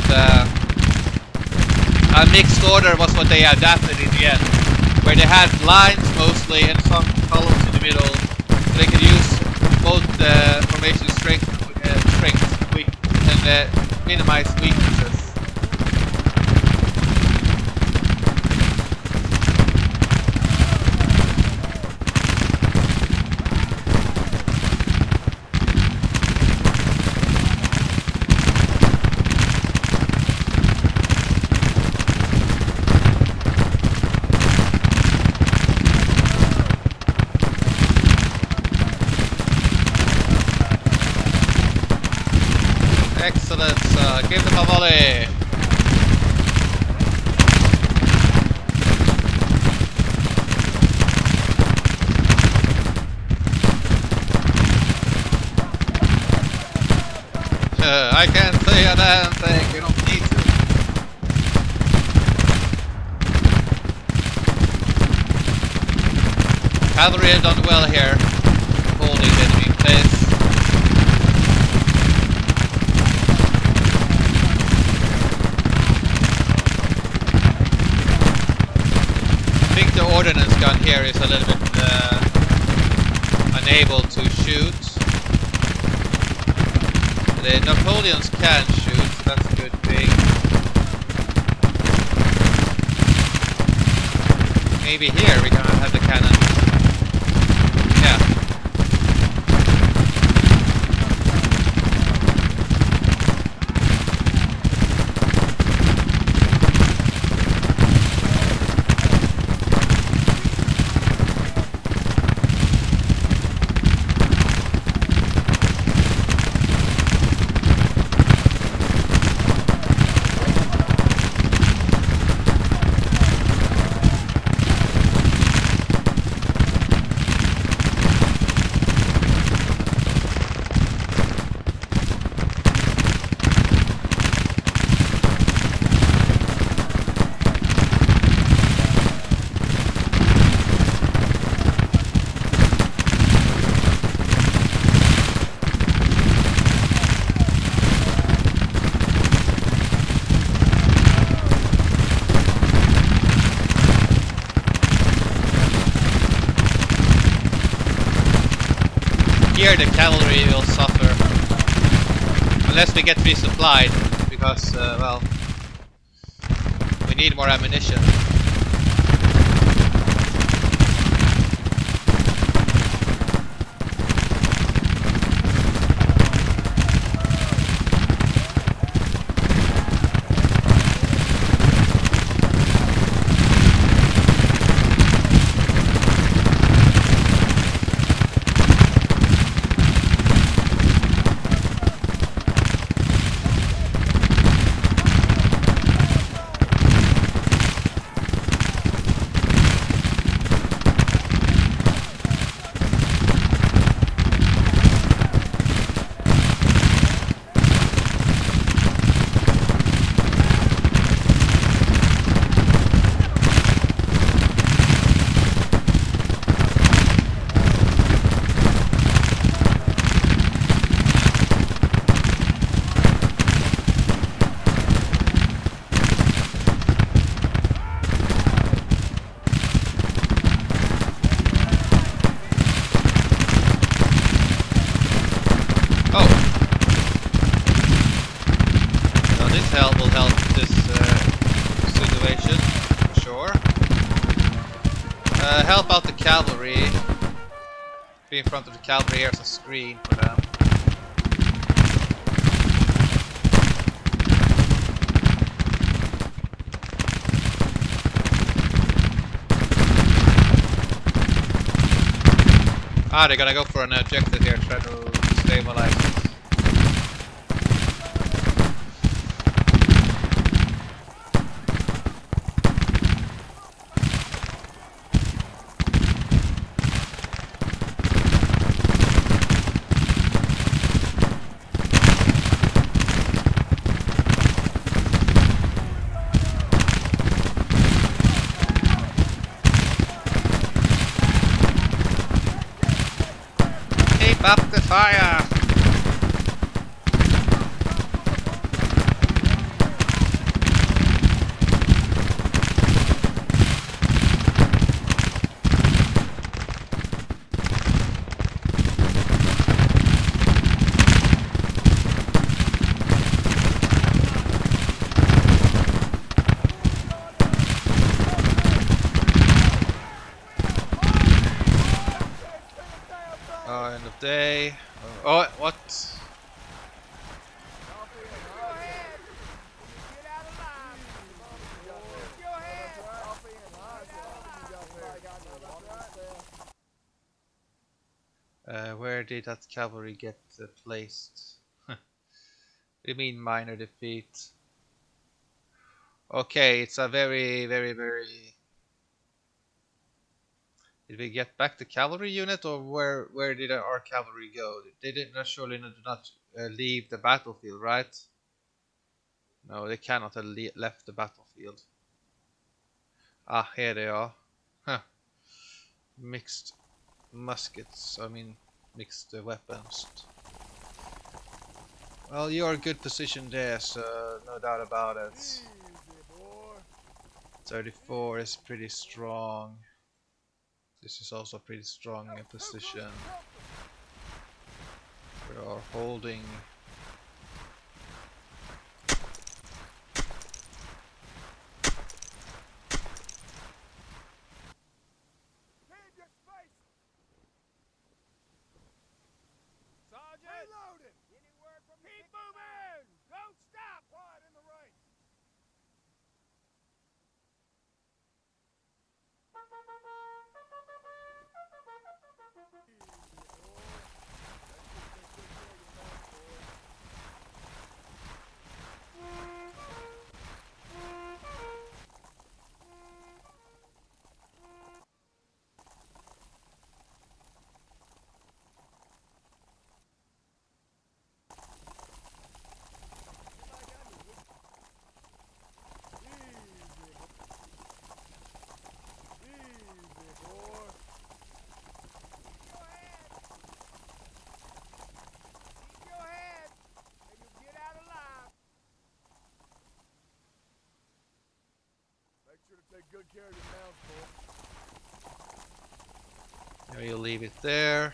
a mixed order was what they adapted in the end, where they had lines mostly and some columns in the middle, so they could use both formation strength and minimize weaknesses. Excellent, give them a volley. I can't say a damn thing, you don't need to. Cavalry have done well here, holding the enemy in place. I think the ordnance gun here is a little bit unable to shoot. The Napoleons can shoot, so that's a good thing. Maybe here we can have the cannon. Yeah. Here the cavalry will suffer unless we get resupplied, because well, we need more ammunition. Help out the cavalry. Be in front of the cavalry. Here's a screen for them. Ah, they're gonna go for an objective here, try to stabilize it. Keep up the fire! End of day. Oh, what? Where did that cavalry get placed? You mean minor defeat? Okay, it's a very. Did we get back the cavalry unit, or where did our cavalry go? They did not surely not leave the battlefield, right? No, they cannot have left the battlefield. Ah, here they are. Huh. Mixed muskets. I mean, mixed weapons. Well, you're in good position there, so no doubt about it. 34 is pretty strong. This is also a pretty strong position. We are holding. Sergeant! Reloading! Any word from Keep moving! Don't stop! Quiet in the ranks! Take good care of your mounts, boy. There, you leave it there.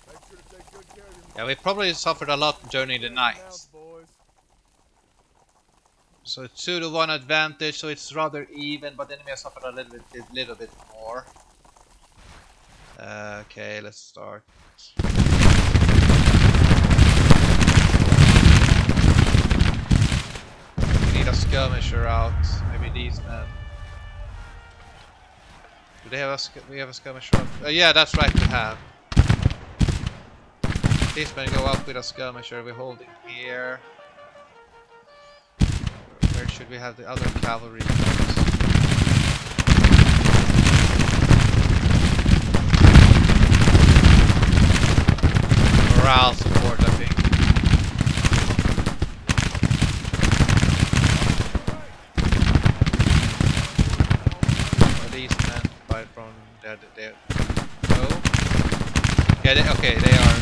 Make sure to take good care of your Yeah, we probably suffered a lot during the night. mounts, boys. So 2-1 advantage, so it's rather even, but the enemy has suffered a little bit more. Okay, let's start. We need a skirmisher out. Maybe these men. Do they have we have a skirmisher out? Yeah, that's right, we have. These men go up with a skirmisher. We're holding here. Where should we have the other cavalry? Morale support, I think. These men fight from there. No? Yeah, okay, they are.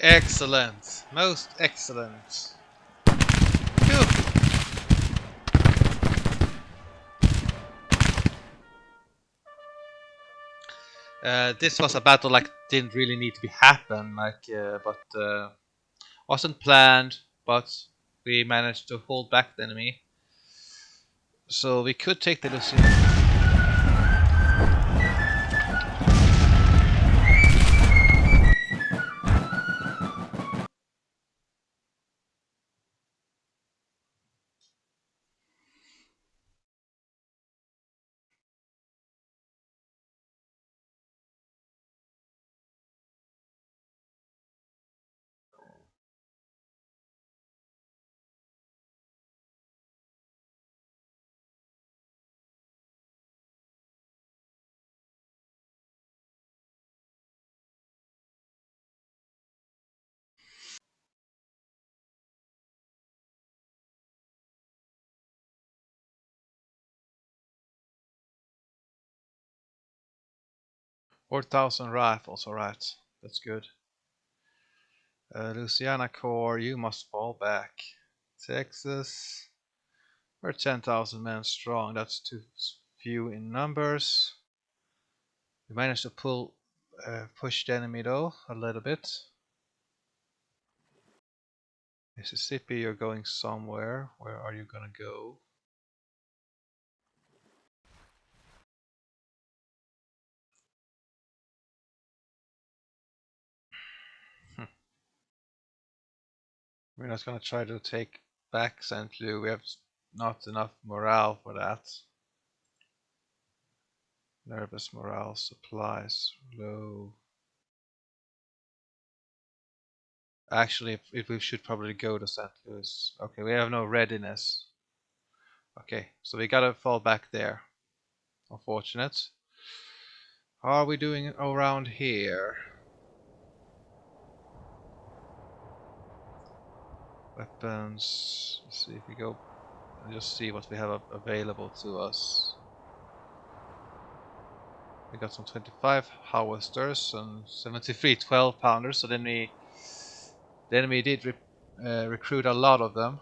Excellent. Most excellent. Phew. This was a battle like didn't really need to be happen, but wasn't planned. But we managed to hold back the enemy, so we could take the Lucian. 4,000 rifles. All right, that's good. Louisiana Corps, you must fall back. Texas, we're 10,000 men strong. That's too few in numbers. We managed to push the enemy though a little bit. Mississippi, you're going somewhere. Where are you gonna go? We're not gonna try to take back St. Louis. We have not enough morale for that. Nervous morale, supplies low. Actually, if we should probably go to St. Louis. Okay, we have no readiness. Okay, so we gotta fall back there. Unfortunate. How are we doing around here? Weapons. Let's see if we go and just see what we have available to us. We got some 25 Howesters and 73 12-pounders. So then the enemy did recruit a lot of them.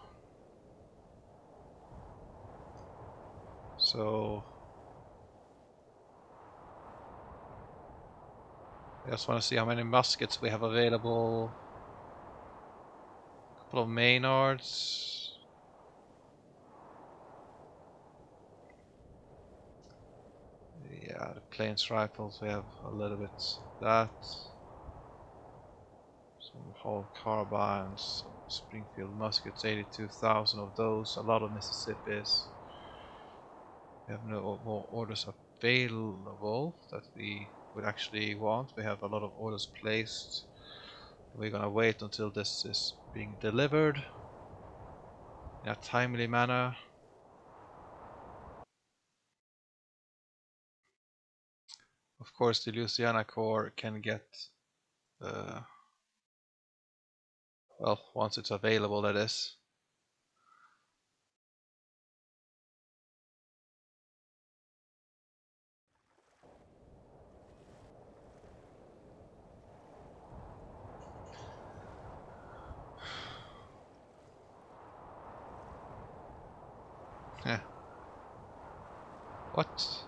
So I just want to see how many muskets we have available. A couple of Maynards. Yeah, the plains rifles, we have a little bit that. Some whole carbines, some Springfield muskets, 82,000 of those, a lot of Mississippis. We have no more orders available that we would actually want. We have a lot of orders placed. We're gonna wait until this is being delivered in a timely manner. Of course, the Louisiana Corps can get, well, once it's available, that is. Yeah. What?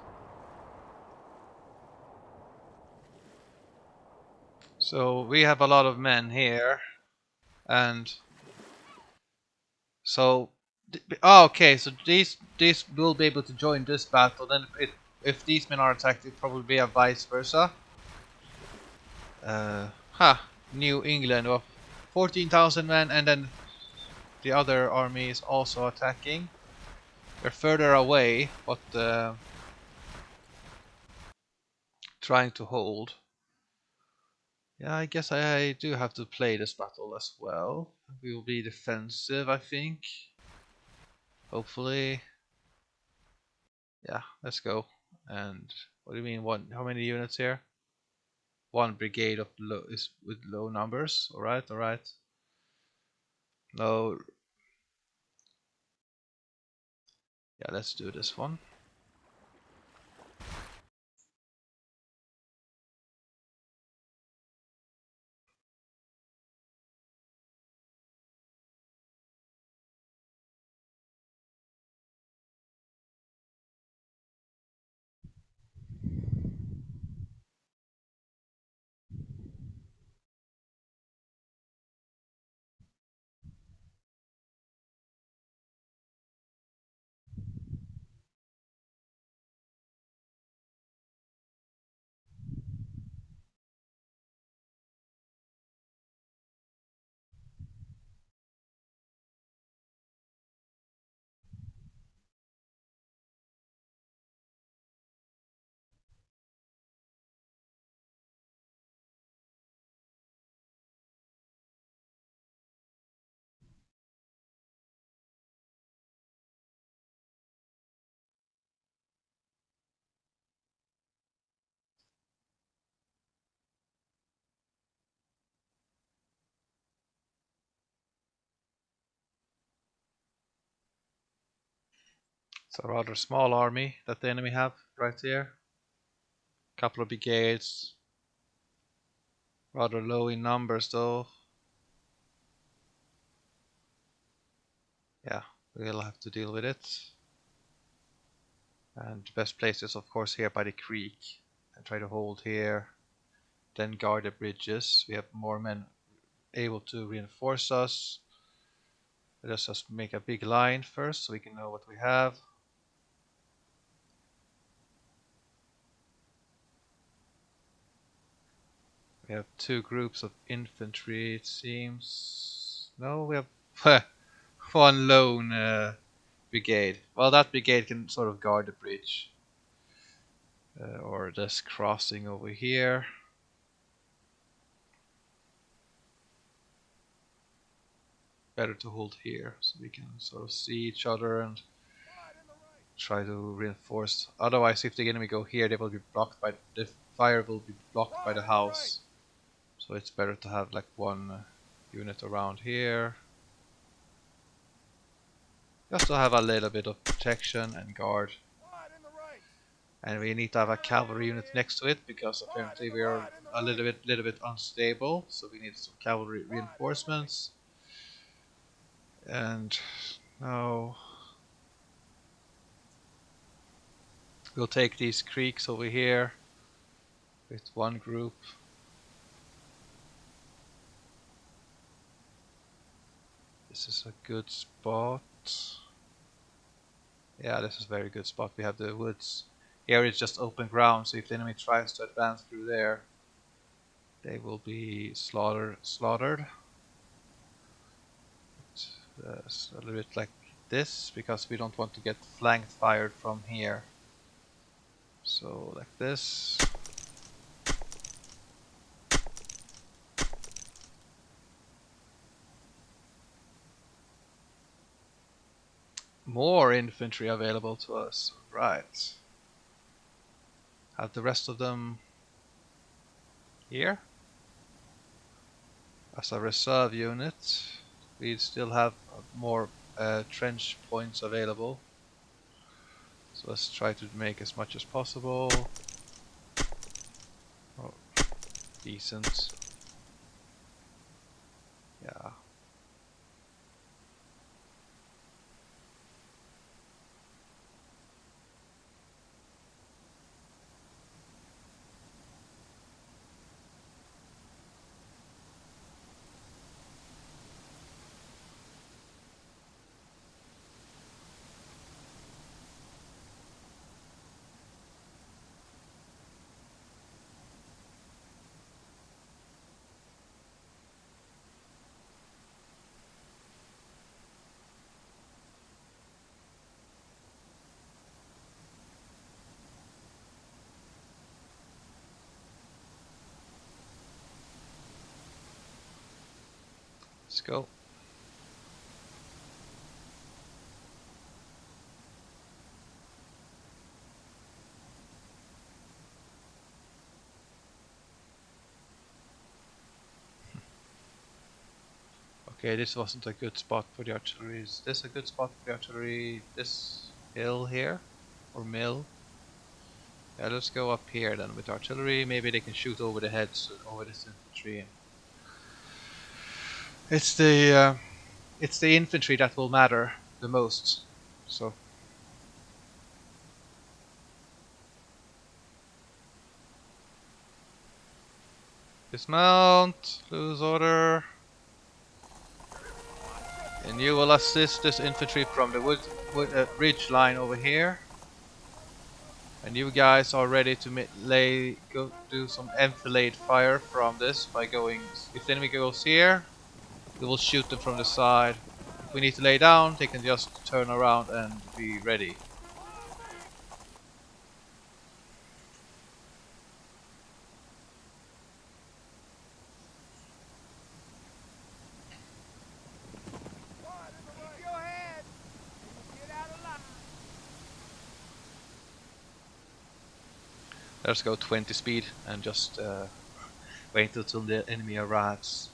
So we have a lot of men here, and so okay. So these will be able to join this battle. Then if these men are attacked, it probably be a vice versa. New England of 14,000 men, and then the other army is also attacking. They're further away, but trying to hold. Yeah, I guess I do have to play this battle as well. We will be defensive, I think. Hopefully. Yeah, let's go. And what do you mean one? How many units here? One brigade of low is with low numbers. All right, all right. No. Yeah, let's do this one. It's a rather small army that the enemy have right here. Couple of brigades. Rather low in numbers though. Yeah, we'll have to deal with it. And the best place is of course here by the creek. And try to hold here. Then guard the bridges. We have more men able to reinforce us. Let us just make a big line first so we can know what we have. We have two groups of infantry, it seems. No, we have one lone brigade. Well, that brigade can sort of guard the bridge. Or this crossing over here. Better to hold here so we can sort of see each other and try to reinforce. Otherwise, if the enemy go here, they will be blocked by the fire will be blocked by the house. So it's better to have like one unit around here. Just to have a little bit of protection and guard. And we need to have a cavalry unit next to it because apparently we are a little bit unstable. So we need some cavalry reinforcements. And now we'll take these creeks over here with one group. This is a good spot. Yeah, this is a very good spot. We have the woods. Here is just open ground, so if the enemy tries to advance through there, they will be slaughtered. A little bit like this, because we don't want to get flanked fired from here. So like this. More infantry available to us. Right. Have the rest of them here as a reserve unit. We still have more trench points available. So let's try to make as much as possible. Oh, decent. Yeah. Let's go. Okay, this wasn't a good spot for the artillery. Is this a good spot for the artillery? This hill here? Or mill? Yeah, let's go up here then with artillery. Maybe they can shoot over the heads over this infantry. It's the infantry that will matter the most. So dismount, lose order. And you will assist this infantry from the ridge line over here. And you guys are ready to go do some enfilade fire from this by going. If the enemy goes here, we will shoot them from the side. If we need to lay down, they can just turn around and be ready. Let's go 20 speed and just wait until the enemy arrives.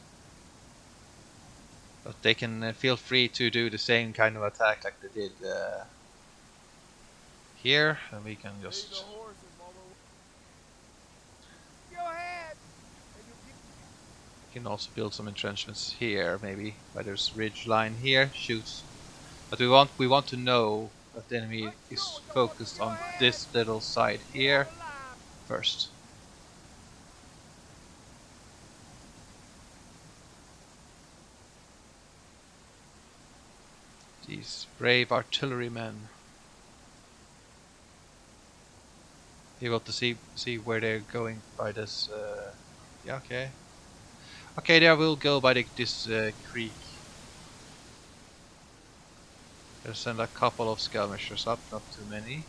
But they can feel free to do the same kind of attack like they did here, and we can Feed the just horses while we're... Go ahead! And you'll get... can also build some entrenchments here, maybe. Where there's ridge line here, shoot. But we want to know that the enemy Let's is go, soldier! focused Go on ahead! this little side Get out here alive! first. These brave artillerymen. You got to see where they're going by this. Yeah, okay. Okay, they will go by this creek. They'll send a couple of skirmishers up, not too many.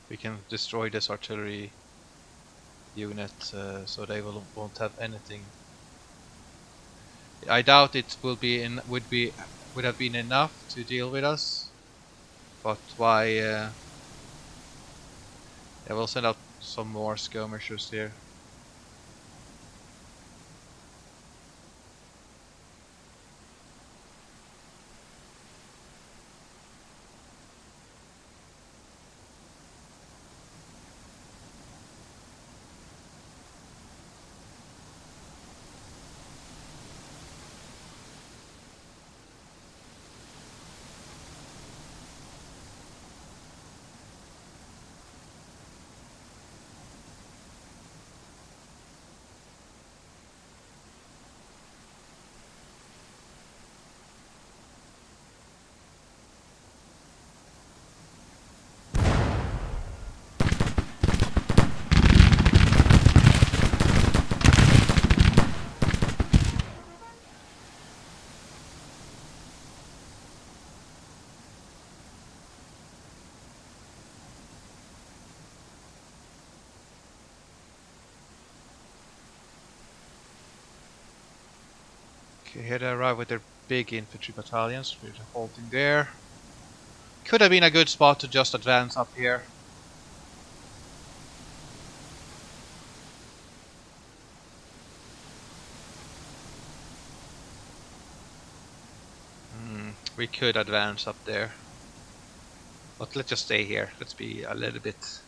We can destroy this artillery unit, so they won't have anything. I doubt it would have been enough to deal with us, but why? Yeah, we'll send out some more skirmishers here. Okay, here they arrive with their big infantry battalions. We're halting there. Could have been a good spot to just advance up here. We could advance up there. But let's just stay here. Let's be a little bit...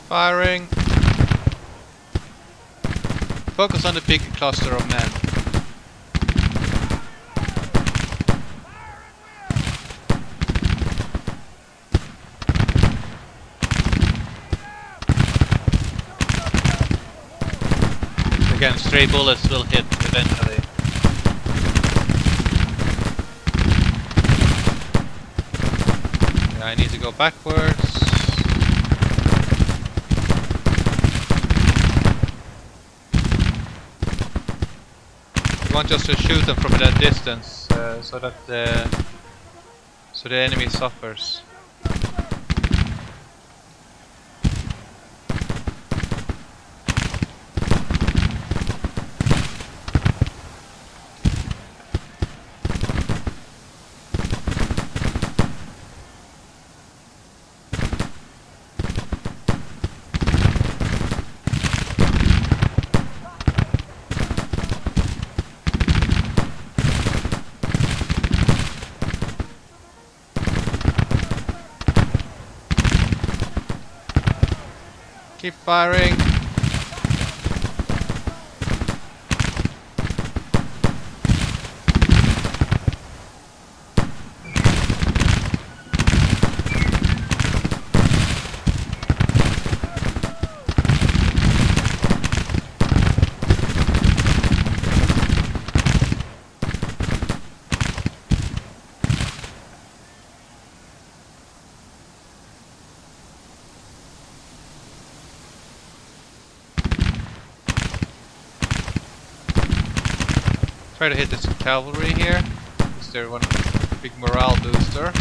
Firing. Focus on the big cluster of men. Again, stray bullets will hit eventually. Yeah, I need to go backwards. Want just to shoot them from that distance, so that the enemy suffers. Keep firing. Try to hit this cavalry here. Is there one big morale booster?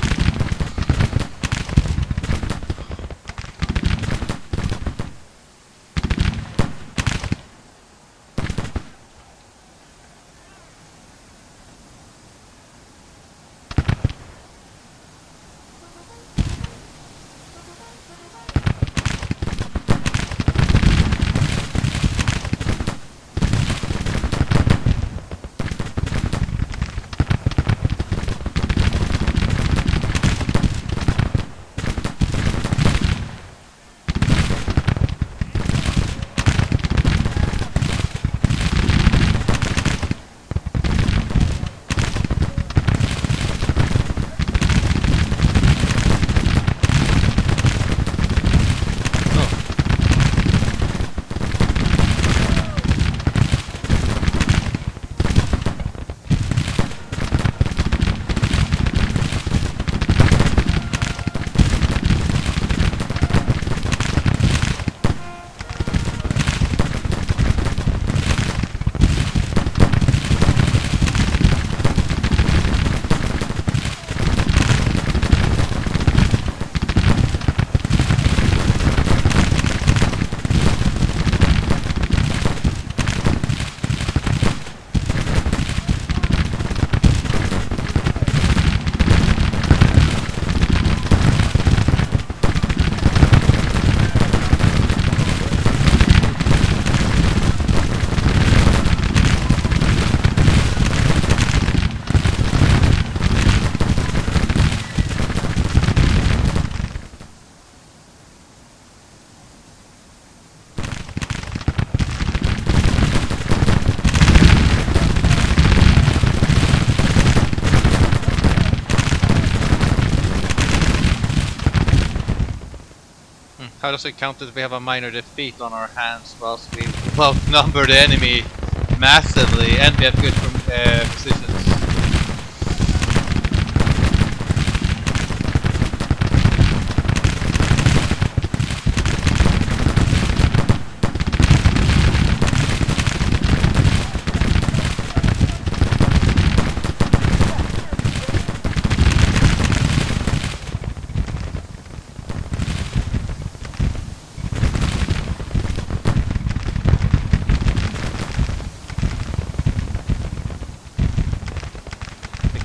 How does it count if we have a minor defeat on our hands whilst we outnumber the enemy massively and we have good positions?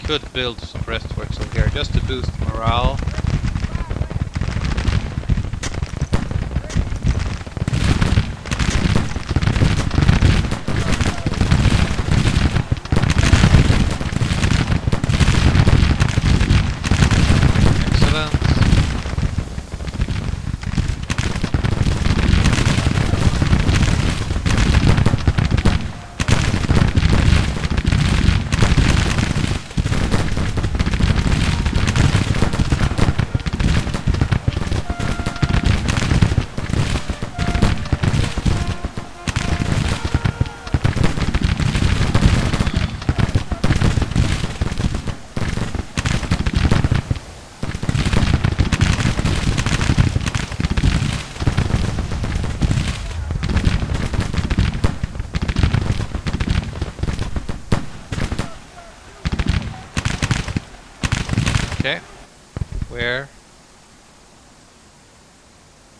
Could build some breastworks over here just to boost morale. Okay, where?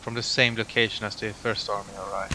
From the same location as the first army, alright.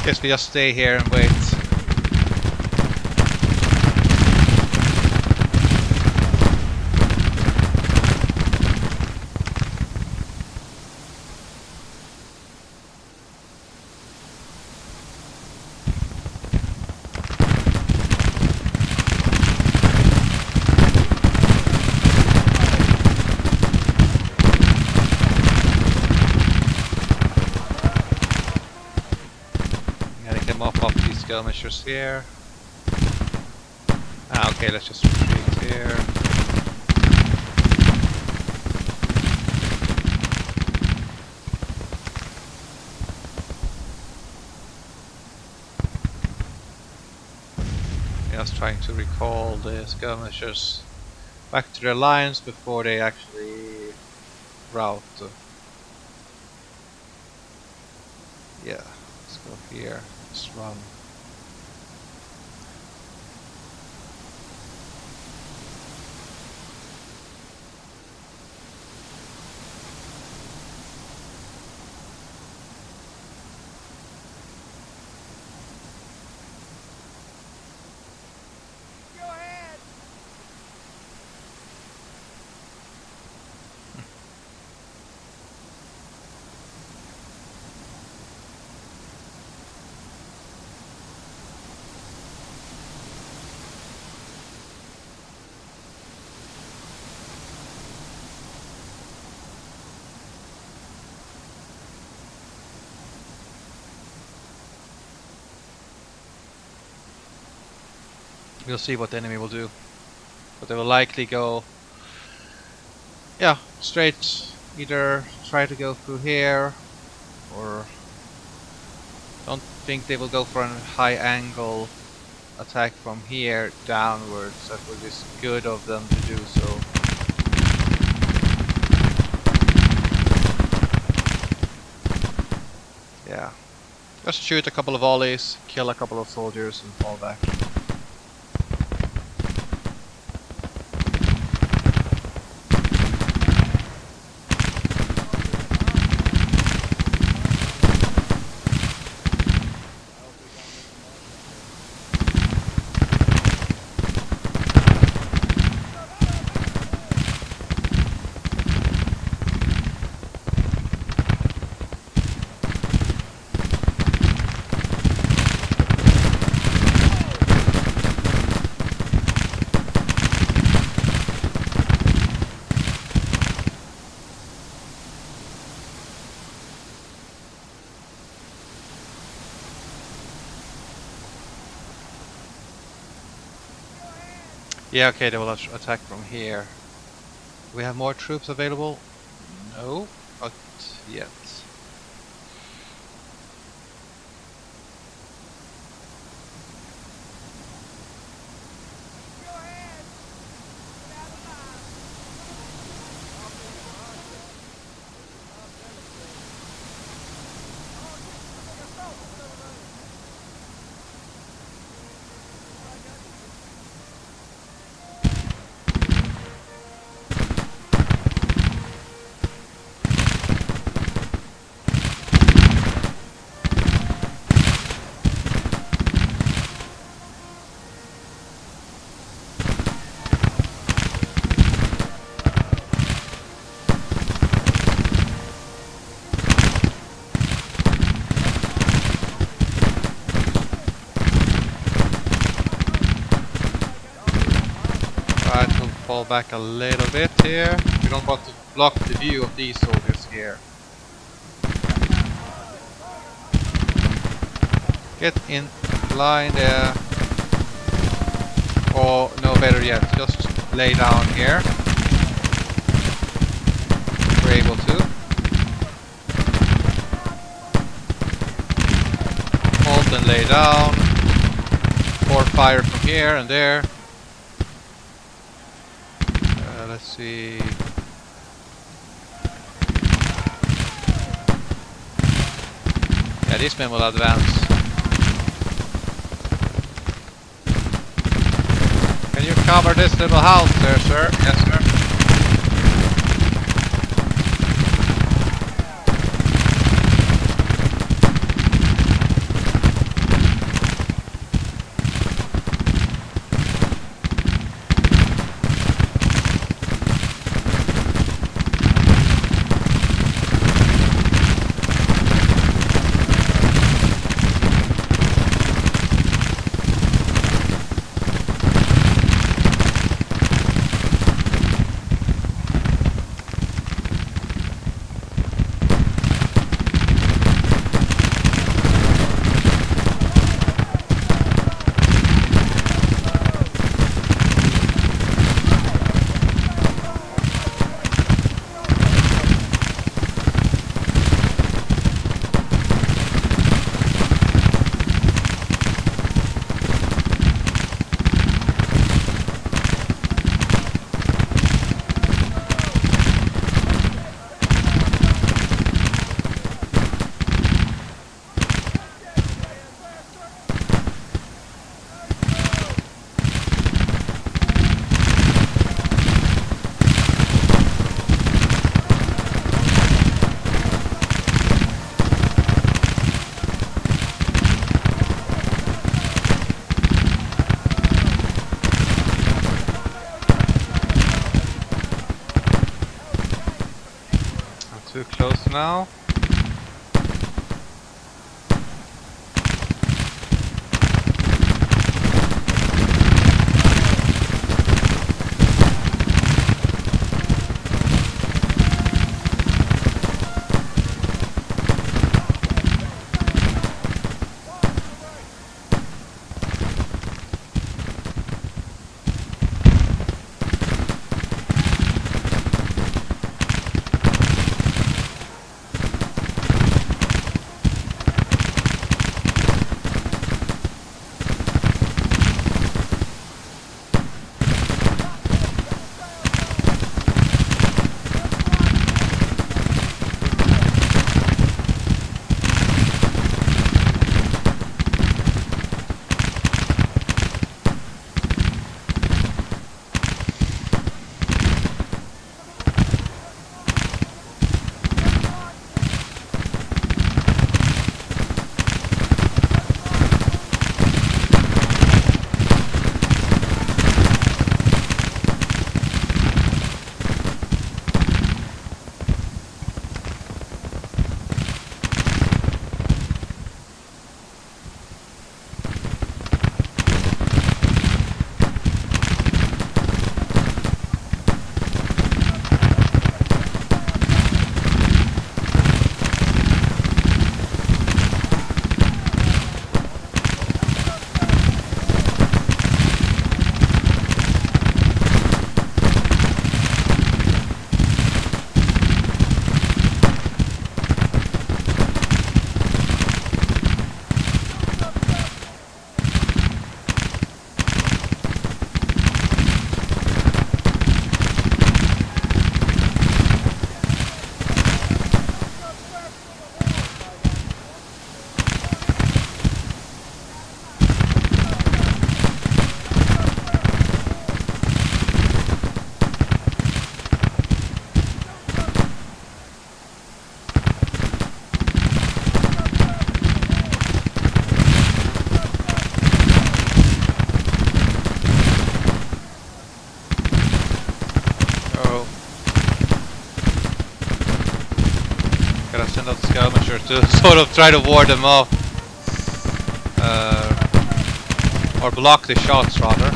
Guess we just stay here and wait. Skirmishers here. Ah, okay, let's just retreat here. Just trying to recall the skirmishers back to their lines before they actually route. Yeah, let's go here. Let's run. We'll see what the enemy will do, but they will likely go, yeah, straight. Either try to go through here, or don't think they will go for a high angle attack from here downwards. That would be good of them to do so. Yeah, just shoot a couple of volleys, kill a couple of soldiers, and fall back. Yeah, okay, they will attack from here. Do we have more troops available? No, not yet. Fall back a little bit here. We don't want to block the view of these soldiers here. Get in line there. Or no, better yet, just lay down here. If we're able to. Halt and lay down. Or fire from here and there. Let's see. Yeah, these men will advance. Can you cover this little house there, sir? Yes, sir. now. Gotta send out the scavenger to sort of try to ward them off. Or block the shots rather.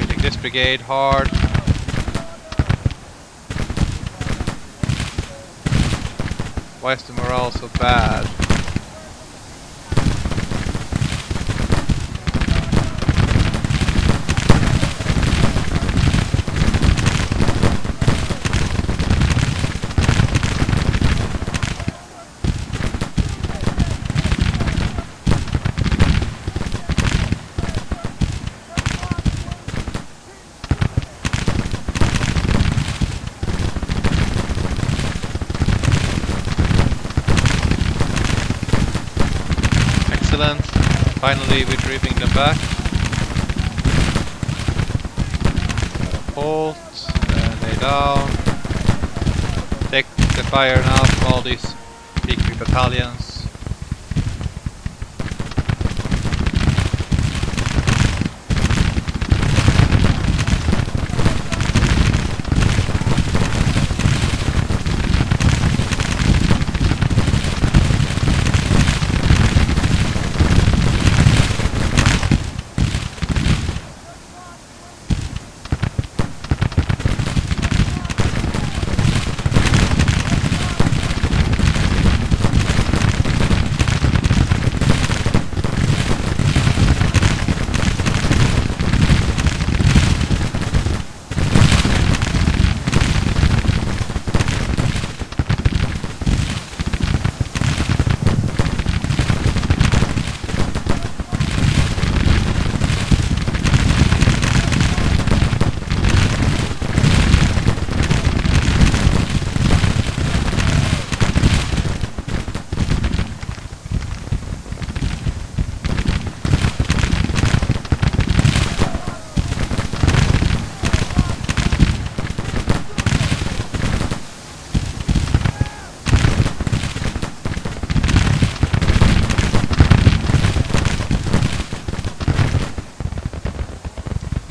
Hitting this brigade hard. Why is the morale so bad? Excellent. Finally retrieving them back. Halt. And lay down. Take the fire now from all these PQ battalions.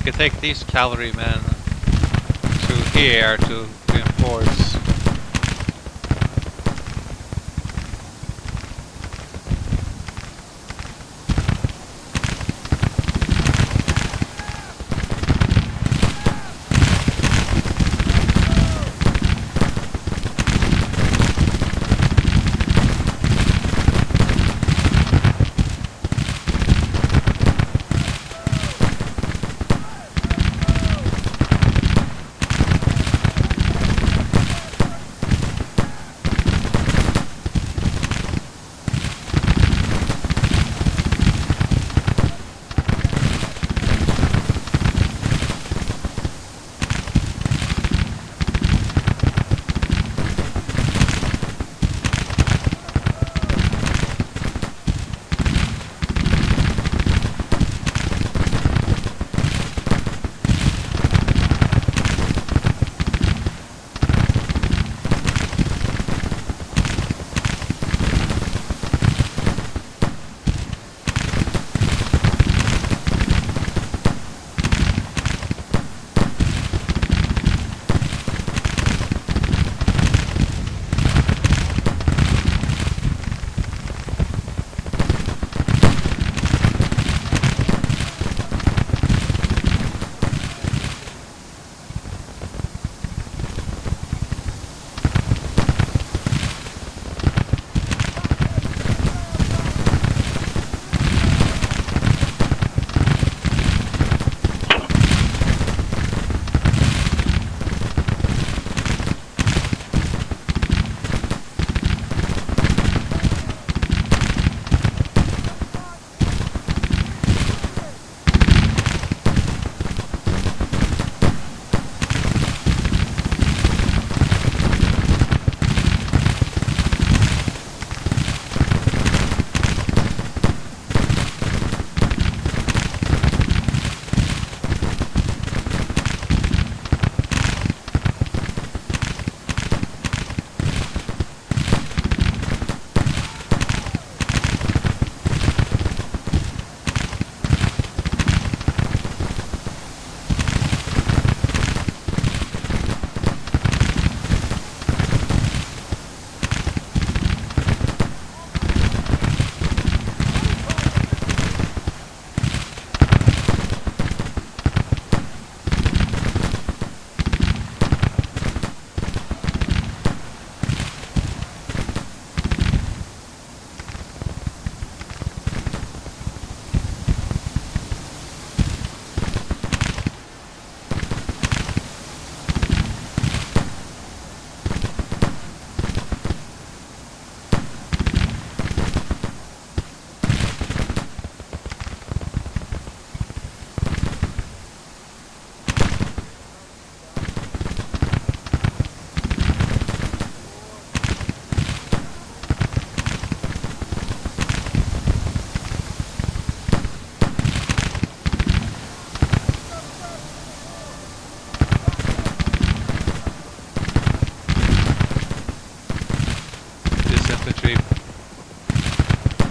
You can take these cavalrymen here to reinforce.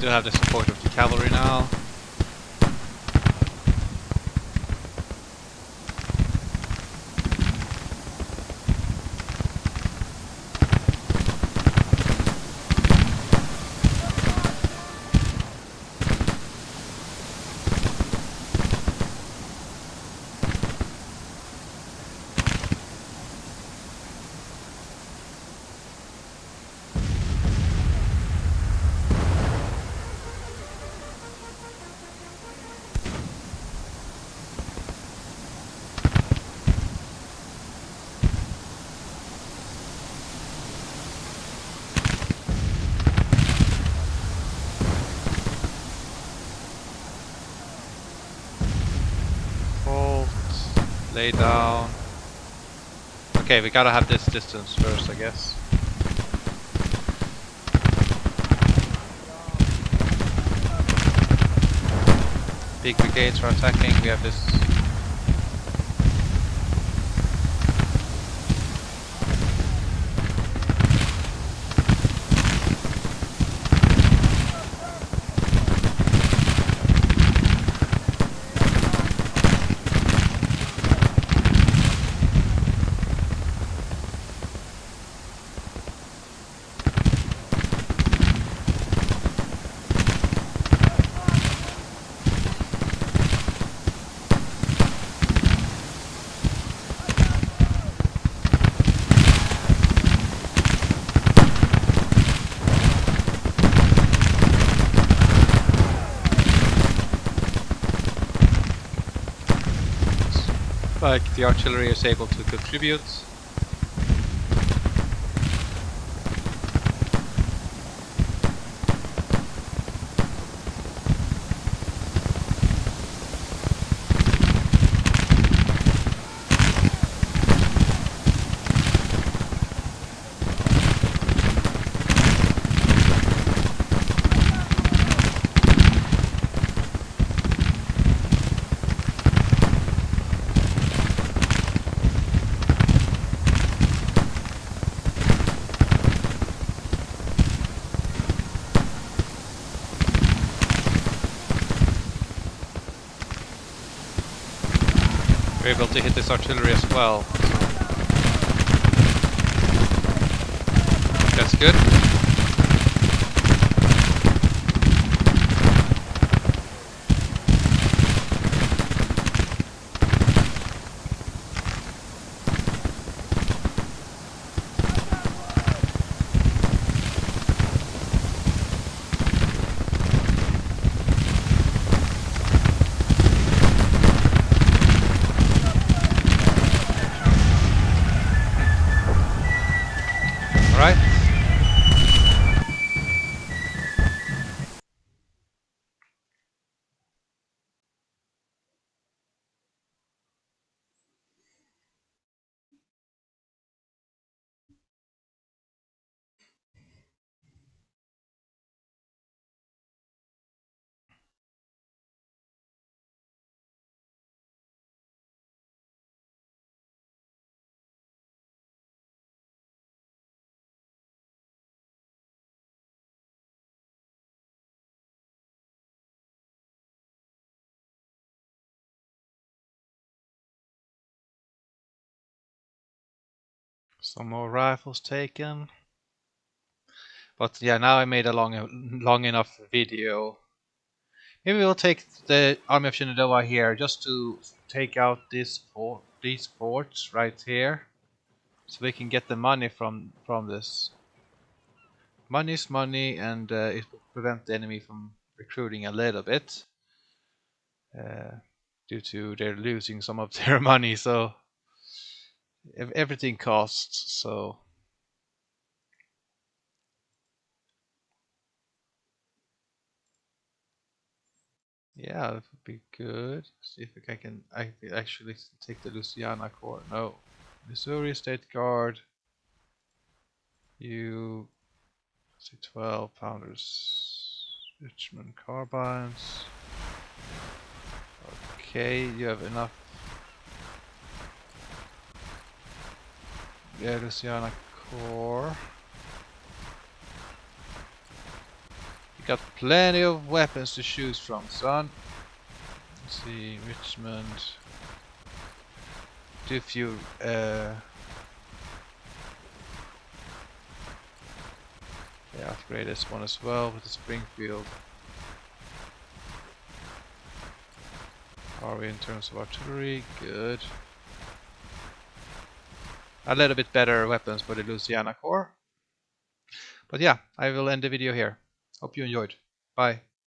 Do have the support of the cavalry now. Lay down. Okay, we gotta have this distance first, I guess. Big brigades are attacking. We have this. like the artillery is able to contribute. We're able to hit this artillery as well. That's good. Alright. Some more rifles taken. But yeah, now I made a long enough video. Maybe we'll take the Army of Shenandoah here just to take out these forts right here, so we can get the money from this. Money is money, and it will prevent the enemy from recruiting a little bit, due to they're losing some of their money. So everything costs. So yeah, that would be good. See if I can actually take the Louisiana Corps. No, Missouri State Guard. You see 12 pounders. Richmond carbines. Okay, you have enough. Yeah, Louisiana Corps. You got plenty of weapons to choose from, son. Let's see, Richmond. Do a few. Yeah, upgrade this one as well with the Springfield. How are we in terms of artillery? Good. A little bit better weapons for the Louisiana Corps. But yeah, I will end the video here. Hope you enjoyed. Bye.